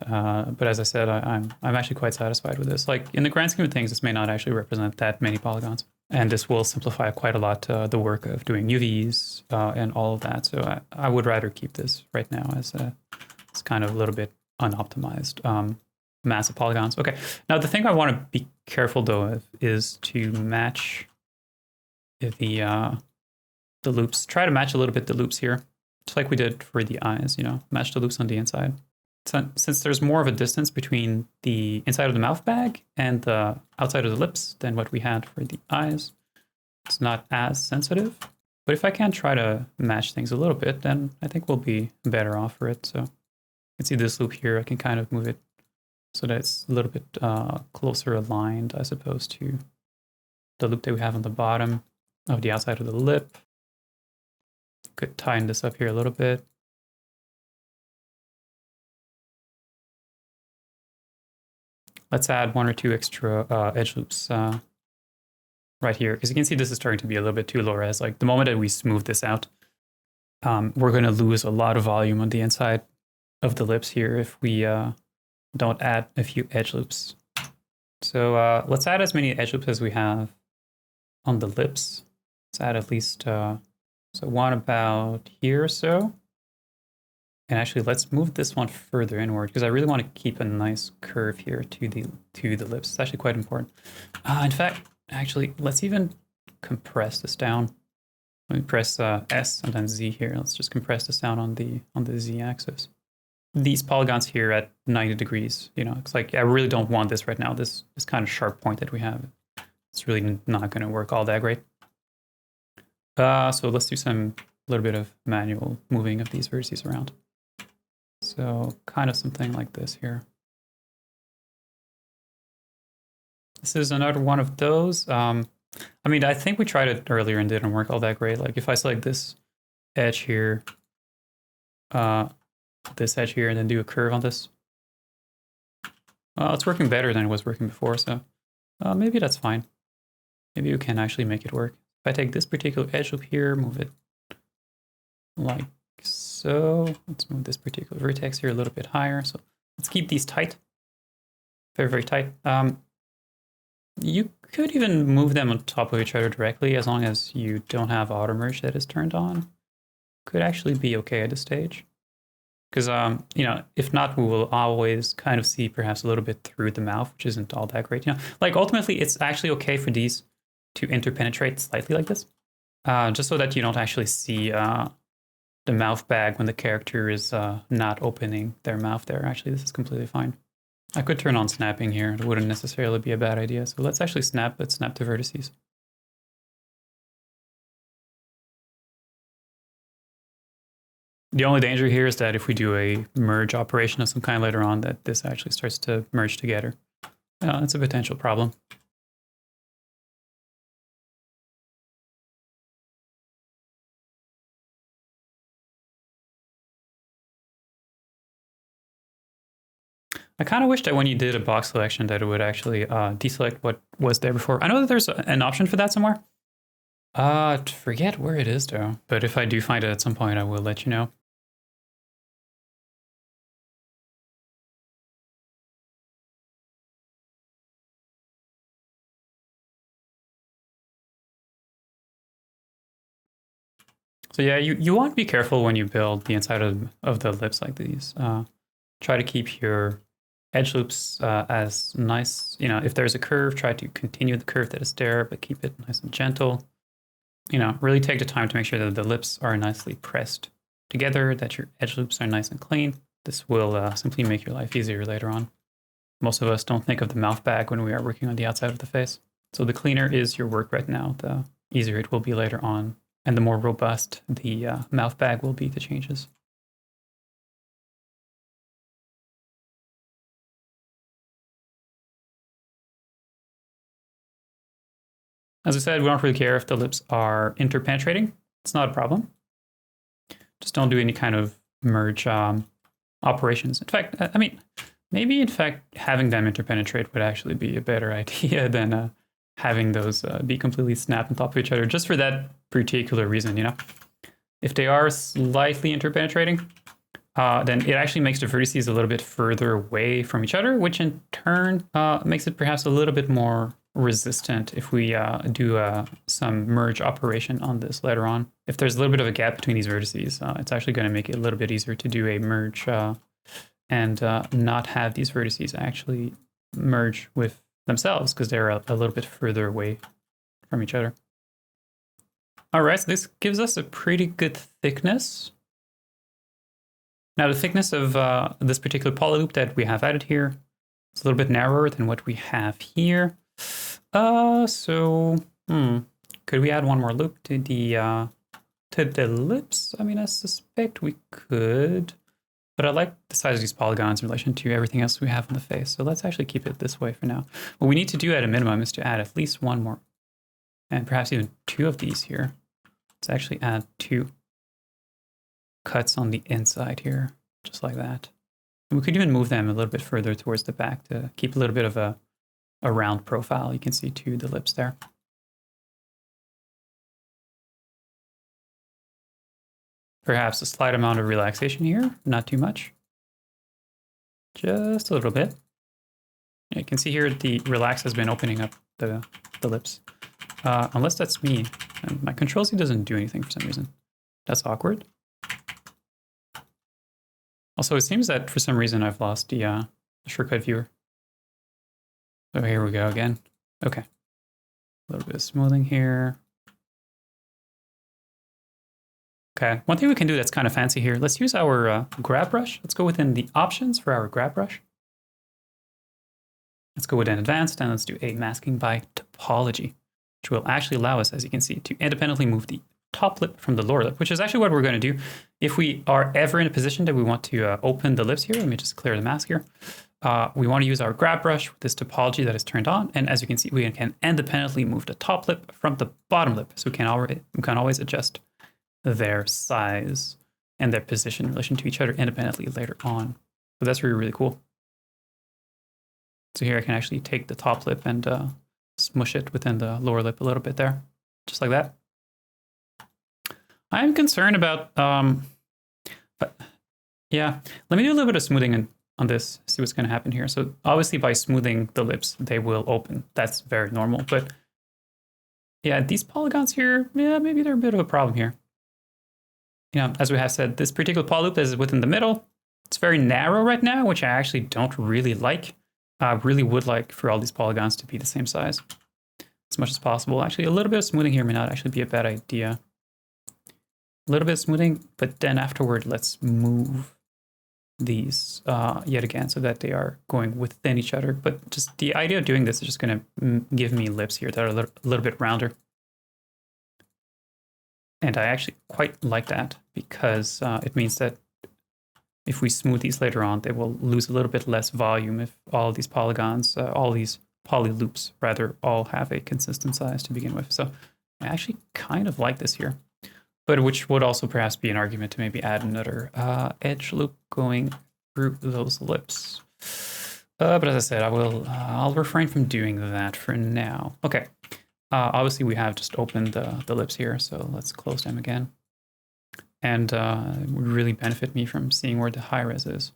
But as I said, I'm actually quite satisfied with this. Like in the grand scheme of things, this may not actually represent that many polygons. And this will simplify quite a lot the work of doing UVs and all of that. So I would rather keep this right now as it's kind of a little bit unoptimized mass of polygons. Okay, now the thing I want to be careful though of is to match the loops. Try to match a little bit the loops here, just like we did for the eyes, you know, match the loops on the inside. So, since there's more of a distance between the inside of the mouth bag and the outside of the lips than what we had for the eyes, it's not as sensitive. But if I can try to match things a little bit, then I think we'll be better off for it. So you can see this loop here, I can kind of move it so that it's a little bit closer aligned, I suppose, to the loop that we have on the bottom of the outside of the lip. Could tighten this up here a little bit. Let's add one or two extra edge loops right here, because you can see this is starting to be a little bit too low res. Like the moment that we smooth this out, we're going to lose a lot of volume on the inside of the lips here if we don't add a few edge loops. So let's add as many edge loops as we have on the lips. Let's add at least so one about here or so. And actually, let's move this one further inward because I really want to keep a nice curve here to the lips. It's actually quite important. In fact, actually, let's even compress this down. Let me press S and then Z here. Let's just compress this down on the Z axis. These polygons here at 90 degrees, you know, it's like I really don't want this right now. This kind of sharp point that we have, it's really not going to work all that great. So let's do a little bit of manual moving of these vertices around. So kind of something like this here. This is another one of those. I mean, I think we tried it earlier and didn't work all that great. Like if I select this edge here, this edge here, and then do a curve on this, well, it's working better than it was working before. So maybe that's fine. Maybe you can actually make it work. If I take this particular edge loop here, move it like so. Let's move this particular vertex here a little bit higher. So let's keep these tight, very, very tight. You could even move them on top of each other directly as long as you don't have auto merge that is turned on. Could actually be okay at this stage. Because, you know, if not, we will always kind of see perhaps a little bit through the mouth, which isn't all that great. You know, like ultimately, it's actually okay for these to interpenetrate slightly like this, just so that you don't actually see the mouth bag when the character is not opening their mouth there. Actually, this is completely fine. I could turn on snapping here. It wouldn't necessarily be a bad idea. So let's actually snap. Let's snap the vertices. The only danger here is that if we do a merge operation of some kind later on, that this actually starts to merge together. That's a potential problem. I kind of wish that when you did a box selection that it would actually deselect what was there before. I know that there's an option for that somewhere. Forget where it is though. But if I do find it at some point, I will let you know. So yeah, you want to be careful when you build the inside of the lips like these. Try to keep your edge loops as nice. You know, if there's a curve, try to continue the curve that is there, but keep it nice and gentle. You know, really take the time to make sure that the lips are nicely pressed together, that your edge loops are nice and clean. This will simply make your life easier later on. Most of us don't think of the mouth bag when we are working on the outside of the face. So the cleaner is your work right now, the easier it will be later on. And the more robust the mouth bag will be to changes. As I said, we don't really care if the lips are interpenetrating. It's not a problem. Just don't do any kind of merge operations. In fact, I mean, maybe in fact having them interpenetrate would actually be a better idea than having those be completely snapped on top of each other, just for that particular reason, you know? If they are slightly interpenetrating, then it actually makes the vertices a little bit further away from each other, which in turn makes it perhaps a little bit more resistant if we do some merge operation on this later on. If there's a little bit of a gap between these vertices, it's actually going to make it a little bit easier to do a merge and not have these vertices actually merge with themselves because they're a little bit further away from each other. All right, so this gives us a pretty good thickness. Now the thickness of this particular poly loop that we have added here is a little bit narrower than what we have here. Could we add one more loop to the lips? I mean, I suspect we could, but I like the size of these polygons in relation to everything else we have on the face. So let's actually keep it this way for now. What we need to do at a minimum is to add at least one more, and perhaps even two of these here. Let's actually add two cuts on the inside here, just like that. And we could even move them a little bit further towards the back to keep a little bit of a round profile. You can see to the lips there. Perhaps a slight amount of relaxation here, not too much. Just a little bit. You can see here the relax has been opening up the lips. Unless that's me. And my Control Z doesn't do anything for some reason. That's awkward. Also, it seems that for some reason I've lost the shortcut viewer. So here we go again. Okay. A little bit of smoothing here. Okay, one thing we can do that's kind of fancy here, let's use our grab brush. Let's go within the options for our grab brush. Let's go within advanced and let's do a masking by topology, which will actually allow us, as you can see, to independently move the top lip from the lower lip, which is actually what we're going to do. If we are ever in a position that we want to open the lips here, let me just clear the mask here. We want to use our grab brush with this topology that is turned on. And as you can see, we can independently move the top lip from the bottom lip. So we can always adjust their size and their position in relation to each other independently later on. So that's really, really cool. So here I can actually take the top lip and smush it within the lower lip a little bit there, just like that. I'm concerned about, but yeah, let me do a little bit of smoothing on this, see what's going to happen here. So obviously by smoothing the lips, they will open. That's very normal. But yeah, these polygons here, yeah, maybe they're a bit of a problem here. You know, as we have said, this particular polyloop is within the middle. It's very narrow right now, which I actually don't really like. I really would like for all these polygons to be the same size as much as possible. Actually, a little bit of smoothing here may not actually be a bad idea. A little bit of smoothing, but then afterward, let's move these yet again so that they are going within each other. But just the idea of doing this is just going to give me lips here that are a little bit rounder. And I actually quite like that because it means that if we smooth these later on, they will lose a little bit less volume if all these polygons, all these polyloops rather, all have a consistent size to begin with. So I actually kind of like this here, but which would also perhaps be an argument to maybe add another edge loop going through those lips. But as I said, I'll refrain from doing that for now. Okay. Obviously, we have just opened the lips here, so let's close them again. And it would really benefit me from seeing where the high res is.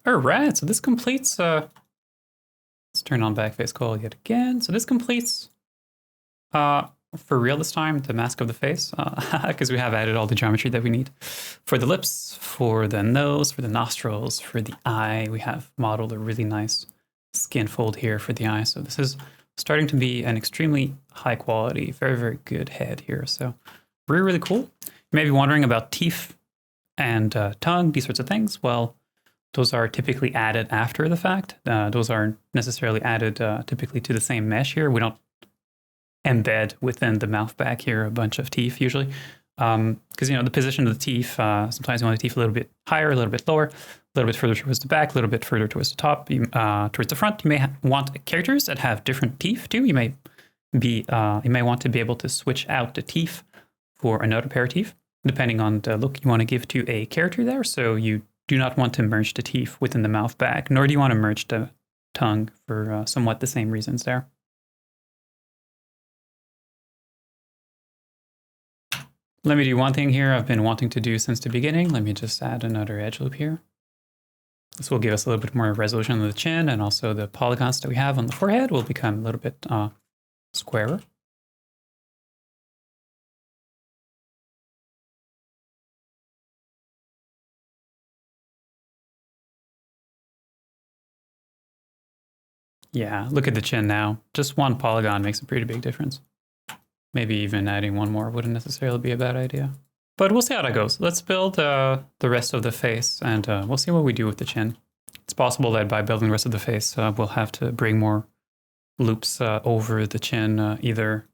All right, so this completes, let's turn on backface coil yet again. So this completes, for real this time, the mask of the face, because we have added all the geometry that we need for the lips, for the nose, for the nostrils, for the eye. We have modeled a really nice skin fold here for the eye. So this is starting to be an extremely high quality, very, very good head here. So really, really cool. You may be wondering about teeth and tongue, these sorts of things. Well, those are typically added after the fact. Those aren't necessarily added typically to the same mesh here. We don't embed within the mouth back here a bunch of teeth usually. Because, you know, the position of the teeth, sometimes you want the teeth a little bit higher, a little bit lower, a little bit further towards the back, a little bit further towards the top, towards the front. You may want characters that have different teeth too. You may want to be able to switch out the teeth for another pair of teeth, depending on the look you want to give to a character there. So you do not want to merge the teeth within the mouth back, nor do you want to merge the tongue for somewhat the same reasons there. Let me do one thing here I've been wanting to do since the beginning. Let me just add another edge loop here. This will give us a little bit more resolution on the chin, and also the polygons that we have on the forehead will become a little bit squarer. Yeah, look at the chin now. Just one polygon makes a pretty big difference. Maybe even adding one more wouldn't necessarily be a bad idea. But we'll see how that goes. Let's build the rest of the face, and we'll see what we do with the chin. It's possible that by building the rest of the face, we'll have to bring more loops over the chin, either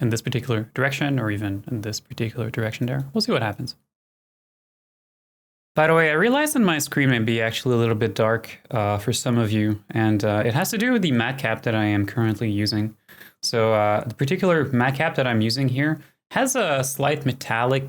in this particular direction or even in this particular direction there. We'll see what happens. By the way, I realized that my screen may be actually a little bit dark for some of you, and it has to do with the matte cap that I am currently using. So the particular matte cap that I'm using here has a slight metallic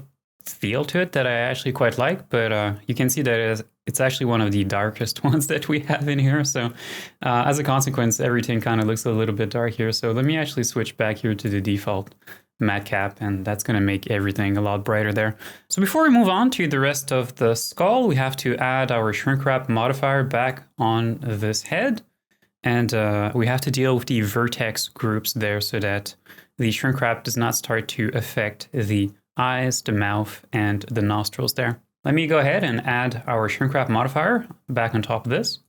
feel to it that I actually quite like, but you can see that it's actually one of the darkest ones that we have in here. So as a consequence, everything kind of looks a little bit dark here. So let me actually switch back here to the default matte cap, and that's going to make everything a lot brighter there. So before we move on to the rest of the skull, we have to add our shrink wrap modifier back on this head. And we have to deal with the vertex groups there so that the shrink wrap does not start to affect the eyes, the mouth, and the nostrils there. Let me go ahead and add our shrink wrap modifier back on top of this.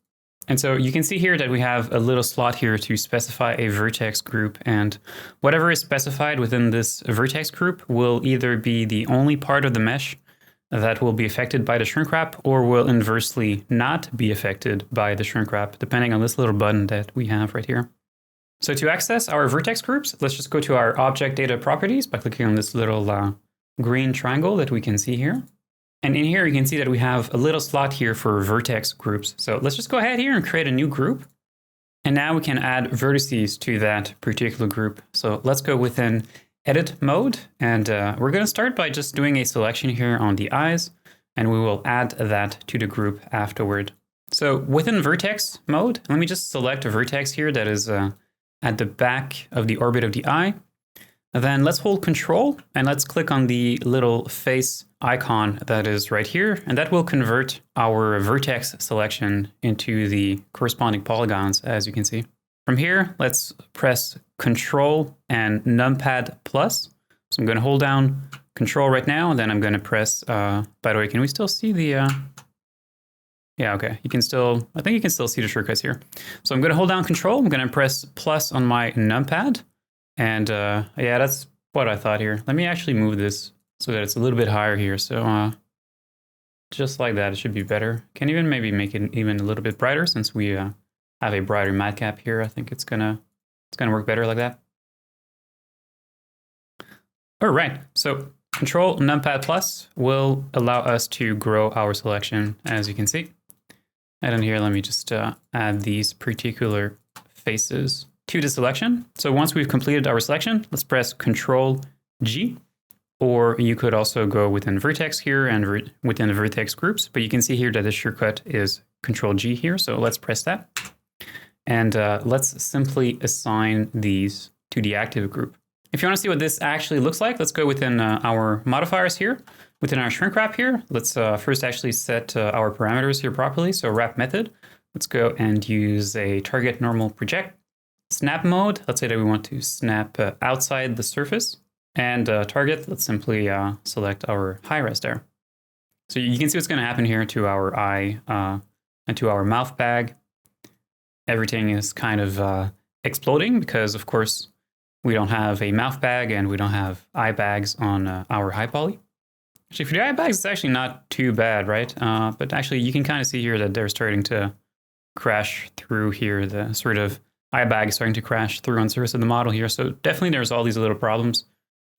And so you can see here that we have a little slot here to specify a vertex group, and whatever is specified within this vertex group will either be the only part of the mesh that will be affected by the shrink wrap or will inversely not be affected by the shrink wrap, depending on this little button that we have right here. So to access our vertex groups, let's just go to our object data properties by clicking on this little green triangle that we can see here. And in here, you can see that we have a little slot here for vertex groups. So let's just go ahead here and create a new group. And now we can add vertices to that particular group. So let's go within edit mode. And we're going to start by just doing a selection here on the eyes. And we will add that to the group afterward. So within vertex mode, let me just select a vertex here that is at the back of the orbit of the eye. And then let's hold Control and let's click on the little face icon that is right here. And that will convert our vertex selection into the corresponding polygons, as you can see. From here, let's press Control and numpad plus. So I'm going to hold down Control right now, and then I'm going to press, by the way, can we still see the, yeah, okay, you can still, I think you can still see the shortcuts here. So I'm going to hold down Control, I'm going to press plus on my numpad. And yeah, that's what I thought here. Let me actually move this so that it's a little bit higher here. So just like that, it should be better. Can even maybe make it even a little bit brighter since we have a brighter matcap here. I think it's gonna work better like that. All right, so Control numpad plus will allow us to grow our selection, as you can see. And then here, let me just add these particular faces to the selection. So once we've completed our selection, let's press Control G, or you could also go within vertex here and within the vertex groups, but you can see here that the shortcut is Control G here. So let's press that. And let's simply assign these to the active group. If you want to see what this actually looks like, let's go within our modifiers here, within our shrink wrap here. Let's first actually set our parameters here properly. So wrap method, let's go and use a target normal project. Snap mode, let's say that we want to snap outside the surface. And target, let's simply select our high res there. So you can see what's going to happen here to our eye and to our mouth bag. Everything is kind of exploding because, of course, we don't have a mouth bag and we don't have eye bags on our high poly. Actually, for the eye bags, it's actually not too bad, right? But actually, you can kind of see here that they're starting to crash through here, the sort of eye bag is starting to crash through on the surface of the model here. So definitely there's all these little problems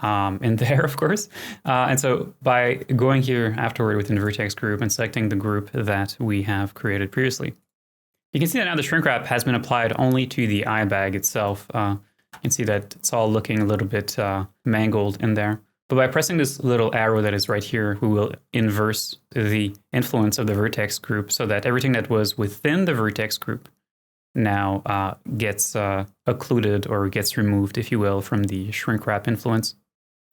in there, of course. And so by going here afterward within the vertex group and selecting the group that we have created previously, you can see that now the shrink wrap has been applied only to the eye bag itself. You can see that it's all looking a little bit mangled in there. But by pressing this little arrow that is right here, we will inverse the influence of the vertex group so that everything that was within the vertex group now gets occluded or gets removed, if you will, from the shrink wrap influence.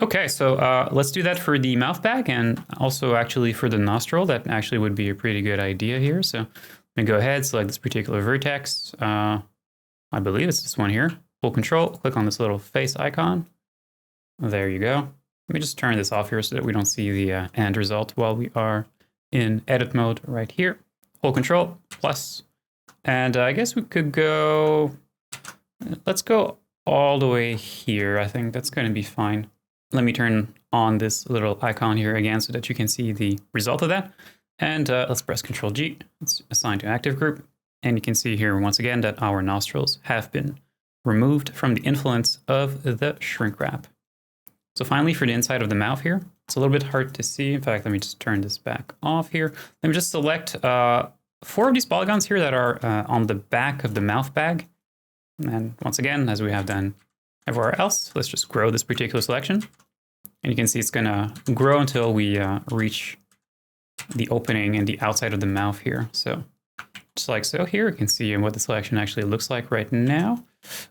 Okay, so let's do that for the mouth bag and also actually for the nostril. That actually would be a pretty good idea here. So let me go ahead, select this particular vertex. I believe it's this one here. Hold Control, click on this little face icon. There you go. Let me just turn this off here so that we don't see the end result while we are in edit mode right here. Hold Control, plus. And I guess we could go, let's go all the way here. I think that's going to be fine. Let me turn on this little icon here again so that you can see the result of that. And let's press Control G. It's assigned to active group. And you can see here once again that our nostrils have been removed from the influence of the shrink wrap. So finally, for the inside of the mouth here, it's a little bit hard to see. In fact, let me just turn this back off here. Let me just select 4 of these polygons here that are on the back of the mouth bag. And once again, as we have done everywhere else, let's just grow this particular selection. And you can see it's going to grow until we reach the opening in the outside of the mouth here. So just like so here, you can see what the selection actually looks like right now.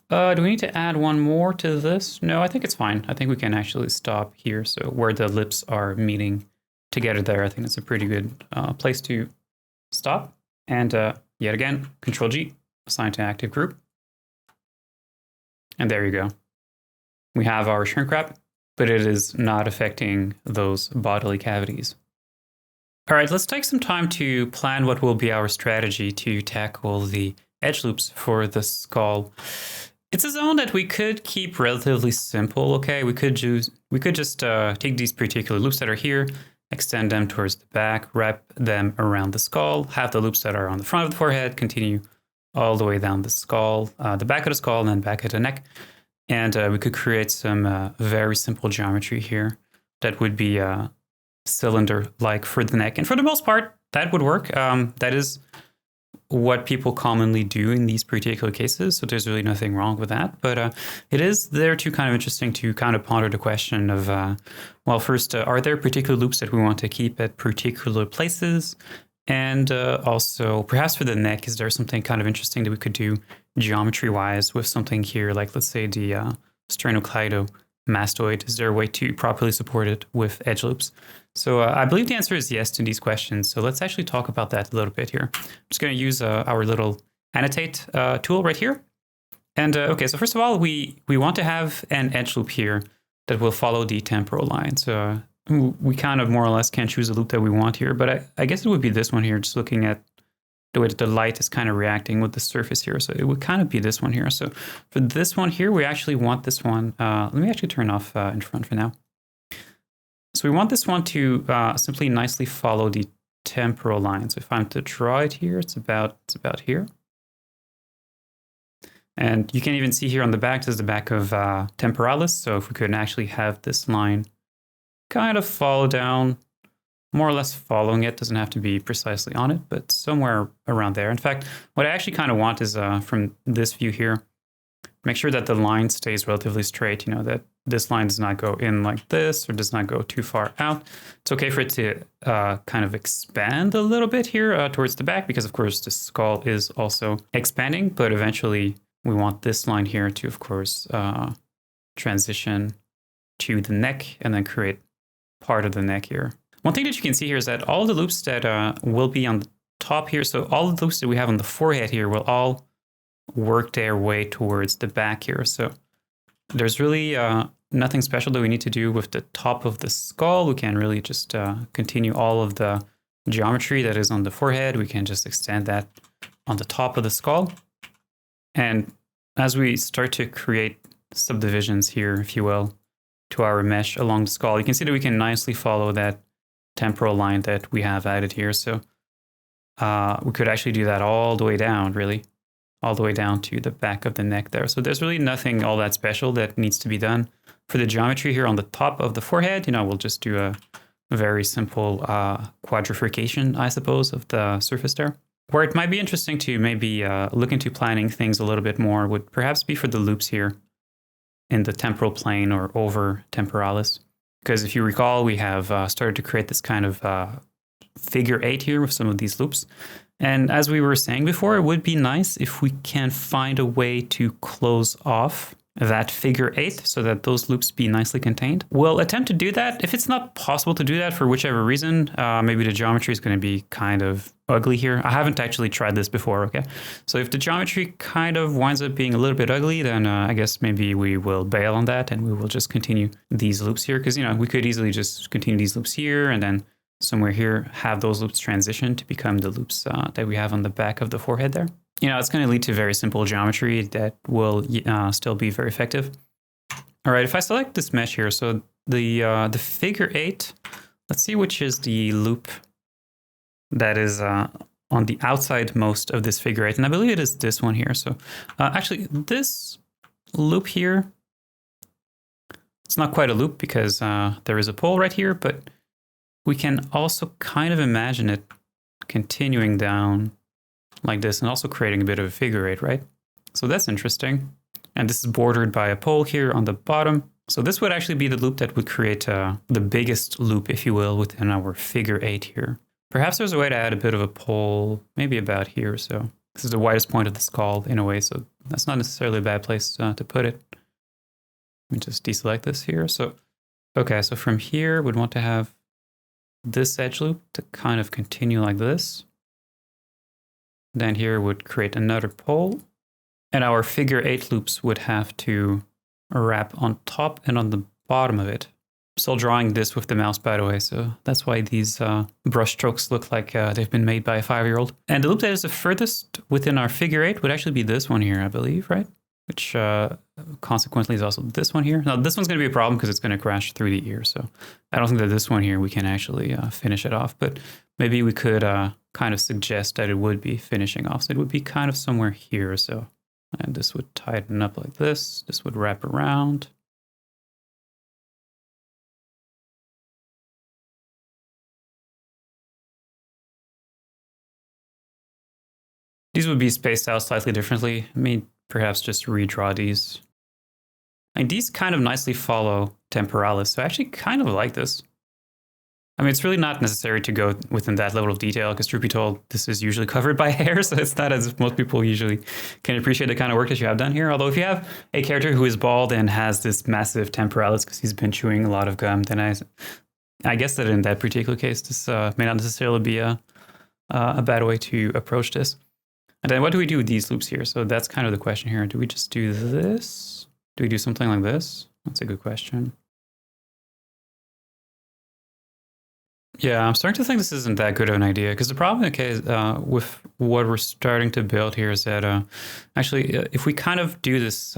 Do we need to add one more to this? No, I think it's fine. I think we can actually stop here. So where the lips are meeting together there, I think that's a pretty good place to stop. And yet again, Control G, assign to active group. And there you go. We have our shrink wrap but it is not affecting those bodily cavities. All right, let's take some time to plan what will be our strategy to tackle the edge loops for the skull. It's a zone that we could keep relatively simple, okay? We could just take these particular loops that are here, extend them towards the back, wrap them around the skull, have the loops that are on the front of the forehead, continue all the way down the skull, the back of the skull, and then back of the neck. And we could create some very simple geometry here that would be cylinder-like for the neck. And for the most part, that would work. That is what people commonly do in these particular cases. So there's really nothing wrong with that. But it is there too kind of interesting to kind of ponder the question of, well, first, are there particular loops that we want to keep at particular places? And also, perhaps for the neck, is there something kind of interesting that we could do geometry-wise with something here, like let's say the sternocleidomastoid? Is there a way to properly support it with edge loops? So I believe the answer is yes to these questions. So let's actually talk about that a little bit here. I'm just going to use our little annotate tool right here. And okay, so first of all, we want to have an edge loop here that will follow the temporal line. So we kind of more or less can choose a loop that we want here, but I guess it would be this one here, just looking at the way that the light is kind of reacting with the surface here. So it would kind of be this one here. So for this one here, we actually want this one. Let me actually turn off in front for now. So we want this one to simply nicely follow the temporal line. So if I'm to draw it here, it's about here. And you can even see here on the back, this is the back of temporalis. So if we could actually have this line kind of follow down, more or less following it, doesn't have to be precisely on it, but somewhere around there. In fact, what I actually kind of want is from this view here, make sure that the line stays relatively straight, that this line does not go in like this or does not go too far out. It's okay for it to kind of expand a little bit here towards the back because, of course, the skull is also expanding, but eventually we want this line here to, of course, transition to the neck and then create part of the neck here. One thing that you can see here is that all the loops that will be on the top here, so all the loops that we have on the forehead here will all work their way towards the back here. So there's really nothing special that we need to do with the top of the skull. We can really just continue all of the geometry that is on the forehead. We can just extend that on the top of the skull. And as we start to create subdivisions here, if you will, to our mesh along the skull, you can see that we can nicely follow that temporal line that we have added here. So we could actually do that all the way down, really, all the way down to the back of the neck there. So there's really nothing all that special that needs to be done. For the geometry here on the top of the forehead, we'll just do a very simple quadrification, I suppose, of the surface there. Where it might be interesting to maybe look into planning things a little bit more would perhaps be for the loops here in the temporal plane or over temporalis. Because if you recall, we have started to create this kind of figure 8 here with some of these loops. And as we were saying before, it would be nice if we can find a way to close off that figure 8 so that those loops be nicely contained. We'll attempt to do that. If it's not possible to do that for whichever reason, maybe the geometry is going to be kind of ugly here. I haven't actually tried this before, okay? So if the geometry kind of winds up being a little bit ugly, then I guess maybe we will bail on that and we will just continue these loops here because, we could easily just continue these loops here and then somewhere here have those loops transition to become the loops that we have on the back of the forehead there. It's going to lead to very simple geometry that will still be very effective. All right, if I select this mesh here, so the figure 8, let's see which is the loop that is on the outside most of this figure 8. And I believe it is this one here. So actually, this loop here, it's not quite a loop because there is a pole right here, but we can also kind of imagine it continuing down like this and also creating a bit of a figure 8, right? So that's interesting. And this is bordered by a pole here on the bottom. So this would actually be the loop that would create the biggest loop, if you will, within our figure 8 here. Perhaps there's a way to add a bit of a pole, maybe about here. So this is the widest point of the skull in a way. So that's not necessarily a bad place to put it. Let me just deselect this here. So, okay, so from here, we'd want to have this edge loop to kind of continue like this. Then here would create another pole. And our figure 8 loops would have to wrap on top and on the bottom of it. Still drawing this with the mouse, by the way, so that's why these brush strokes look like they've been made by a 5-year-old. And the loop that is the furthest within our figure 8 would actually be this one here, I believe, right? Which consequently is also this one here. Now, this one's going to be a problem because it's going to crash through the ear, so I don't think that this one here we can actually finish it off, but maybe we could kind of suggest that it would be finishing off. So it would be kind of somewhere here or so. And this would tighten up like this. This would wrap around. These would be spaced out slightly differently. I mean, perhaps just redraw these. And these kind of nicely follow temporalis, so I actually kind of like this. I mean, it's really not necessary to go within that level of detail because truth be told, this is usually covered by hair, so it's not as if most people usually can appreciate the kind of work that you have done here. Although if you have a character who is bald and has this massive temporalis because he's been chewing a lot of gum, then I guess that in that particular case, this may not necessarily be a bad way to approach this. And then what do we do with these loops here? So that's kind of the question here. Do we just do this? Do we do something like this? That's a good question. Yeah, I'm starting to think this isn't that good of an idea because the problem, okay, with what we're starting to build here is that actually, if we kind of do this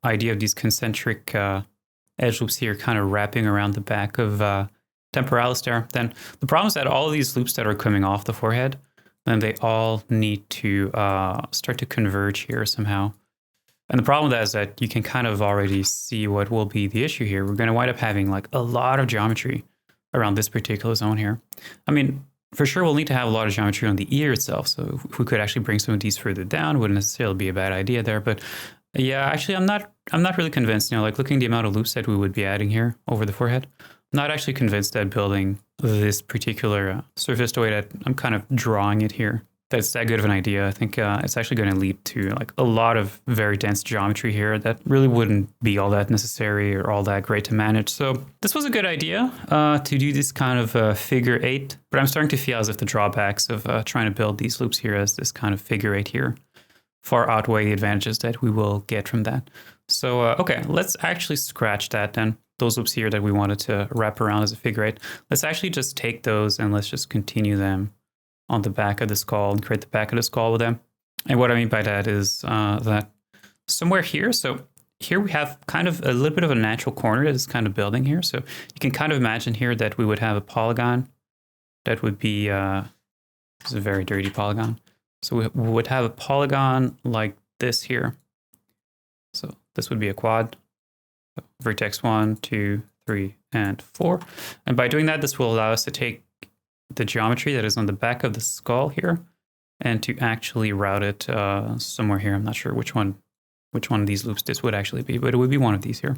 idea of these concentric edge loops here kind of wrapping around the back of temporalis there, then the problem is that all of these loops that are coming off the forehead, then they all need to start to converge here somehow. And the problem with that is that you can kind of already see what will be the issue here. We're going to wind up having like a lot of geometry around this particular zone here. I mean, for sure, we'll need to have a lot of geometry on the ear itself. So if we could actually bring some of these further down, it wouldn't necessarily be a bad idea there. But yeah, actually, I'm not really convinced. You know, like looking at the amount of loops that we would be adding here over the forehead, I'm not actually convinced that building this particular surface the way that I'm kind of drawing it here, that's that good of an idea. I think it's actually going to lead to like a lot of very dense geometry here that really wouldn't be all that necessary or all that great to manage. So this was a good idea to do this kind of figure 8, but I'm starting to feel as if the drawbacks of trying to build these loops here as this kind of figure 8 here far outweigh the advantages that we will get from that. So okay, let's actually scratch that then. Those loops here that we wanted to wrap around as a figure 8. Let's actually just take those and let's just continue them on the back of the skull and create the back of the skull with them. And what I mean by that is that somewhere here, so here we have kind of a little bit of a natural corner that is kind of building here. So you can kind of imagine here that we would have a polygon that would be, this is a very dirty polygon. So we would have a polygon like this here. So this would be a quad. So vertex 1, 2, 3, and 4. And by doing that, this will allow us to take the geometry that is on the back of the skull here and to actually route it somewhere here. I'm not sure which one of these loops this would actually be, but it would be one of these here.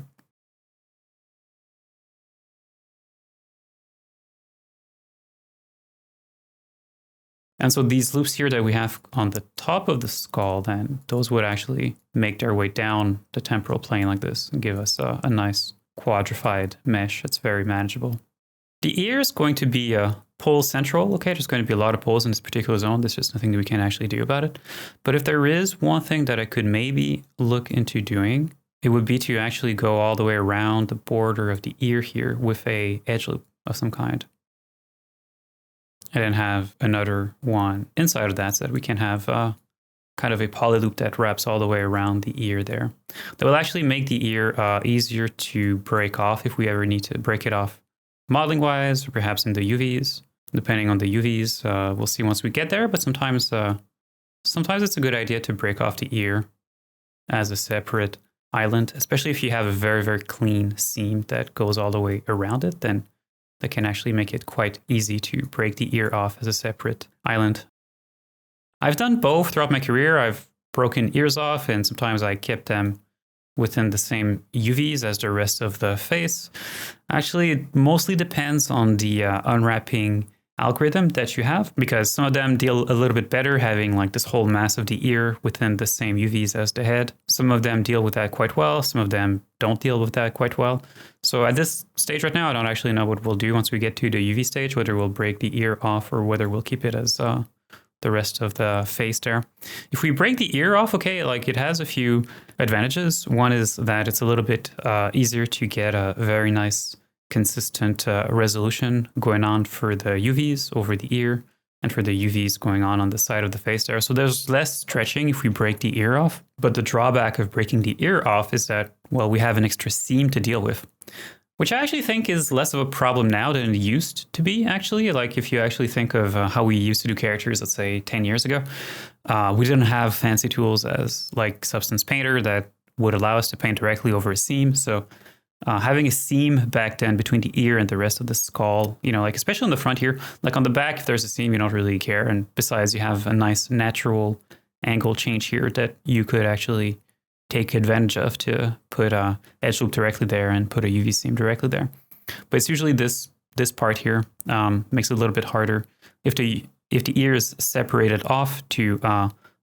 And so these loops here that we have on the top of the skull, then those would actually make their way down the temporal plane like this and give us a nice quadrified mesh that's very manageable. The ear is going to be pole central. Okay, there's going to be a lot of poles in this particular zone. There's just nothing that we can actually do about it. But if there is one thing that I could maybe look into doing, it would be to actually go all the way around the border of the ear here with a edge loop of some kind. And then have another one inside of that so that we can have kind of a poly loop that wraps all the way around the ear there. That will actually make the ear easier to break off if we ever need to break it off modeling wise, or perhaps in the UVs. Depending on the UVs, we'll see once we get there, but sometimes it's a good idea to break off the ear as a separate island, especially if you have a very, very clean seam that goes all the way around it, then that can actually make it quite easy to break the ear off as a separate island. I've done both throughout my career. I've broken ears off, and sometimes I kept them within the same UVs as the rest of the face. Actually, it mostly depends on the unwrapping algorithm that you have, because some of them deal a little bit better having like this whole mass of the ear within the same UVs as the head. Some of them deal with that quite well. Some of them don't deal with that quite well. So at this stage right now, I don't actually know what we'll do once we get to the UV stage, whether we'll break the ear off or whether we'll keep it as the rest of the face there. If we break the ear off, okay, like it has a few advantages. One is that it's a little bit easier to get a very nice consistent resolution going on for the UVs over the ear and for the UVs going on the side of the face there. So there's less stretching if we break the ear off. But the drawback of breaking the ear off is that, well, we have an extra seam to deal with, which I actually think is less of a problem now than it used to be, actually. Like if you actually think of how we used to do characters, let's say 10 years ago, we didn't have fancy tools as like Substance Painter that would allow us to paint directly over a seam. So having a seam back then between the ear and the rest of the skull, you know, like especially on the front here, like on the back, if there's a seam, you don't really care. And besides, you have a nice natural angle change here that you could actually take advantage of to put a edge loop directly there and put a UV seam directly there. But it's usually this part here makes it a little bit harder if the ear is separated off to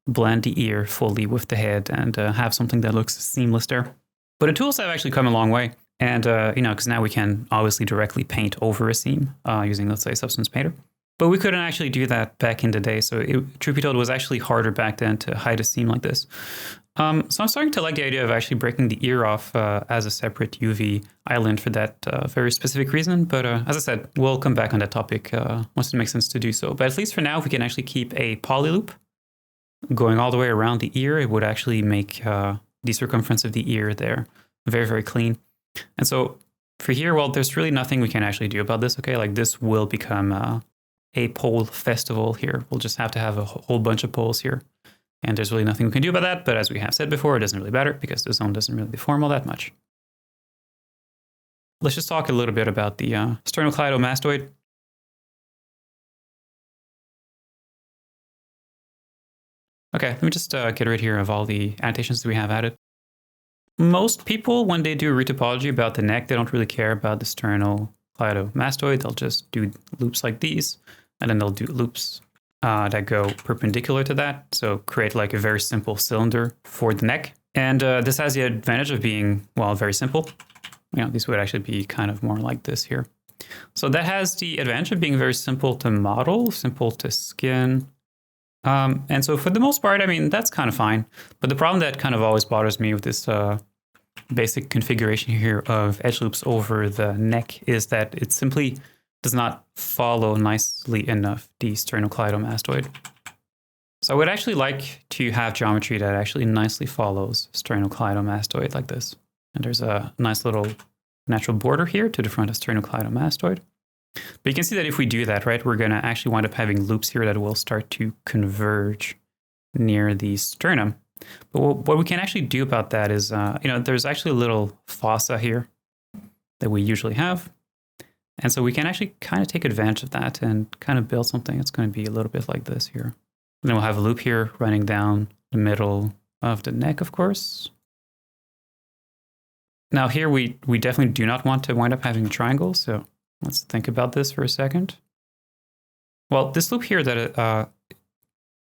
blend the ear fully with the head and have something that looks seamless there. But the tools have actually come a long way. And, you know, because now we can obviously directly paint over a seam using, let's say, Substance Painter. But we couldn't actually do that back in the day. So truth be told, it was actually harder back then to hide a seam like this. So I'm starting to like the idea of actually breaking the ear off as a separate UV island for that very specific reason. But as I said, we'll come back on that topic once it makes sense to do so. But at least for now, if we can actually keep a poly loop going all the way around the ear, it would actually make the circumference of the ear there very, very clean. And so for here, well, there's really nothing we can actually do about this, okay? Like this will become a pole festival here. We'll just have to have a whole bunch of poles here. And there's really nothing we can do about that. But as we have said before, it doesn't really matter because the zone doesn't really deform all that much. Let's just talk a little bit about the sternocleidomastoid. Okay, let me just get rid here of all the annotations that we have added. Most people, when they do retopology about the neck, they don't really care about the sternocleidomastoid. They'll just do loops like these, and then they'll do loops that go perpendicular to that. So create like a very simple cylinder for the neck. And this has the advantage of being, well, very simple. You know, these would actually be kind of more like this here. So that has the advantage of being very simple to model, simple to skin. And so for the most part, I mean, that's kind of fine. But the problem that kind of always bothers me with this basic configuration here of edge loops over the neck is that it simply does not follow nicely enough the sternocleidomastoid. So I would actually like to have geometry that actually nicely follows sternocleidomastoid like this. And there's a nice little natural border here to the front of sternocleidomastoid. But you can see that if we do that, right, we're going to actually wind up having loops here that will start to converge near the sternum. But what we can actually do about that is, you know, there's actually a little fossa here that we usually have. And so we can actually kind of take advantage of that and kind of build something that's going to be a little bit like this here. And then we'll have a loop here running down the middle of the neck, of course. Now here we definitely do not want to wind up having a triangle, so let's think about this for a second. Well, this loop here that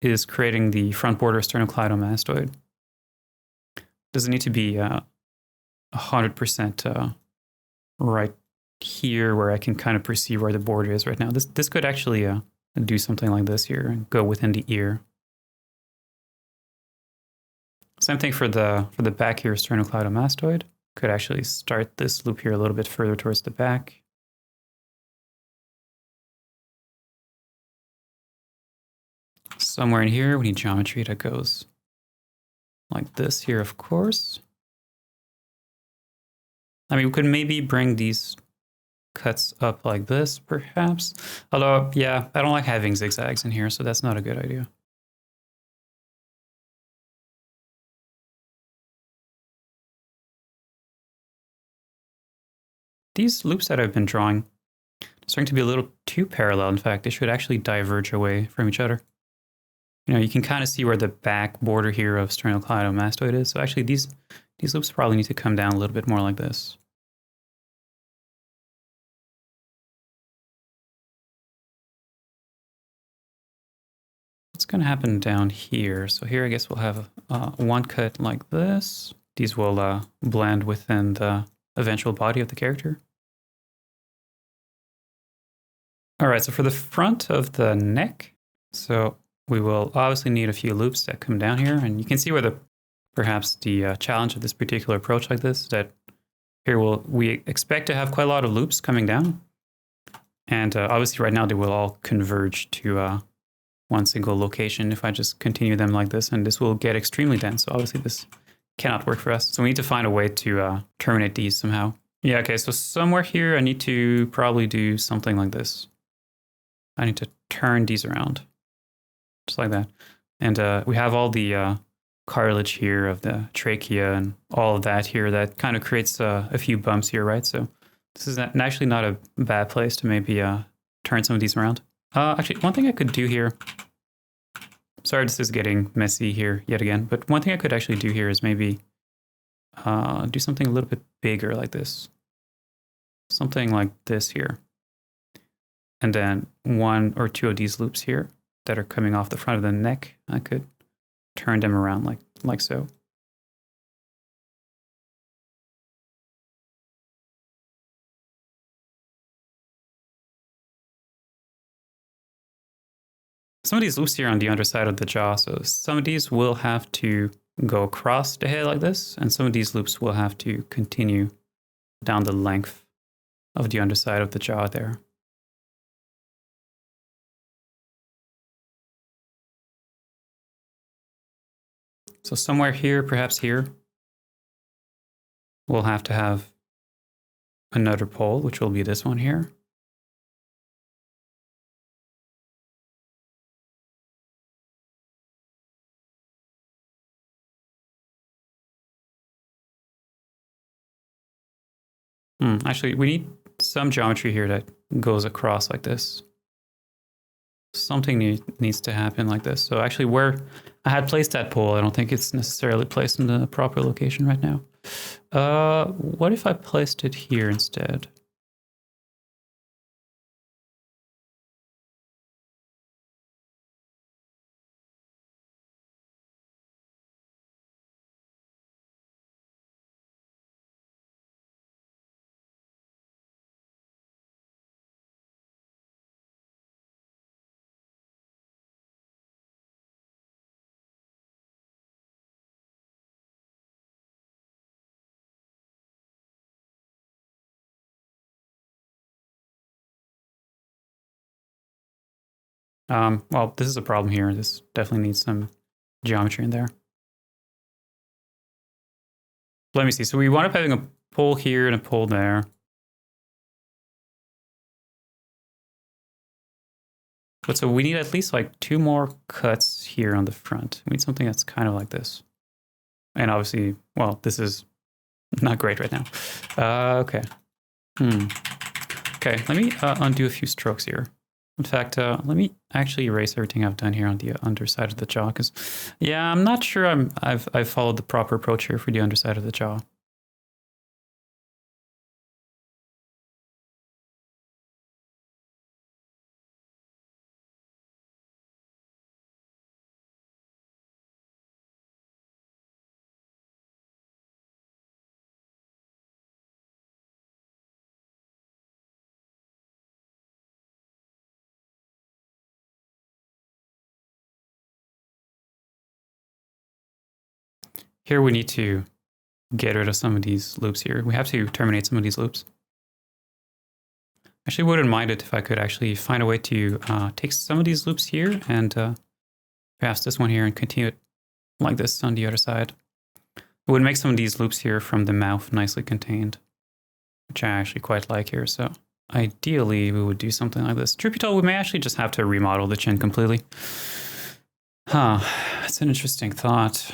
is creating the front border sternocleidomastoid doesn't need to be 100% right here where I can kind of perceive where the border is right now. This could actually do something like this here and go within the ear. Same thing for the back here, sternocleidomastoid. Could actually start this loop here a little bit further towards the back. Somewhere in here, we need geometry that goes like this here, of course. I mean, we could maybe bring these cuts up like this, perhaps. Although, yeah, I don't like having zigzags in here, so that's not a good idea. These loops that I've been drawing are starting to be a little too parallel. In fact, they should actually diverge away from each other. You know, you can kind of see where the back border here of sternocleidomastoid is. So actually, these loops probably need to come down a little bit more like this. What's going to happen down here? So here, I guess we'll have one cut like this. These will blend within the eventual body of the character. All right, so for the front of the neck, so we will obviously need a few loops that come down here. And you can see where perhaps the challenge of this particular approach like this, that here we expect to have quite a lot of loops coming down. And obviously right now they will all converge to one single location if I just continue them like this, and this will get extremely dense. So obviously this cannot work for us. So we need to find a way to terminate these somehow. Yeah, okay, so somewhere here I need to probably do something like this. I need to turn these around, just like that. And we have all the cartilage here of the trachea and all of that here that kind of creates a few bumps here, right? So this is actually not a bad place to maybe turn some of these around. Actually, one thing I could do here, sorry this is getting messy here yet again, but one thing I could actually do here is maybe do something a little bit bigger like this. Something like this here. And then one or two of these loops here that are coming off the front of the neck, I could turn them around like so. Some of these loops here on the underside of the jaw, so some of these will have to go across the head like this, and some of these loops will have to continue down the length of the underside of the jaw there. So somewhere here, perhaps here, we'll have to have another pole, which will be this one here. Actually, we need some geometry here that goes across like this. Something needs to happen like this. So actually where I had placed that pole, I don't think it's necessarily placed in the proper location right now. What if I placed it here instead? Well, this is a problem here. This definitely needs some geometry in there. Let me see. So we wound up having a pole here and a pole there. But so we need at least like two more cuts here on the front. We need something that's kind of like this. And obviously, well, this is not great right now. Okay. Okay, let me undo a few strokes here. In fact, let me actually erase everything I've done here on the underside of the jaw, because, yeah, I'm not sure I've followed the proper approach here for the underside of the jaw. Here we need to get rid of some of these loops here. We have to terminate some of these loops. Actually, wouldn't mind it if I could actually find a way to take some of these loops here and perhaps this one here and continue it like this on the other side. It would make some of these loops here from the mouth nicely contained, which I actually quite like here. So ideally, we would do something like this. Truth be told, we may actually just have to remodel the chin completely. It's an interesting thought.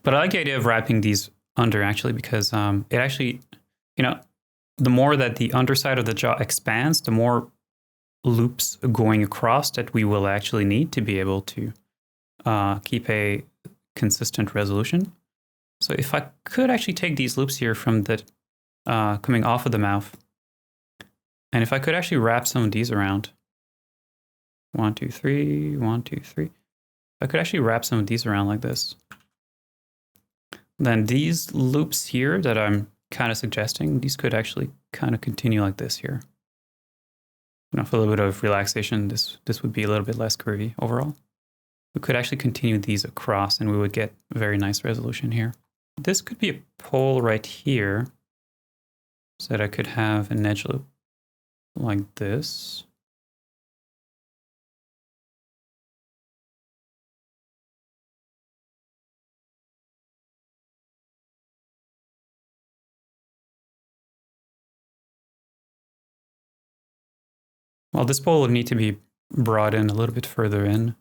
But I like the idea of wrapping these under, actually, because it actually, the more that the underside of the jaw expands, the more loops going across that we will actually need to be able to keep a consistent resolution. So if I could actually take these loops here from the coming off of the mouth, and if I could actually wrap some of these around, 1, 2, 3, 1, 2, 3. If I could actually wrap some of these around like this, then these loops here that I'm kind of suggesting, these could actually kind of continue like this here. for a little bit of relaxation, this would be a little bit less curvy overall. We could actually continue these across and we would get a very nice resolution here. This could be a pole right here so that I could have an edge loop like this. Well, this pole would need to be brought in a little bit further in.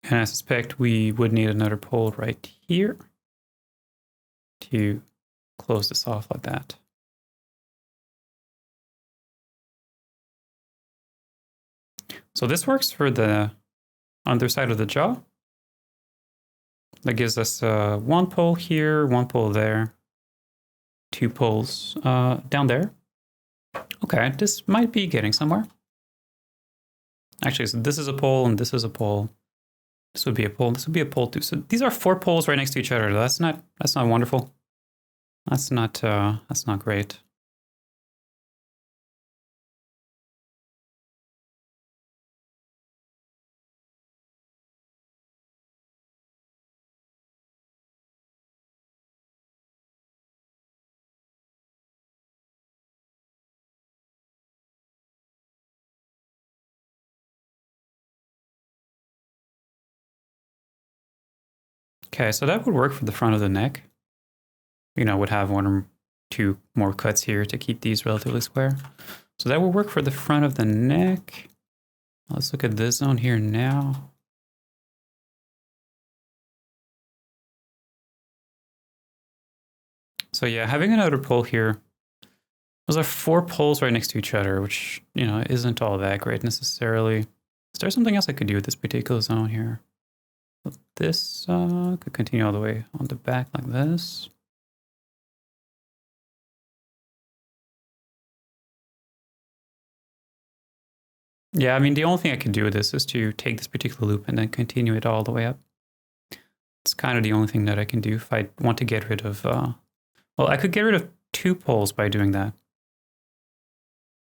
And I suspect we would need another pole right here to close this off like that. So this works for the underside of the jaw. That gives us one pole here, one pole there, two poles down there. Okay, this might be getting somewhere. Actually, so this is a pole and this is a pole. This would be a pole. This would be a pole too. So these are 4 poles right next to each other. That's not wonderful. That's not great. Okay, so that would work for the front of the neck. Would have 1 or 2 more cuts here to keep these relatively square. So that would work for the front of the neck. Let's look at this zone here now. So yeah, having another pole here. Those are 4 poles right next to each other, which, isn't all that great necessarily. Is there something else I could do with this particular zone here? This could continue all the way on the back like this. Yeah, I mean, the only thing I could do with this is to take this particular loop and then continue it all the way up. It's kind of the only thing that I can do if I want to get rid of... well, I could get rid of 2 poles by doing that.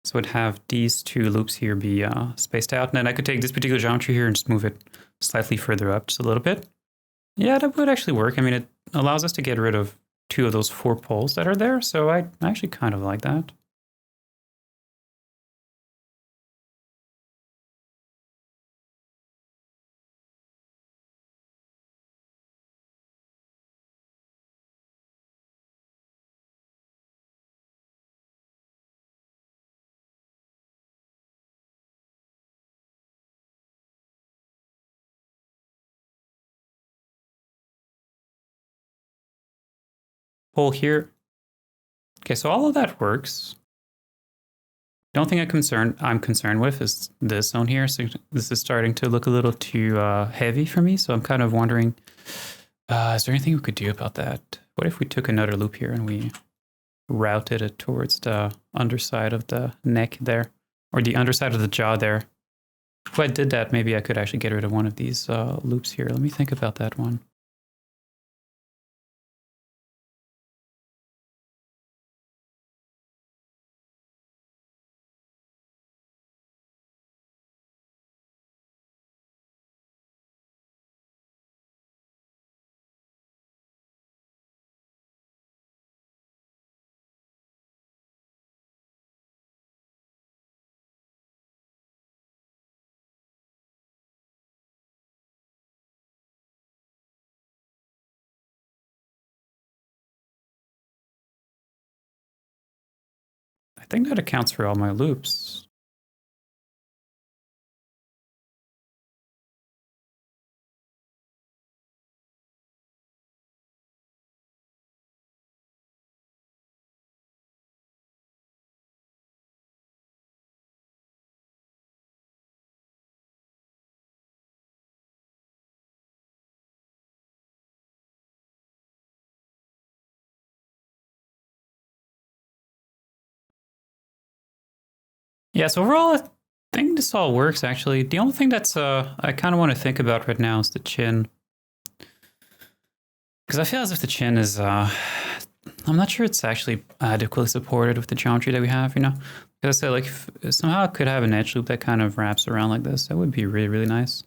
So I'd have these 2 loops here be spaced out. And then I could take this particular geometry here and just move it slightly further up just a little bit. Yeah, that would actually work. I mean, it allows us to get rid of 2 of those 4 poles that are there. So I actually kind of like that. Pole here. Okay, so all of that works. The only thing I'm concerned with is this zone here. So this is starting to look a little too heavy for me. So I'm kind of wondering, is there anything we could do about that? What if we took another loop here and we routed it towards the underside of the neck there, or the underside of the jaw there? If I did that, maybe I could actually get rid of one of these loops here. Let me think about that one. I think that accounts for all my loops. Yeah, so overall, think this all works, actually. The only thing that's I kind of want to think about right now is the chin. Because I feel as if the chin is... I'm not sure it's actually adequately supported with the geometry that we have, you know? Because I said, like, if somehow I could have an edge loop that kind of wraps around like this. That would be really, really nice.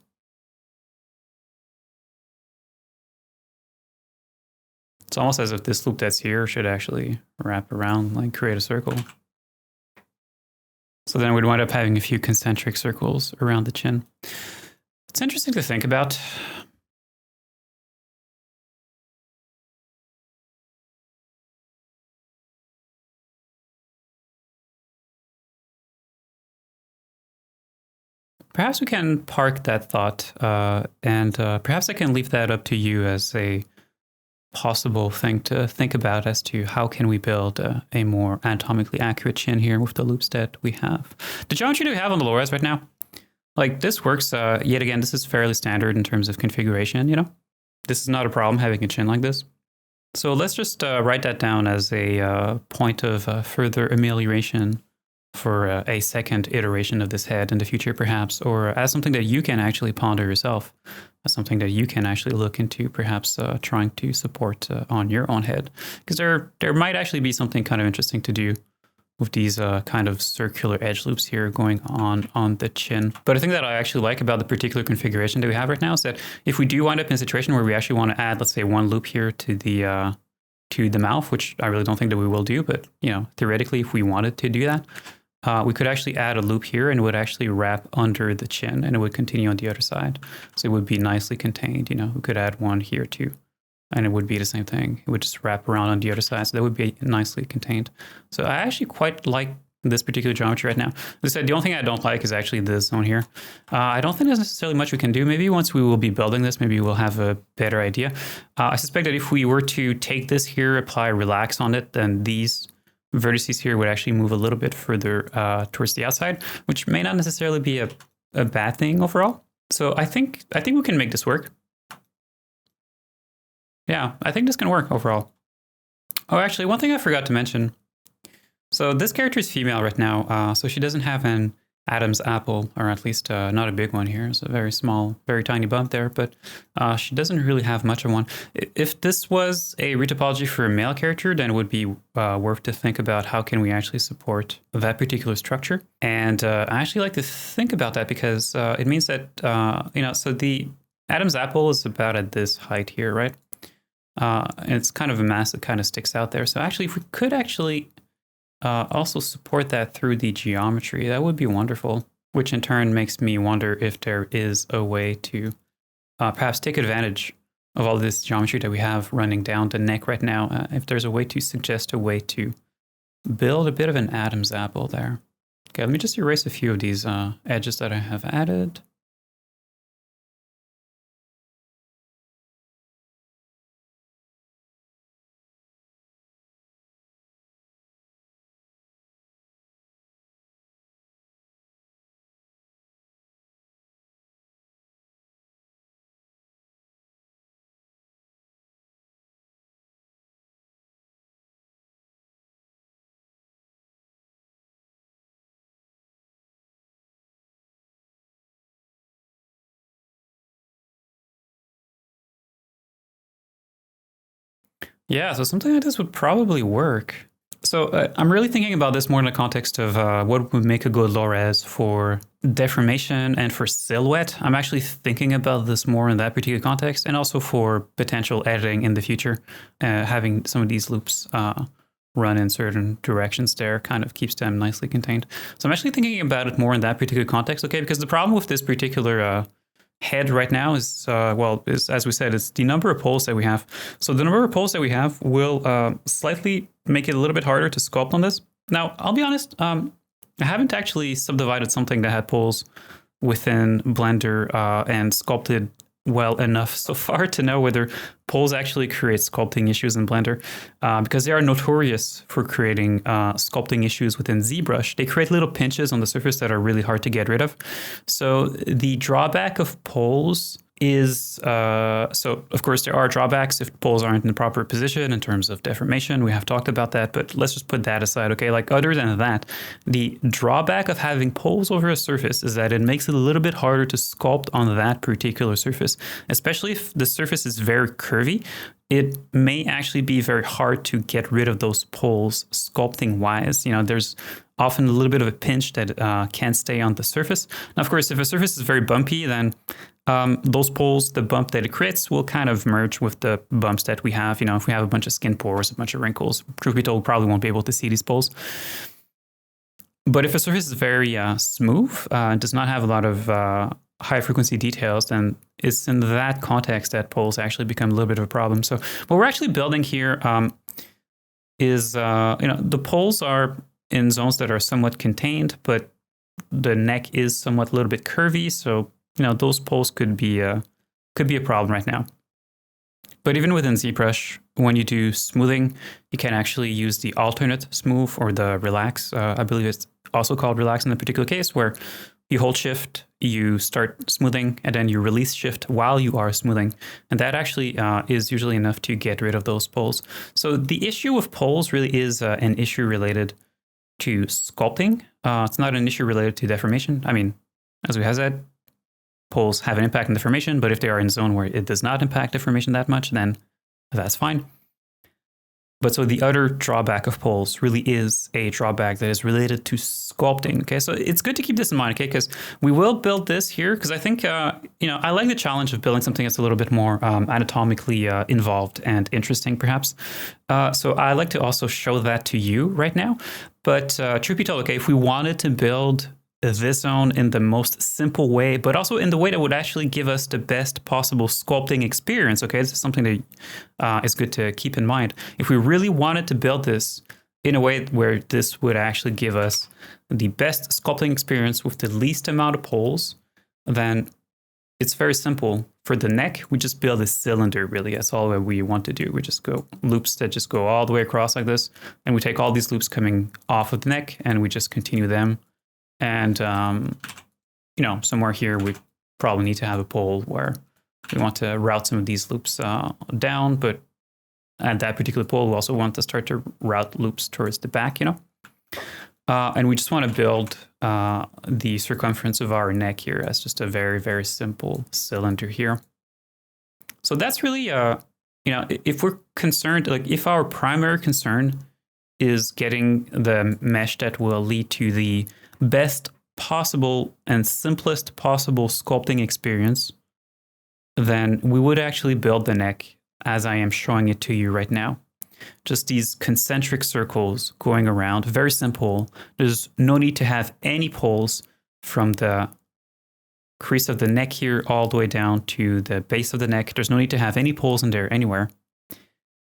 It's almost as if this loop that's here should actually wrap around, like create a circle. So then we'd wind up having a few concentric circles around the chin. It's interesting to think about. Perhaps we can park that thought, and perhaps I can leave that up to you as a possible thing to think about as to how can we build a more anatomically accurate chin here with the loops that we have. The geometry that we have on the low-res right now, like this works, yet again, this is fairly standard in terms of configuration, you know? This is not a problem having a chin like this. So let's just write that down as a point of further amelioration for a second iteration of this head in the future, perhaps, or as something that you can actually ponder yourself, as something that you can actually look into, perhaps trying to support on your own head. Because there might actually be something kind of interesting to do with these kind of circular edge loops here going on the chin. But the thing that I actually like about the particular configuration that we have right now is that if we do wind up in a situation where we actually want to add, let's say, one loop here to the mouth, which I really don't think that we will do, but you know, theoretically, if we wanted to do that, we could actually add a loop here and it would actually wrap under the chin and it would continue on the other side. So it would be nicely contained, you know, we could add one here too. And it would be the same thing. It would just wrap around on the other side. So that would be nicely contained. So I actually quite like this particular geometry right now. As I said, the only thing I don't like is actually this zone here. I don't think there's necessarily much we can do. Maybe once we will be building this, maybe we'll have a better idea. I suspect that if we were to take this here, apply relax on it, then these vertices here would actually move a little bit further towards the outside, which may not necessarily be a bad thing overall. So I think we can make this work. Yeah, I think this can work overall. Oh, actually, one thing I forgot to mention. So this character is female right now, so she doesn't have an Adam's apple, or at least not a big one here. It's a very small, very tiny bump there, but she doesn't really have much of one. If this was a retopology for a male character, then it would be worth to think about how can we actually support that particular structure. And I actually like to think about that because it means that, you know, so the Adam's apple is about at this height here, right? And it's kind of a mass that kind of sticks out there. So actually, if we could actually also support that through the geometry, that would be wonderful, which in turn makes me wonder if there is a way to perhaps take advantage of all this geometry that we have running down the neck right now. If there's a way to suggest a way to build a bit of an Adam's apple there. Okay, let me just erase a few of these edges that I have added. Yeah, so something like this would probably work. So I'm really thinking about this more in the context of what would make a good low-res for deformation and for silhouette. I'm actually thinking about this more in that particular context, and also for potential editing in the future. Having some of these loops run in certain directions there kind of keeps them nicely contained. So I'm actually thinking about it more in that particular context, okay? Because the problem with this particular head right now is, well, is, as we said, it's the number of poles that we have. So the number of poles that we have will slightly make it a little bit harder to sculpt on this. Now, I'll be honest, I haven't actually subdivided something that had poles within Blender and sculpted well enough so far to know whether poles actually create sculpting issues in Blender, because they are notorious for creating sculpting issues within ZBrush. They create little pinches on the surface that are really hard to get rid of. So the drawback of poles is, so of course there are drawbacks if poles aren't in the proper position in terms of deformation. We have talked about that, but let's just put that aside. Okay, like other than that, the drawback of having poles over a surface is that it makes it a little bit harder to sculpt on that particular surface, especially if the surface is very curvy. It may actually be very hard to get rid of those poles sculpting wise. You know, there's often a little bit of a pinch that can't stay on the surface. Now, of course, if a surface is very bumpy, then those poles, the bump that it creates will kind of merge with the bumps that we have. You know, if we have a bunch of skin pores, a bunch of wrinkles, truth be told, we probably won't be able to see these poles. But if a surface is very smooth, does not have a lot of high frequency details, then it's in that context that poles actually become a little bit of a problem. So what we're actually building here is, the poles are in zones that are somewhat contained, but the neck is somewhat a little bit curvy. So, those poles could be a problem right now. But even within ZBrush, when you do smoothing, you can actually use the alternate smooth or the relax. I believe it's also called relax in the particular case, where you hold shift, you start smoothing, and then you release shift while you are smoothing. And that actually is usually enough to get rid of those poles. So the issue with poles really is an issue related to sculpting. It's not an issue related to deformation. I mean, as we have said, poles have an impact on deformation, but if they are in a zone where it does not impact deformation that much, then that's fine. But so the other drawback of poles really is a drawback that is related to sculpting. Okay, so it's good to keep this in mind, okay, because we will build this here because I think, I like the challenge of building something that's a little bit more anatomically involved and interesting, perhaps. So I like to also show that to you right now. But truth be told, okay, if we wanted to build this zone in the most simple way, but also in the way that would actually give us the best possible sculpting experience. Okay, this is something that is good to keep in mind. If we really wanted to build this in a way where this would actually give us the best sculpting experience with the least amount of poles, then it's very simple. For the neck, we just build a cylinder, really. That's all that we want to do. We just go loops that just go all the way across like this. And we take all these loops coming off of the neck and we just continue them. And, somewhere here, we probably need to have a pole where we want to route some of these loops down. But at that particular pole, we also want to start to route loops towards the back, and we just want to build the circumference of our neck here as just a very, very simple cylinder here. So that's really, if we're concerned, like if our primary concern is getting the mesh that will lead to the best possible and simplest possible sculpting experience, then we would actually build the neck as I am showing it to you right now. Just these concentric circles going around, very simple. There's no need to have any poles from the crease of the neck here all the way down to the base of the neck. There's no need to have any poles in there anywhere.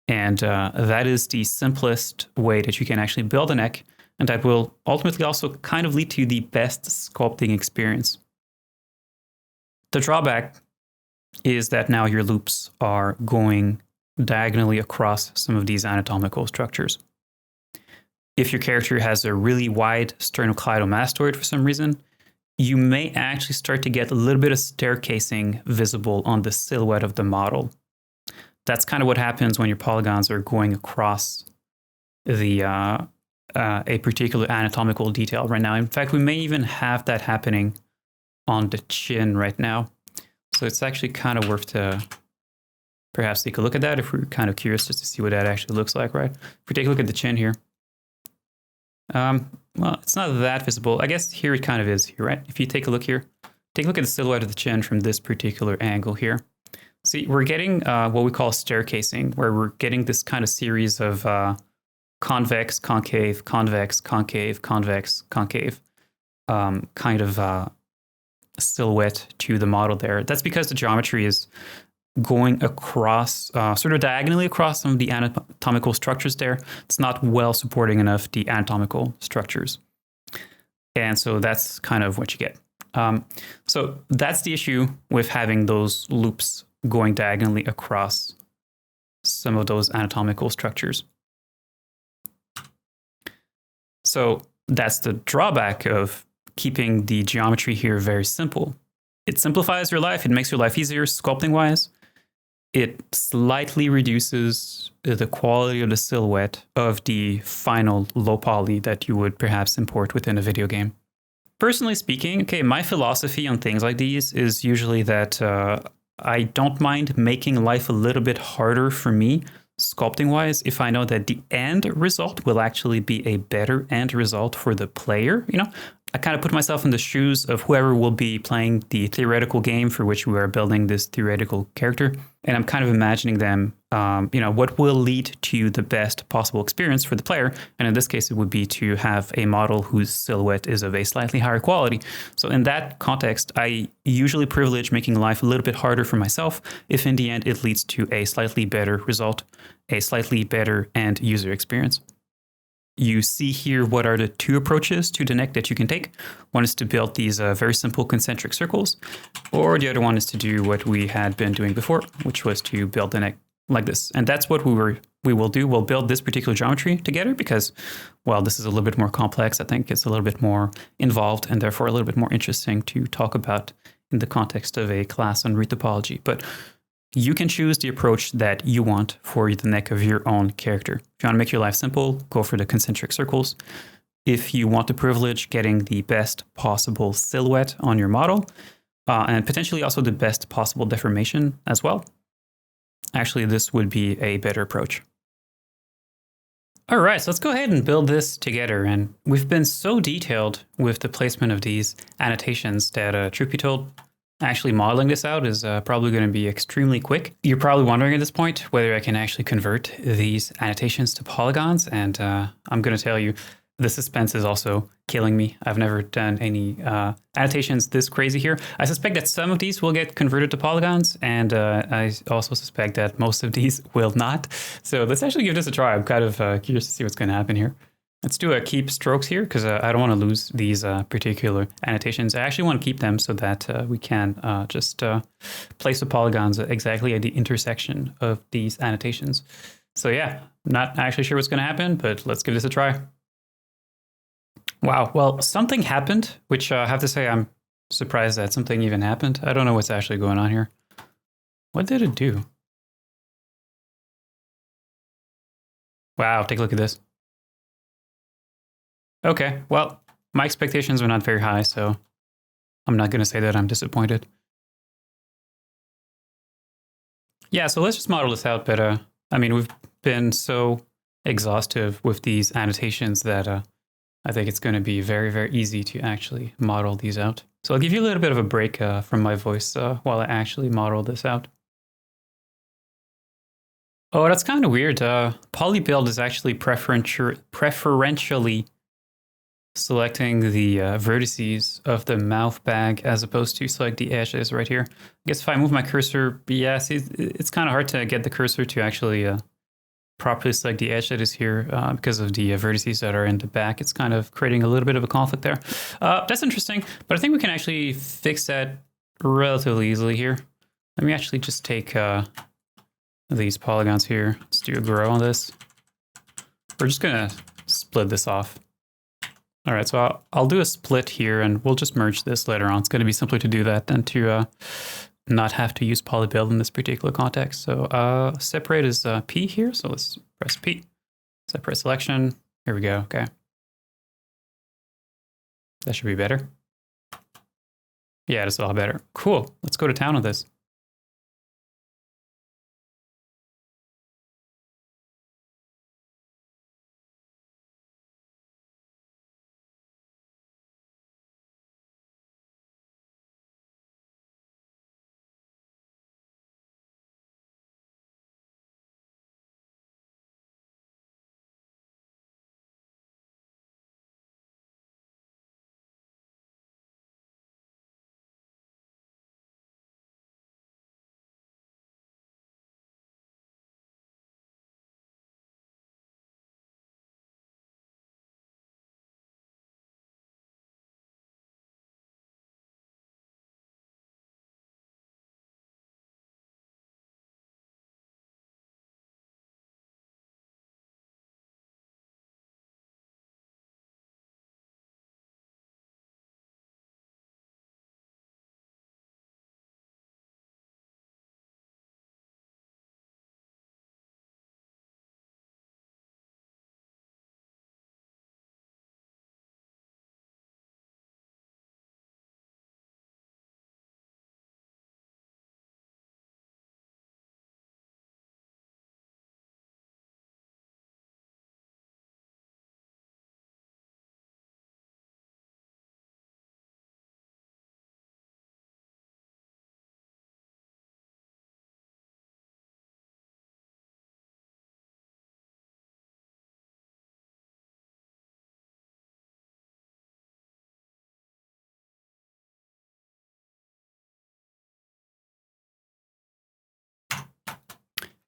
And that is the simplest way that you can actually build a neck. And that will ultimately also kind of lead to the best sculpting experience. The drawback is that now your loops are going diagonally across some of these anatomical structures. If your character has a really wide sternocleidomastoid for some reason, you may actually start to get a little bit of staircasing visible on the silhouette of the model. That's kind of what happens when your polygons are going across the a particular anatomical detail right now. In fact, we may even have that happening on the chin right now. So it's actually kind of worth to perhaps take a look at that if we're kind of curious just to see what that actually looks like, right? If we take a look at the chin here, well, it's not that visible. I guess here it kind of is here, right? If you take a look here, take a look at the silhouette of the chin from this particular angle here. See, we're getting what we call staircasing, where we're getting this kind of series of convex, concave, convex, concave, convex, concave kind of silhouette to the model there. That's because the geometry is going across, sort of diagonally across some of the anatomical structures there. It's not well supporting enough the anatomical structures. And so that's kind of what you get. So that's the issue with having those loops going diagonally across some of those anatomical structures. So that's the drawback of keeping the geometry here very simple. It simplifies your life. It makes your life easier sculpting wise. It slightly reduces the quality of the silhouette of the final low poly that you would perhaps import within a video game. Personally speaking, okay, my philosophy on things like these is usually that I don't mind making life a little bit harder for me, sculpting wise, if I know that the end result will actually be a better end result for the player. You know, I kind of put myself in the shoes of whoever will be playing the theoretical game for which we are building this theoretical character. And I'm kind of imagining them, what will lead to the best possible experience for the player. And in this case, it would be to have a model whose silhouette is of a slightly higher quality. So in that context, I usually privilege making life a little bit harder for myself if in the end it leads to a slightly better result, a slightly better end user experience. You see here what are the two approaches to the neck that you can take. One is to build these very simple concentric circles, or the other one is to do what we had been doing before, which was to build the neck like this. And that's what we will do. We'll build this particular geometry together because, well, this is a little bit more complex. I think it's a little bit more involved and therefore a little bit more interesting to talk about in the context of a class on retopology. But you can choose the approach that you want for the neck of your own character. If you want to make your life simple, go for the concentric circles. If you want to privilege getting the best possible silhouette on your model, and potentially also the best possible deformation as well, actually this would be a better approach. All right, so let's go ahead and build this together. And we've been so detailed with the placement of these annotations that, truth be told, actually modeling this out is probably going to be extremely quick. You're probably wondering at this point whether I can actually convert these annotations to polygons, and I'm going to tell you the suspense is also killing me. I've never done any annotations this crazy here. I suspect that some of these will get converted to polygons, and I also suspect that most of these will not. So let's actually give this a try. I'm kind of curious to see what's going to happen here. Let's do a keep strokes here because I don't want to lose these particular annotations. I actually want to keep them so that we can just place the polygons exactly at the intersection of these annotations. So yeah, not actually sure what's going to happen, but let's give this a try. Wow, well, something happened, which I have to say I'm surprised that something even happened. I don't know what's actually going on here. What did it do? Wow, take a look at this. Okay, well, my expectations were not very high, so I'm not going to say that I'm disappointed. Yeah, so let's just model this out, but I mean, we've been so exhaustive with these annotations that I think it's going to be very, very easy to actually model these out. So I'll give you a little bit of a break from my voice while I actually model this out. Oh, that's kind of weird. Polybuild is actually preferentially selecting the vertices of the mouth bag as opposed to select the edges right here. I guess if I move my cursor, yeah, see, it's kind of hard to get the cursor to actually properly select the edge that is here because of the vertices that are in the back. It's kind of creating a little bit of a conflict there. That's interesting, but I think we can actually fix that relatively easily here. Let me actually just take these polygons here. Let's do a grow on this. We're just gonna split this off. All right, so I'll do a split here and we'll just merge this later on. It's going to be simpler to do that than to not have to use polybuild in this particular context. So separate is P here. So let's press P. Separate selection. Here we go. Okay. That should be better. Yeah, that's a lot better. Cool. Let's go to town on this.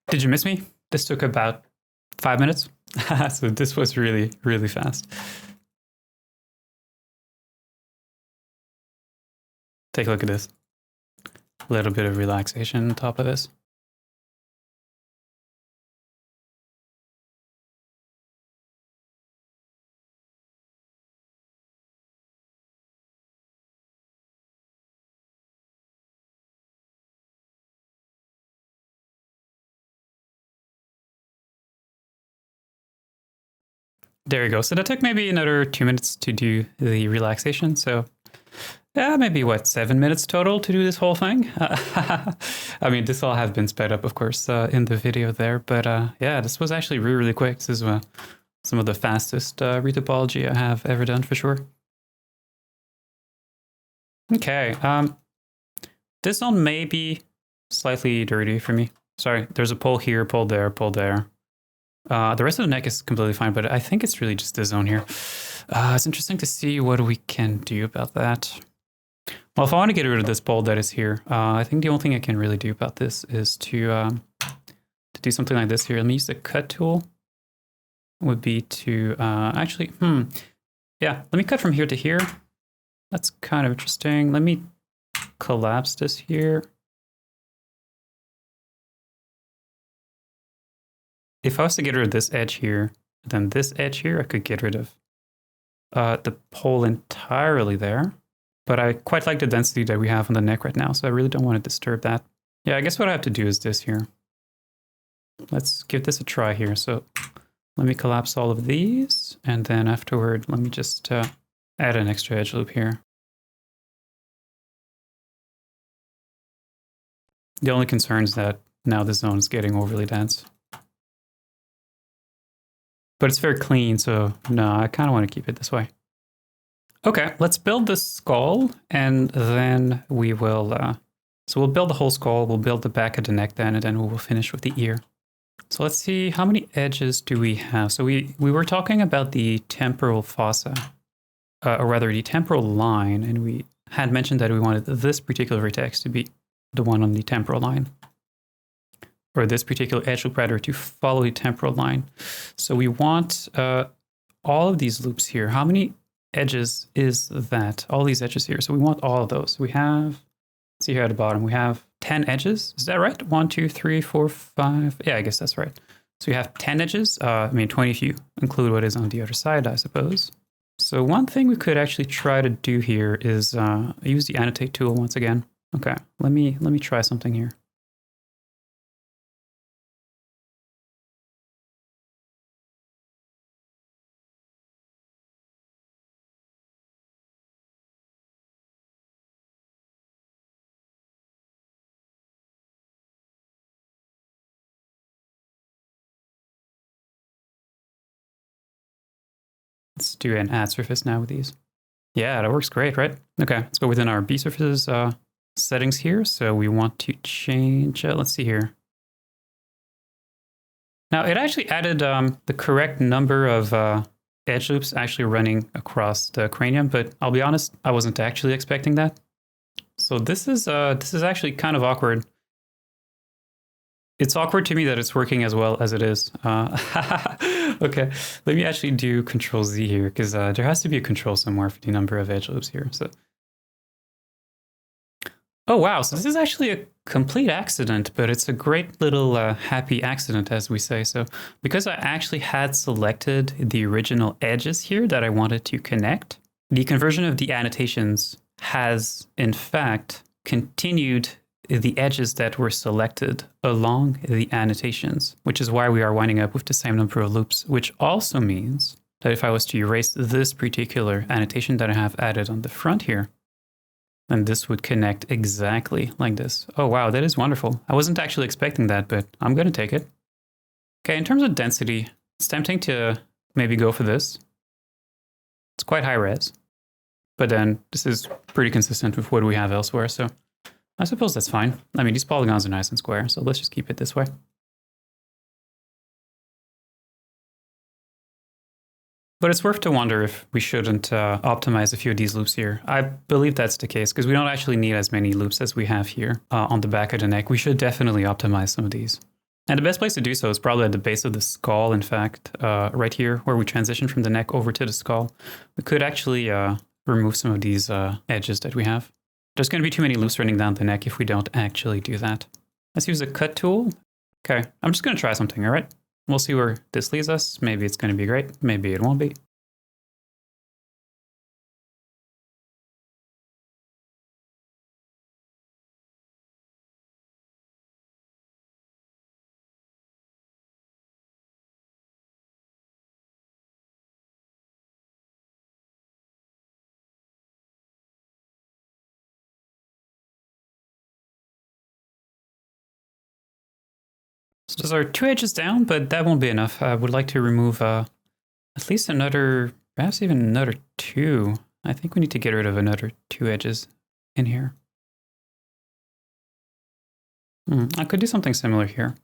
Did you miss me? This took about 5 minutes. So this was really, really fast. Take a look at this. A little bit of relaxation on top of this. There you go. So that took maybe another 2 minutes to do the relaxation. So yeah, maybe what, 7 minutes total to do this whole thing? I mean, this all have been sped up, of course, in the video there. But yeah, this was actually really, really quick. This is some of the fastest retopology I have ever done for sure. Okay. This one may be slightly dirty for me. Sorry, there's a pole here, pole there, pole there. The rest of the neck is completely fine, but I think it's really just this zone here. It's interesting to see what we can do about that. Well, if I want to get rid of this pole that is here, I think the only thing I can really do about this is to do something like this here. Let me use the cut tool. Would be to actually, yeah, let me cut from here to here. That's kind of interesting. Let me collapse this here. If I was to get rid of this edge here, then this edge here, I could get rid of the pole entirely there. But I quite like the density that we have on the neck right now, so I really don't want to disturb that. Yeah, I guess what I have to do is this here. Let's give this a try here. So let me collapse all of these, and then afterward, let me just add an extra edge loop here. The only concern is that now this zone is getting overly dense. But it's very clean, so no, I kind of want to keep it this way. Okay, let's build the skull, and then we will... so we'll build the whole skull, we'll build the back of the neck then, and then we will finish with the ear. So let's see, how many edges do we have? So we were talking about the temporal fossa, or rather the temporal line, and we had mentioned that we wanted this particular vertex to be the one on the temporal line. Or this particular edge loop rather to follow the temporal line. So we want all of these loops here. How many edges is that? All these edges here. So we want all of those. We have, let's see here at the bottom, we have 10 edges. Is that right? 1, 2, 3, 4, 5. Yeah, I guess that's right. So we have 10 edges. I mean, 20 if you include what is on the other side, I suppose. So one thing we could actually try to do here is use the annotate tool once again. Okay, let me try something here. Let's do an add surface now with these. Yeah, that works great, right? Okay, let's go within our B surfaces settings here. So we want to change, let's see here. Now it actually added the correct number of edge loops actually running across the cranium, but I'll be honest, I wasn't actually expecting that. So this is actually kind of awkward. It's awkward to me that it's working as well as it is. Okay, let me actually do Control Z here, because there has to be a control somewhere for the number of edge loops here. So, oh wow, so this is actually a complete accident, but it's a great little happy accident, as we say. So because I actually had selected the original edges here that I wanted to connect, the conversion of the annotations has in fact continued the edges that were selected along the annotations, which is why we are winding up with the same number of loops, which also means that if I was to erase this particular annotation that I have added on the front here, then this would connect exactly like this. Oh wow, that is wonderful. I wasn't actually expecting that, but I'm going to take it. Okay, in terms of density, it's tempting to maybe go for this. It's quite high res, but then this is pretty consistent with what we have elsewhere, so I suppose that's fine. I mean, these polygons are nice and square, so let's just keep it this way. But it's worth to wonder if we shouldn't optimize a few of these loops here. I believe that's the case, because we don't actually need as many loops as we have here on the back of the neck. We should definitely optimize some of these. And the best place to do so is probably at the base of the skull, in fact, right here, where we transition from the neck over to the skull. We could actually remove some of these edges that we have. There's going to be too many loops running down the neck if we don't actually do that. Let's use the cut tool. Okay, I'm just going to try something, all right? We'll see where this leads us. Maybe it's going to be great. Maybe it won't be. So those are 2 edges down, but that won't be enough. I would like to remove at least another, perhaps even another 2. I think we need to get rid of another 2 edges in here. I could do something similar here.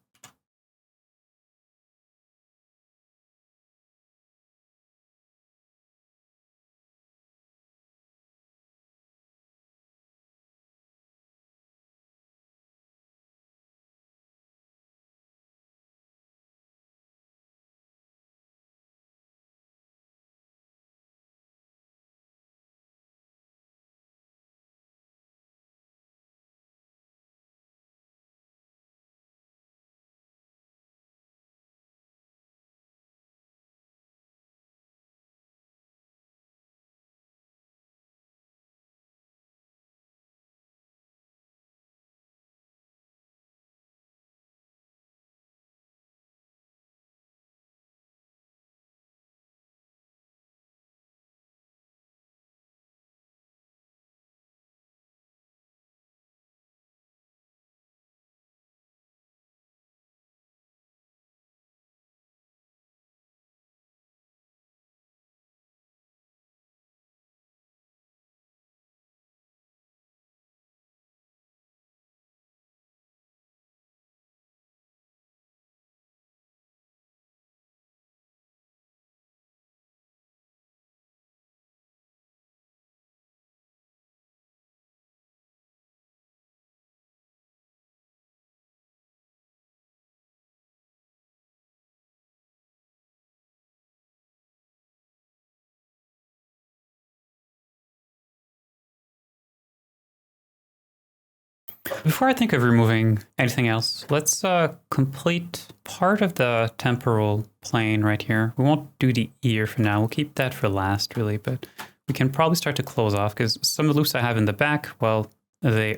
Before I think of removing anything else, let's complete part of the temporal plane right here. We won't do the ear for now. We'll keep that for last, really, but we can probably start to close off because some of the loops I have in the back, well, they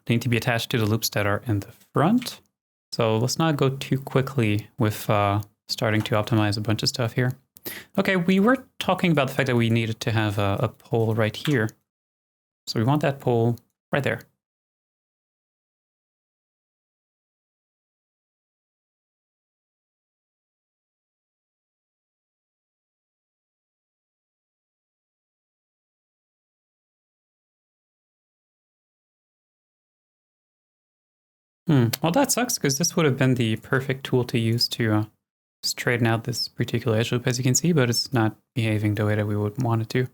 need to be attached to the loops that are in the front. So let's not go too quickly with starting to optimize a bunch of stuff here. Okay, we were talking about the fact that we needed to have a pole right here. So we want that pole right there. Well, that sucks because this would have been the perfect tool to use to straighten out this particular edge loop, as you can see, but it's not behaving the way that we would want it to.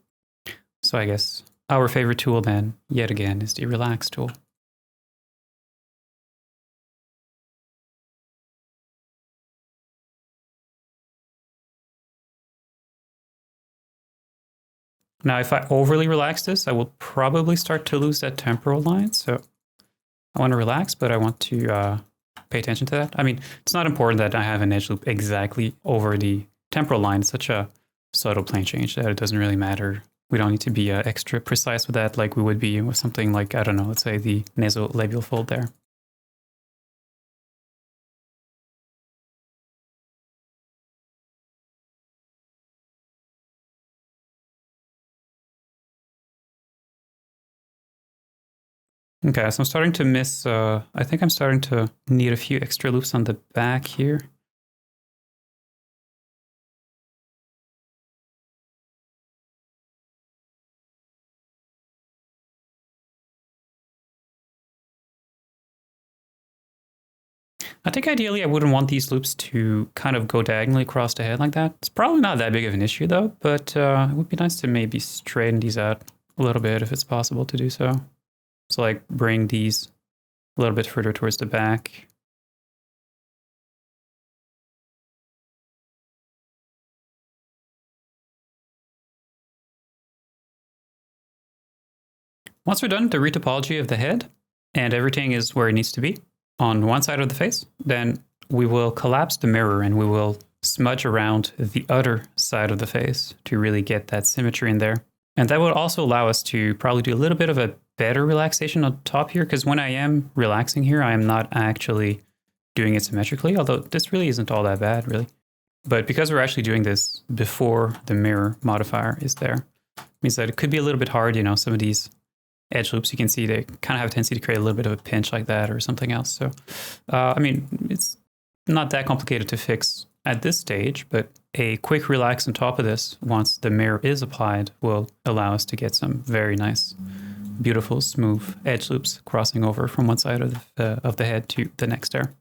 So I guess our favorite tool then, yet again, is the relax tool. Now, if I overly relax this, I will probably start to lose that temporal line. So I want to relax, but I want to pay attention to that. I mean, it's not important that I have an edge loop exactly over the temporal line. It's such a subtle plane change that it doesn't really matter. We don't need to be extra precise with that like we would be with something like, I don't know, let's say the nasolabial fold there. Okay, so I'm starting to miss, I think I'm starting to need a few extra loops on the back here. I think ideally I wouldn't want these loops to kind of go diagonally across the head like that. It's probably not that big of an issue though, but it would be nice to maybe straighten these out a little bit if it's possible to do so. So like bring these a little bit further towards the back. Once we're done the retopology of the head and everything is where it needs to be on one side of the face, then we will collapse the mirror and we will smudge around the other side of the face to really get that symmetry in there. And that would also allow us to probably do a little bit of a better relaxation on top here, because when I am relaxing here, I am not actually doing it symmetrically, although this really isn't all that bad, really. But because we're actually doing this before the mirror modifier is there, means that it could be a little bit hard, some of these edge loops, you can see they kind of have a tendency to create a little bit of a pinch like that or something else. So, it's not that complicated to fix at this stage, but a quick relax on top of this, once the mirror is applied, will allow us to get some very nice, beautiful, smooth edge loops crossing over from one side of the head to the next there.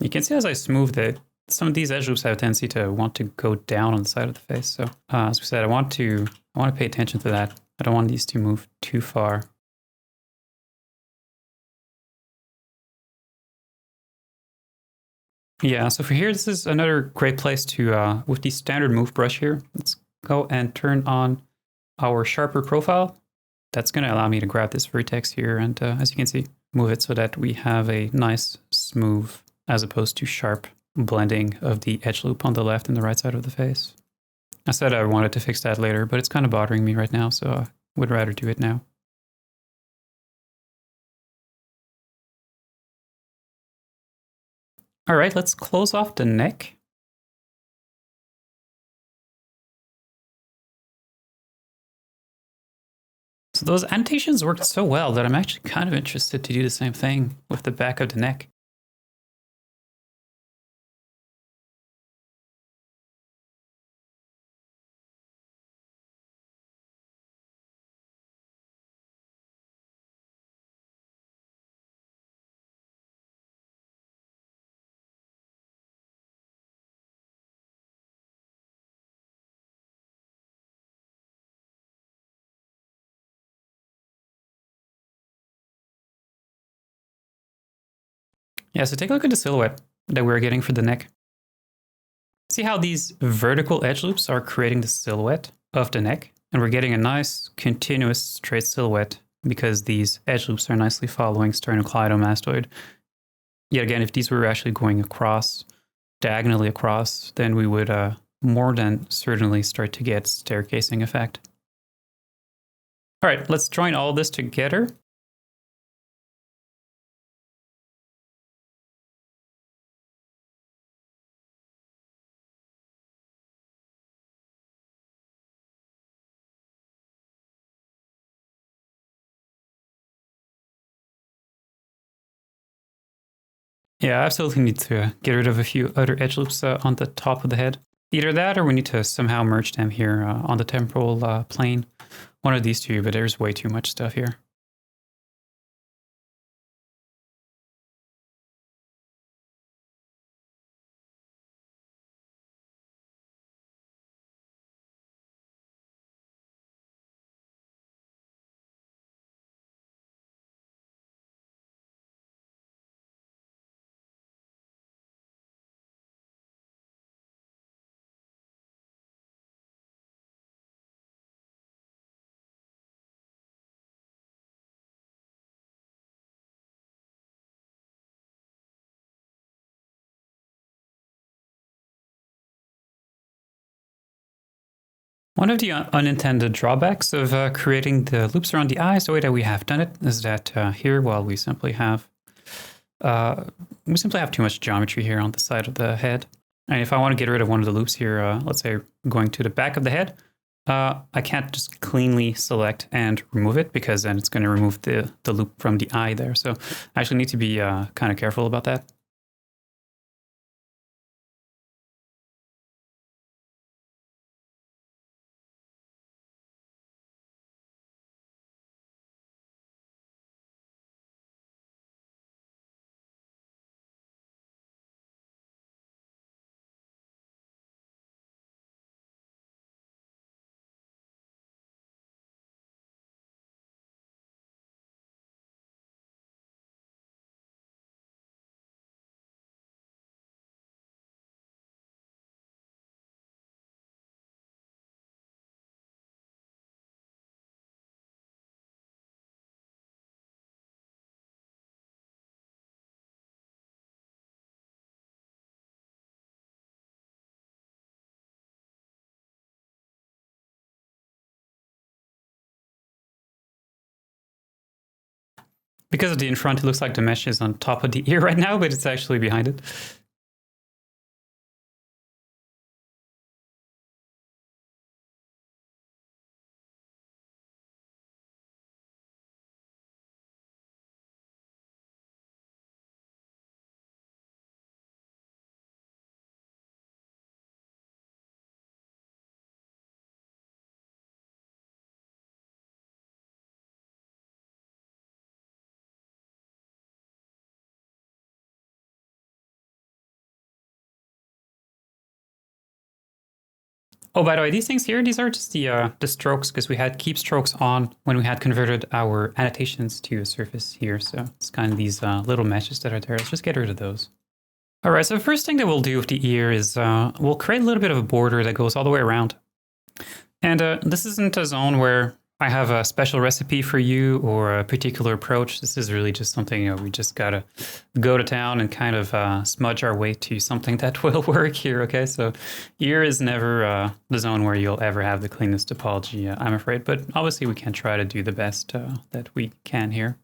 You can see as I smooth it, some of these edge loops have a tendency to want to go down on the side of the face. So as we said, I want to pay attention to that. I don't want these to move too far. Yeah, so for here, this is another great place to, with the standard move brush here, let's go and turn on our sharper profile. That's going to allow me to grab this vertex here and, as you can see, move it so that we have a nice, smooth, as opposed to sharp blending of the edge loop on the left and the right side of the face. I said I wanted to fix that later, but it's kind of bothering me right now, so I would rather do it now. All right, let's close off the neck. So those annotations worked so well that I'm actually kind of interested to do the same thing with the back of the neck. Yeah, so take a look at the silhouette that we're getting for the neck. See how these vertical edge loops are creating the silhouette of the neck? And we're getting a nice, continuous, straight silhouette because these edge loops are nicely following sternocleidomastoid. Yet again, if these were actually going across, diagonally across, then we would more than certainly start to get staircasing effect. All right, let's join all this together. Yeah, I absolutely need to get rid of a few other edge loops on the top of the head. Either that or we need to somehow merge them here on the temporal plane. One of these two, but there's way too much stuff here. One of the unintended drawbacks of creating the loops around the eyes the way that we have done it is that here, well, we simply have too much geometry here on the side of the head. And if I want to get rid of one of the loops here, let's say going to the back of the head, I can't just cleanly select and remove it because then it's going to remove the loop from the eye there. So I actually need to be kind of careful about that. Because of the in front, it looks like the mesh is on top of the ear right now, but it's actually behind it. Oh, by the way, these things here, these are just the strokes, because we had keep strokes on when we had converted our annotations to a surface here. So it's kind of these little meshes that are there. Let's just get rid of those. All right, so the first thing that we'll do with the ear is we'll create a little bit of a border that goes all the way around. And this isn't a zone where I have a special recipe for you or a particular approach. This is really just something we just gotta go to town and kind of smudge our way to something that will work here, okay? So ear is never the zone where you'll ever have the cleanest topology, I'm afraid. But obviously we can try to do the best that we can here.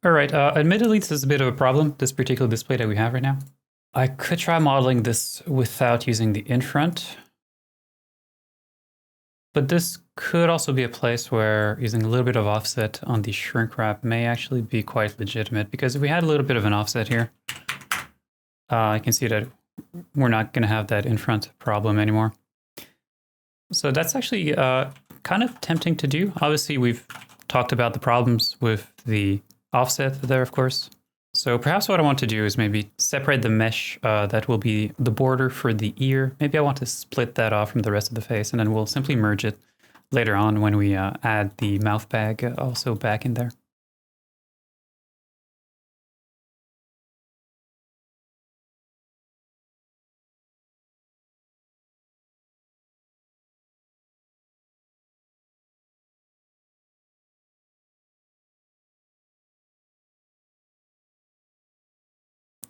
All right, admittedly, this is a bit of a problem, this particular display that we have right now. I could try modeling this without using the in front. But this could also be a place where using a little bit of offset on the shrink wrap may actually be quite legitimate, because if we had a little bit of an offset here, I can see that we're not going to have that in front problem anymore. So that's actually kind of tempting to do. Obviously, we've talked about the problems with the offset there, of course. So perhaps what I want to do is maybe separate the mesh that will be the border for the ear. Maybe I want to split that off from the rest of the face, and then we'll simply merge it later on when we add the mouth bag also back in there.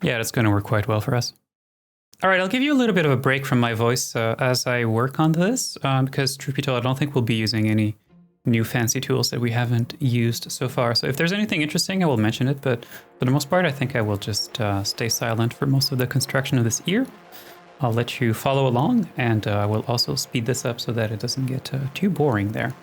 Yeah, that's going to work quite well for us. All right, I'll give you a little bit of a break from my voice as I work on this, because truth be told, I don't think we'll be using any new fancy tools that we haven't used so far. So if there's anything interesting, I will mention it, but for the most part, I think I will just stay silent for most of the construction of this ear. I'll let you follow along, and I will also speed this up so that it doesn't get too boring there.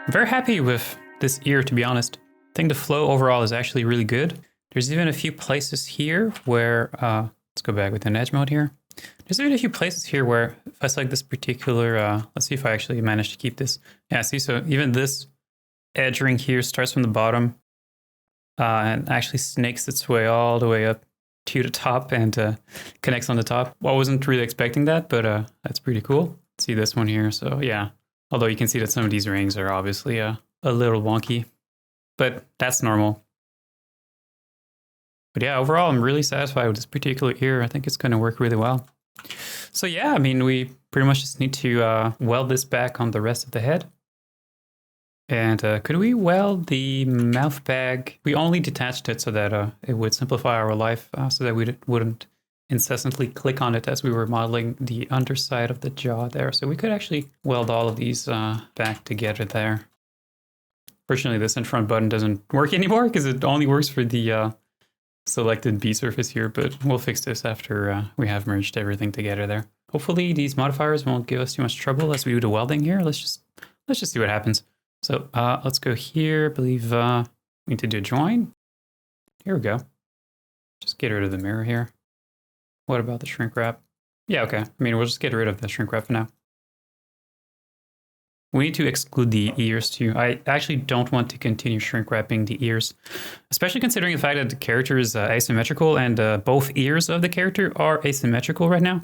I'm very happy with this ear, to be honest. I think the flow overall is actually really good. There's even a few places here where, let's go back with an edge mode here. There's even a few places here where if I select this particular, let's see if I actually manage to keep this. Yeah, see, so even this edge ring here starts from the bottom and actually snakes its way all the way up to the top and connects on the top. Well, I wasn't really expecting that, but that's pretty cool. See this one here, so yeah. Although you can see that some of these rings are obviously a little wonky, but that's normal. But yeah, overall, I'm really satisfied with this particular ear. I think it's going to work really well. So yeah, I mean, we pretty much just need to weld this back on the rest of the head. And could we weld the mouth bag? We only detached it so that it would simplify our life, so that we wouldn't incessantly click on it as we were modeling the underside of the jaw there. So we could actually weld all of these back together there. Fortunately, this in front button doesn't work anymore because it only works for the selected B surface here, but we'll fix this after we have merged everything together there. Hopefully these modifiers won't give us too much trouble as we do the welding here. Let's just see what happens. So let's go here. I believe we need to do a join. Here we go. Just get rid of the mirror here. What about the shrink wrap? Yeah, okay. I mean, we'll just get rid of the shrink wrap for now. We need to exclude the ears too. I actually don't want to continue shrink wrapping the ears, especially considering the fact that the character is asymmetrical and both ears of the character are asymmetrical right now.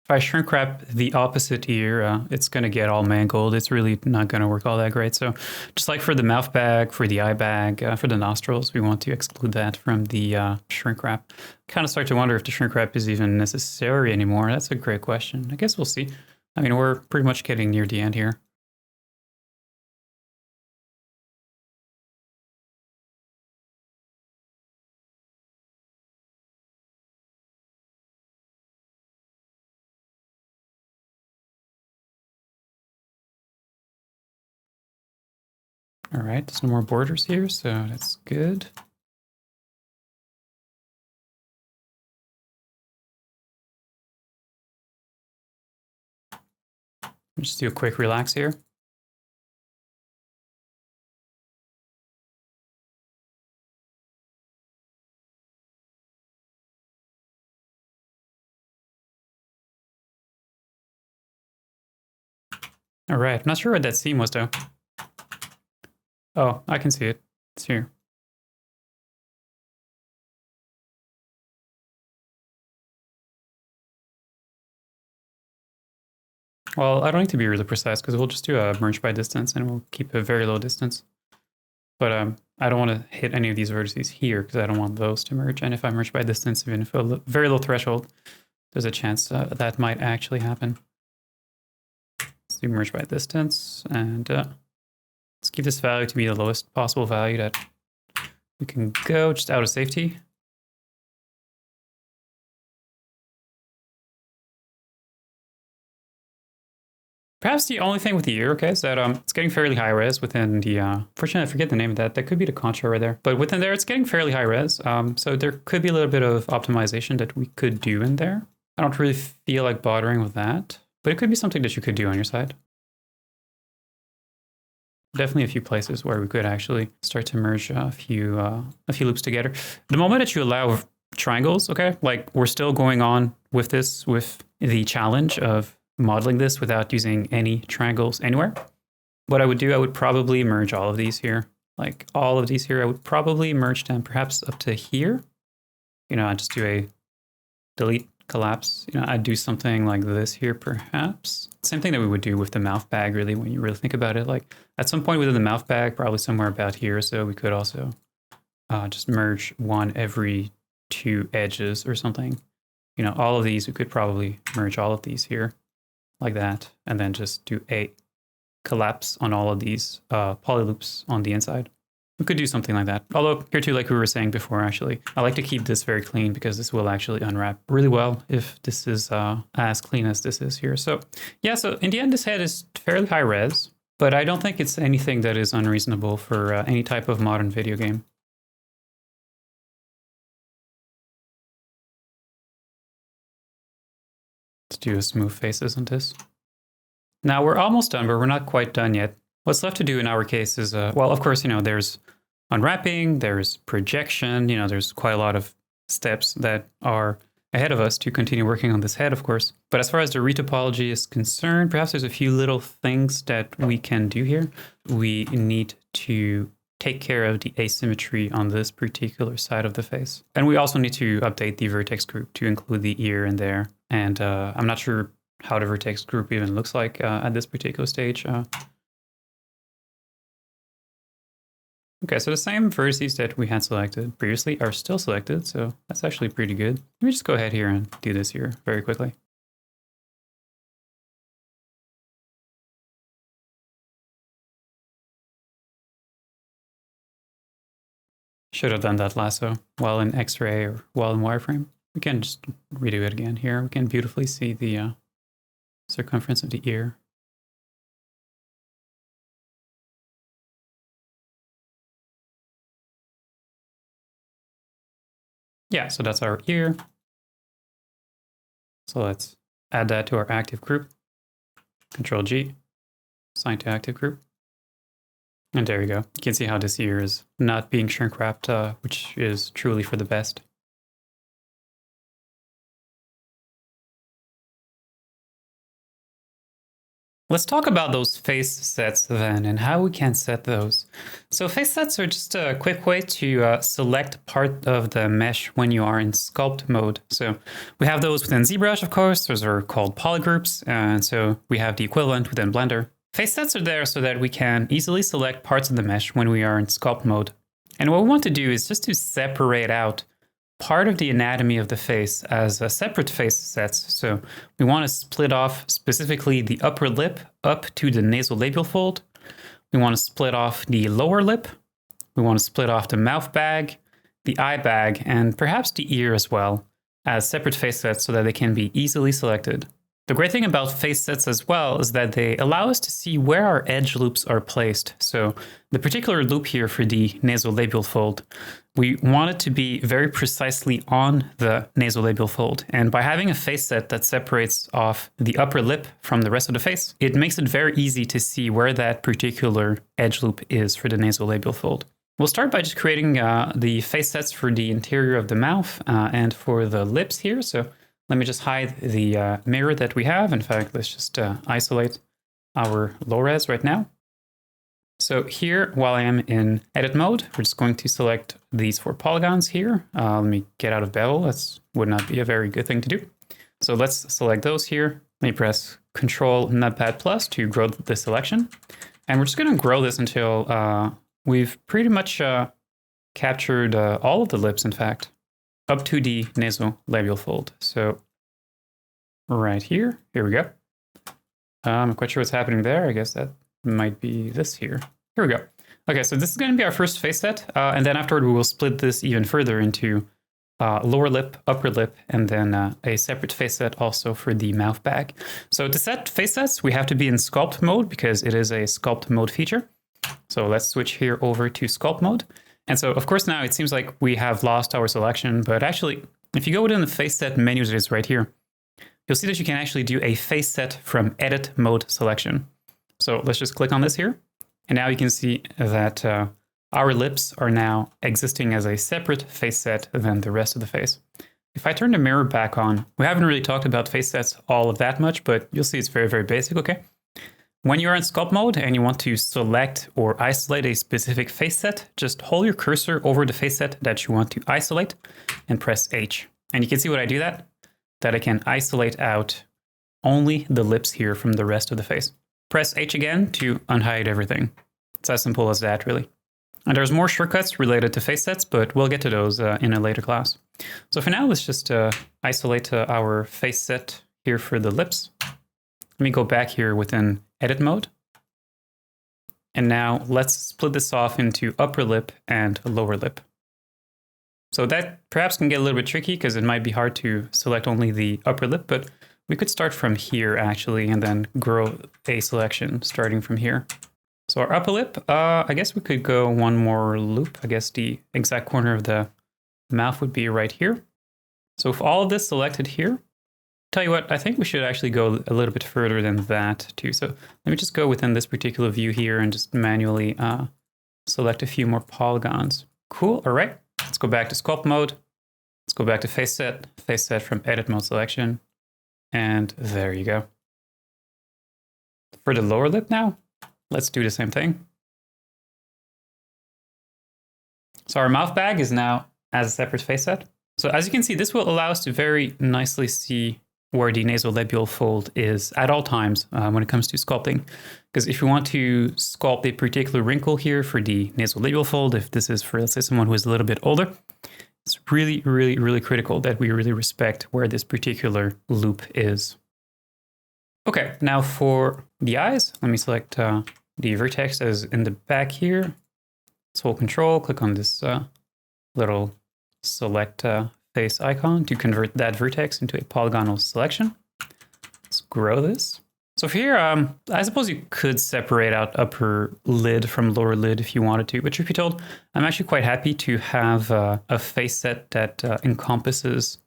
If I shrink wrap the opposite ear, it's going to get all mangled. It's really not going to work all that great. So just like for the mouth bag, for the eye bag, for the nostrils, we want to exclude that from the shrink wrap. Kind of start to wonder if the shrink wrap is even necessary anymore. That's a great question. I guess we'll see. I mean, we're pretty much getting near the end here. All right, there's no more borders here, so that's good. Just do a quick relax here. All right, I'm not sure what that seam was though. Oh, I can see it. It's here. Well, I don't need to be really precise because we'll just do a merge by distance and we'll keep a very low distance. But I don't want to hit any of these vertices here because I don't want those to merge. And if I merge by distance, even if a very low threshold, there's a chance that might actually happen. Let's do merge by distance and let's keep this value to be the lowest possible value that we can go, just out of safety. Perhaps the only thing with the ear, okay, is that it's getting fairly high res within the, fortunately I forget the name of that, that could be the contra right there. But within there, it's getting fairly high res, so there could be a little bit of optimization that we could do in there. I don't really feel like bothering with that, but it could be something that you could do on your side. Definitely a few places where we could actually start to merge a few loops together. The moment that you allow triangles, okay, like we're still going on with this, with the challenge of modeling this without using any triangles anywhere. What I would do, I would probably merge all of these here. Like all of these here, I would probably merge them perhaps up to here. You know, I'd just do a delete collapse. You know, I'd do something like this here perhaps. Same thing that we would do with the mouth bag really when you really think about it. Like at some point within the mouth bag, probably somewhere about here. So we could also just merge one every 2 edges or something. You know, all of these, we could probably merge all of these here like that, and then just do a collapse on all of these poly loops on the inside. We could do something like that. Although here too, like we were saying before, actually, I like to keep this very clean because this will actually unwrap really well if this is as clean as this is here. So yeah, so in the end, this head is fairly high res, but I don't think it's anything that is unreasonable for any type of modern video game. Let's do a smooth faces on this. Now we're almost done, but we're not quite done yet. What's left to do in our case is, well, of course, there's unwrapping, there's projection, there's quite a lot of steps that are ahead of us to continue working on this head, of course. But as far as the retopology is concerned, perhaps there's a few little things that we can do here. We need to take care of the asymmetry on this particular side of the face. And we also need to update the vertex group to include the ear in there. And I'm not sure how the vertex group even looks like at this particular stage. Okay, so the same vertices that we had selected previously are still selected, so that's actually pretty good. Let me just go ahead here and do this here very quickly. Should have done that lasso while in X-ray or while in wireframe. We can just redo it again here. We can beautifully see the circumference of the ear. Yeah, so that's our ear. So let's add that to our active group. Control G, assign to active group. And there you go. You can see how this ear is not being shrink wrapped, which is truly for the best. Let's talk about those face sets then and how we can set those. So face sets are just a quick way to select part of the mesh when you are in sculpt mode. So we have those within ZBrush, of course. Those are called polygroups. And so we have the equivalent within Blender. Face sets are there so that we can easily select parts of the mesh when we are in sculpt mode. And what we want to do is just to separate out part of the anatomy of the face as a separate face sets. So we want to split off specifically the upper lip up to the nasolabial fold. We want to split off the lower lip. We want to split off the mouth bag, the eye bag, and perhaps the ear as well as separate face sets so that they can be easily selected. The great thing about face sets as well is that they allow us to see where our edge loops are placed. So the particular loop here for the nasolabial fold, we want it to be very precisely on the nasolabial fold. And by having a face set that separates off the upper lip from the rest of the face, it makes it very easy to see where that particular edge loop is for the nasolabial fold. We'll start by just creating the face sets for the interior of the mouth and for the lips here. So let me just hide the mirror that we have. In fact, let's just isolate our low res right now. So here, while I am in edit mode, we're just going to select these 4 polygons here. Let me get out of bevel. That would not be a very good thing to do. So let's select those here. Let me press Control Notepad Plus to grow the selection. And we're just going to grow this until we've pretty much captured all of the lips, in fact, up to the nasolabial fold. So right here we go. I'm not quite sure what's happening there. I guess that might be this here. Here we go. Okay, so this is going to be our first face set. And then afterward, we will split this even further into lower lip, upper lip, and then a separate face set also for the mouth bag. So to set face sets, we have to be in sculpt mode because it is a sculpt mode feature. So let's switch here over to sculpt mode. And so, of course, now it seems like we have lost our selection, but actually, if you go within the face set menu that is right here, you'll see that you can actually do a face set from edit mode selection. So let's just click on this here. And now you can see that our lips are now existing as a separate face set than the rest of the face. If I turn the mirror back on, we haven't really talked about face sets all of that much, but you'll see it's very, very basic, okay? When you're in sculpt mode and you want to select or isolate a specific face set, just hold your cursor over the face set that you want to isolate and press H. And you can see when I do that I can isolate out only the lips here from the rest of the face. Press H again to unhide everything. It's as simple as that, really. And there's more shortcuts related to face sets, but we'll get to those in a later class. So for now, let's just isolate our face set here for the lips. Let me go back here within edit mode. And now let's split this off into upper lip and lower lip. So that perhaps can get a little bit tricky because it might be hard to select only the upper lip, but we could start from here actually and then grow a selection starting from here. So our upper lip, I guess we could go one more loop. I guess the exact corner of the mouth would be right here. So with all of this selected here, Tell you what, I think we should actually go a little bit further than that too. So let me just go within this particular view here and just manually select a few more polygons. Cool, all right. Let's go back to sculpt mode. Let's go back to face set from edit mode selection. And there you go. For the lower lip now, let's do the same thing. So our mouth bag is now as a separate face set. So as you can see, this will allow us to very nicely see where the nasolabial fold is at all times when it comes to sculpting. Because if you want to sculpt a particular wrinkle here for the nasolabial fold, if this is for, let's say, someone who is a little bit older, it's really, really, really critical that we really respect where this particular loop is. Okay, now for the eyes, let me select the vertex as in the back here. Let's hold Control, click on this little select face icon to convert that vertex into a polygonal selection. Let's grow this. So for here, I suppose you could separate out upper lid from lower lid if you wanted to, but truth be told, I'm actually quite happy to have a face set that encompasses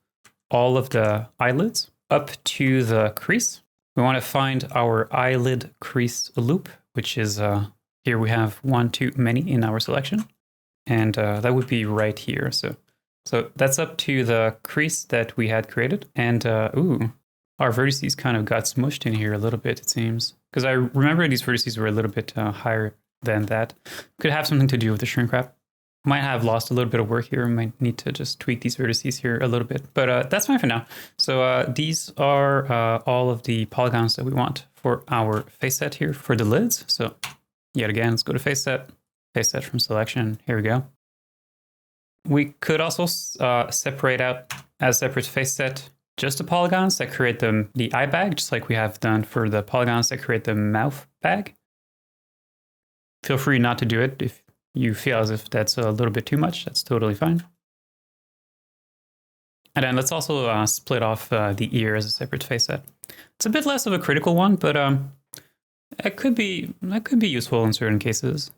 all of the eyelids up to the crease. We want to find our eyelid crease loop, which is here we have one too many in our selection, and that would be right here. So that's up to the crease that we had created, and ooh, our vertices kind of got smushed in here a little bit, it seems, because I remember these vertices were a little bit higher than that. Could have something to do with the shrink wrap. Might have lost a little bit of work here. Might need to just tweak these vertices here a little bit, but that's fine for now. So these are all of the polygons that we want for our face set here for the lids. So yet again, let's go to face set from selection. Here we go. We could also separate out as separate face set just the polygons that create the eye bag, just like we have done for the polygons that create the mouth bag. Feel free not to do it if you feel as if that's a little bit too much. That's totally fine. And then let's also split off the ear as a separate face set. It's a bit less of a critical one, but that could be useful in certain cases.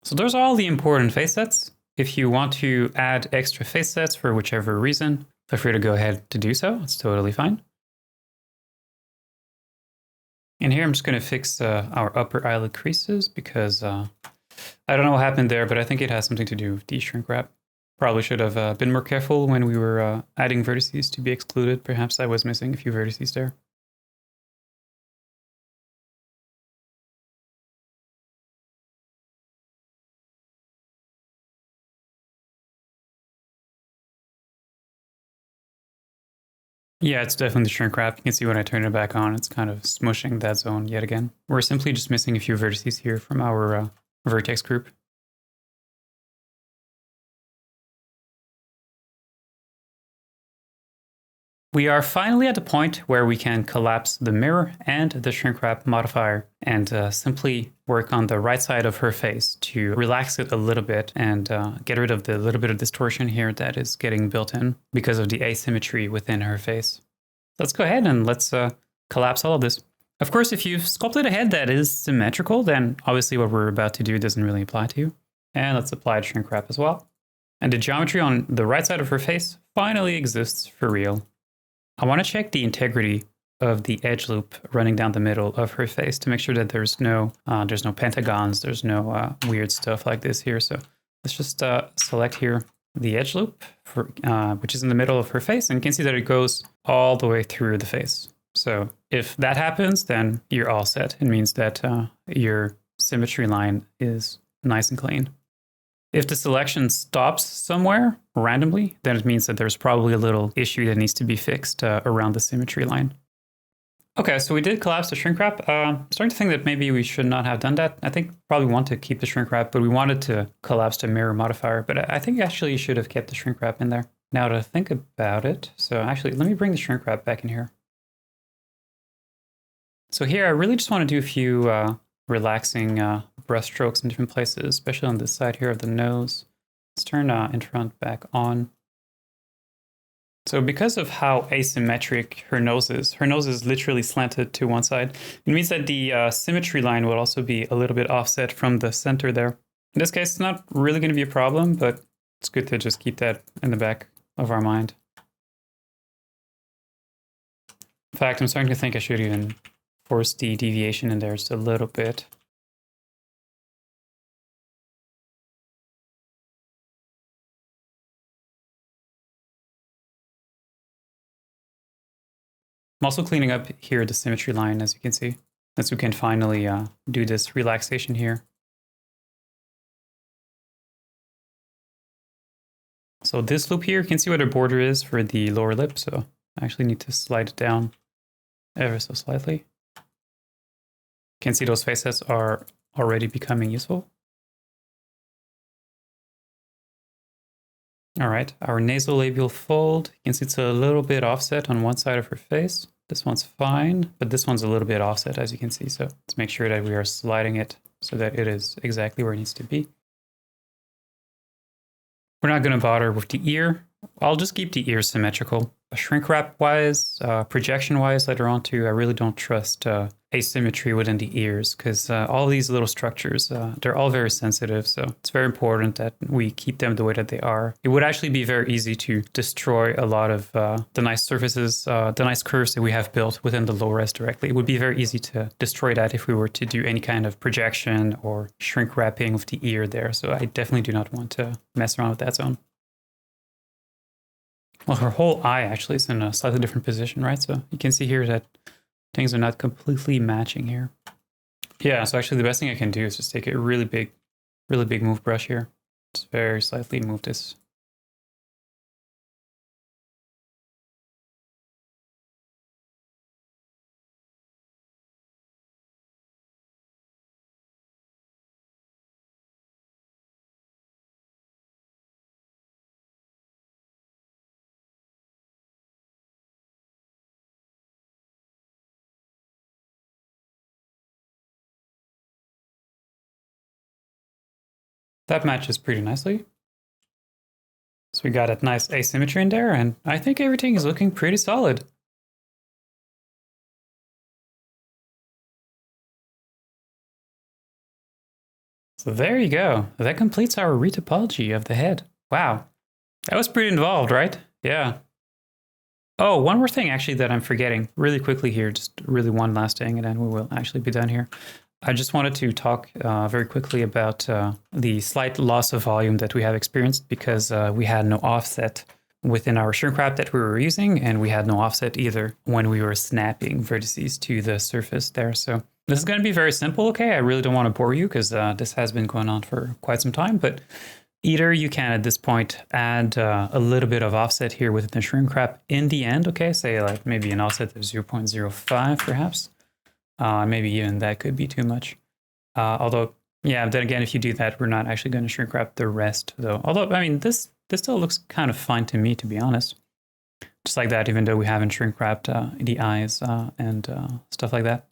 So those are all the important face sets. If you want to add extra face sets for whichever reason, feel free to go ahead to do so. It's totally fine. And here I'm just going to fix our upper eyelid creases because I don't know what happened there, but I think it has something to do with the shrink wrap. Probably should have been more careful when we were adding vertices to be excluded. Perhaps I was missing a few vertices there. Yeah, it's definitely the shrink wrap. You can see when I turn it back on, it's kind of smushing that zone yet again. We're simply just missing a few vertices here from our vertex group. We are finally at the point where we can collapse the mirror and the shrink wrap modifier and simply work on the right side of her face to relax it a little bit and get rid of the little bit of distortion here that is getting built in because of the asymmetry within her face. Let's go ahead and let's collapse all of this. Of course, if you've sculpted a head that is symmetrical, then obviously what we're about to do doesn't really apply to you. And let's apply shrink wrap as well. And the geometry on the right side of her face finally exists for real. I want to check the integrity of the edge loop running down the middle of her face to make sure that there's no pentagons, there's no weird stuff like this here. So let's just select here the edge loop, which is in the middle of her face, and you can see that it goes all the way through the face. So if that happens, then you're all set. It means that your symmetry line is nice and clean. If the selection stops somewhere randomly, then it means that there's probably a little issue that needs to be fixed around the symmetry line. Okay, so we did collapse the shrink wrap. I'm starting to think that maybe we should not have done that. I think probably want to keep the shrink wrap, but we wanted to collapse the mirror modifier. But I think actually you should have kept the shrink wrap in there. Now to think about it, so actually let me bring the shrink wrap back in here. So here I really just want to do a few relaxing brush strokes in different places, especially on this side here of the nose. Let's turn in front back on. So because of how asymmetric her nose is literally slanted to one side. It means that the symmetry line will also be a little bit offset from the center there. In this case, it's not really going to be a problem, but it's good to just keep that in the back of our mind. In fact, I'm starting to think I should even force the deviation in there just a little bit. I'm also cleaning up here the symmetry line, as you can see, as we can finally do this relaxation here. So this loop here, you can see what the border is for the lower lip, so I actually need to slide it down ever so slightly. You can see those facets are already becoming useful. All right, our nasolabial fold, you can see it's a little bit offset on one side of her face. This one's fine, but this one's a little bit offset, as you can see. So let's make sure that we are sliding it so that it is exactly where it needs to be. We're not going to bother with the ear. I'll just keep the ear symmetrical. Shrink wrap wise, projection wise later on too, I really don't trust asymmetry within the ears because all these little structures, they're all very sensitive. So it's very important that we keep them the way that they are. It would actually be very easy to destroy a lot of the nice surfaces, the nice curves that we have built within the low res directly. It would be very easy to destroy that if we were to do any kind of projection or shrink wrapping of the ear there. So I definitely do not want to mess around with that zone. Well, her whole eye actually is in a slightly different position, right? So you can see here that things are not completely matching here. Yeah, so actually the best thing I can do is just take a really big move brush here. Just very slightly move this. That matches pretty nicely. So we got a nice asymmetry in there, and I think everything is looking pretty solid. So there you go. That completes our retopology of the head. Wow. That was pretty involved, right? Yeah. Oh, one more thing actually that I'm forgetting really quickly here, just really one last thing, and then we will actually be done here. I just wanted to talk very quickly about the slight loss of volume that we have experienced because we had no offset within our shrink wrap that we were using, and we had no offset either when we were snapping vertices to the surface there. So this is going to be very simple, okay? I really don't want to bore you because this has been going on for quite some time, but either you can at this point add a little bit of offset here within the shrink wrap in the end, okay? Say like maybe an offset of 0.05 perhaps. Maybe even that could be too much. Although, yeah, then again, if you do that, we're not actually going to shrink wrap the rest, though. Although, I mean, this still looks kind of fine to me, to be honest. Just like that, even though we haven't shrink wrapped the eyes and stuff like that.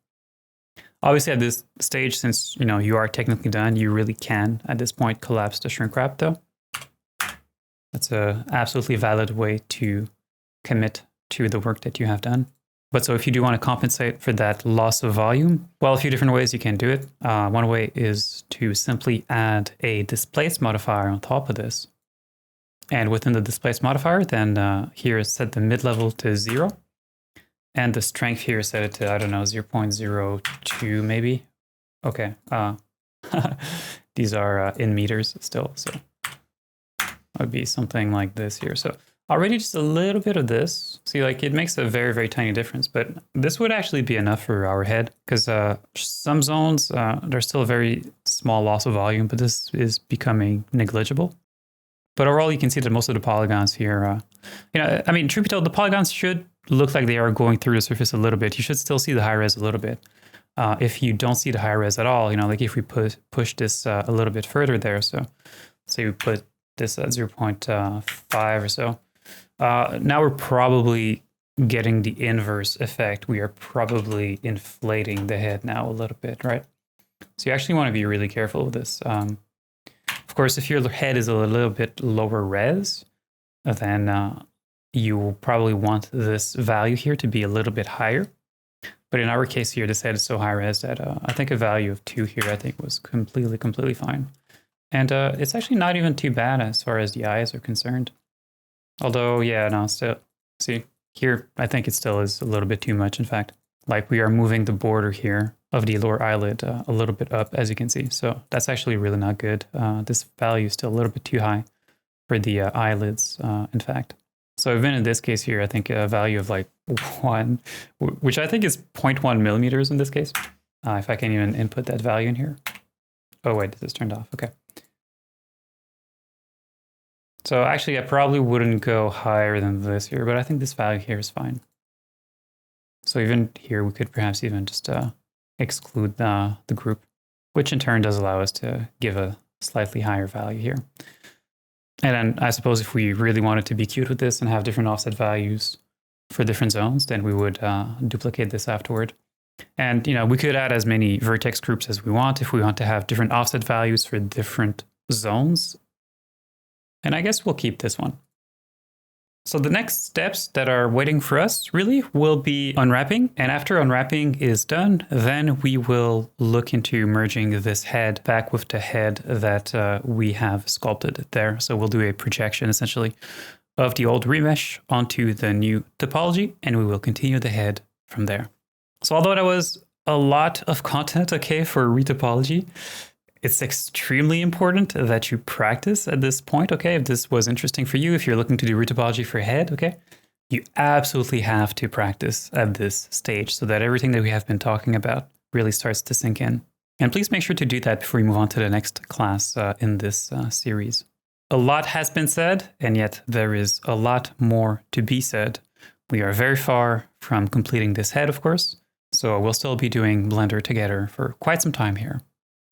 Obviously, at this stage, since you are technically done, you really can at this point collapse the shrink wrap, though. That's a absolutely valid way to commit to the work that you have done. But so if you do want to compensate for that loss of volume, well, a few different ways you can do it. One way is to simply add a displace modifier on top of this. And within the displace modifier, then here is set the mid-level to 0. And the strength here is set it to, I don't know, 0.02 maybe. Okay. These are in meters still. So that would be something like this here. So already just a little bit of this. See, like it makes a very, very tiny difference, but this would actually be enough for our head because some zones, there's still a very small loss of volume, but this is becoming negligible. But overall, you can see that most of the polygons here, I mean, truth be told, the polygons should look like they are going through the surface a little bit. You should still see the high res a little bit. If you don't see the high res at all, like if we push this a little bit further there, so say we put this at 0.5 or so, now we're probably getting the inverse effect. We are probably inflating the head now a little bit, right? So you actually want to be really careful with this. Of course, if your head is a little bit lower res, then you will probably want this value here to be a little bit higher. But in our case here, this head is so high res that I think a value of 2 here, I think was completely fine. And it's actually not even too bad as far as the eyes are concerned. Although, yeah, no, still, see, here, I think it still is a little bit too much, in fact. Like, we are moving the border here of the lower eyelid a little bit up, as you can see. So that's actually really not good. This value is still a little bit too high for the eyelids, in fact. So even in this case here, I think a value of like 1, which I think is 0.1 millimeters in this case. If I can even input that value in here. Oh, wait, this is turned off. Okay. So actually, I probably wouldn't go higher than this here, but I think this value here is fine. So even here, we could perhaps even just exclude the group, which in turn does allow us to give a slightly higher value here. And then I suppose if we really wanted to be cute with this and have different offset values for different zones, then we would duplicate this afterward. And, you know, we could add as many vertex groups as we want if we want to have different offset values for different zones. And I guess we'll keep this one. So the next steps that are waiting for us really will be unwrapping. And after unwrapping is done, then we will look into merging this head back with the head that we have sculpted there. So we'll do a projection essentially of the old remesh onto the new topology, and we will continue the head from there. So although that was a lot of content, okay, for retopology, it's extremely important that you practice at this point, okay? If this was interesting for you, if you're looking to do retopology for head, okay? You absolutely have to practice at this stage so that everything that we have been talking about really starts to sink in. And please make sure to do that before you move on to the next class in this series. A lot has been said, and yet there is a lot more to be said. We are very far from completing this head, of course, so we'll still be doing Blender together for quite some time here.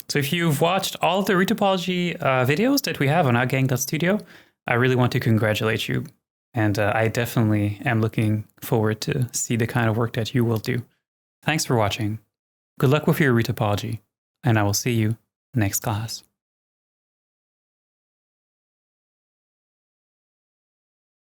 So if you've watched all of the retopology videos that we have on outgang.studio, I really want to congratulate you. And I definitely am looking forward to see the kind of work that you will do. Thanks for watching. Good luck with your retopology, and I will see you next class.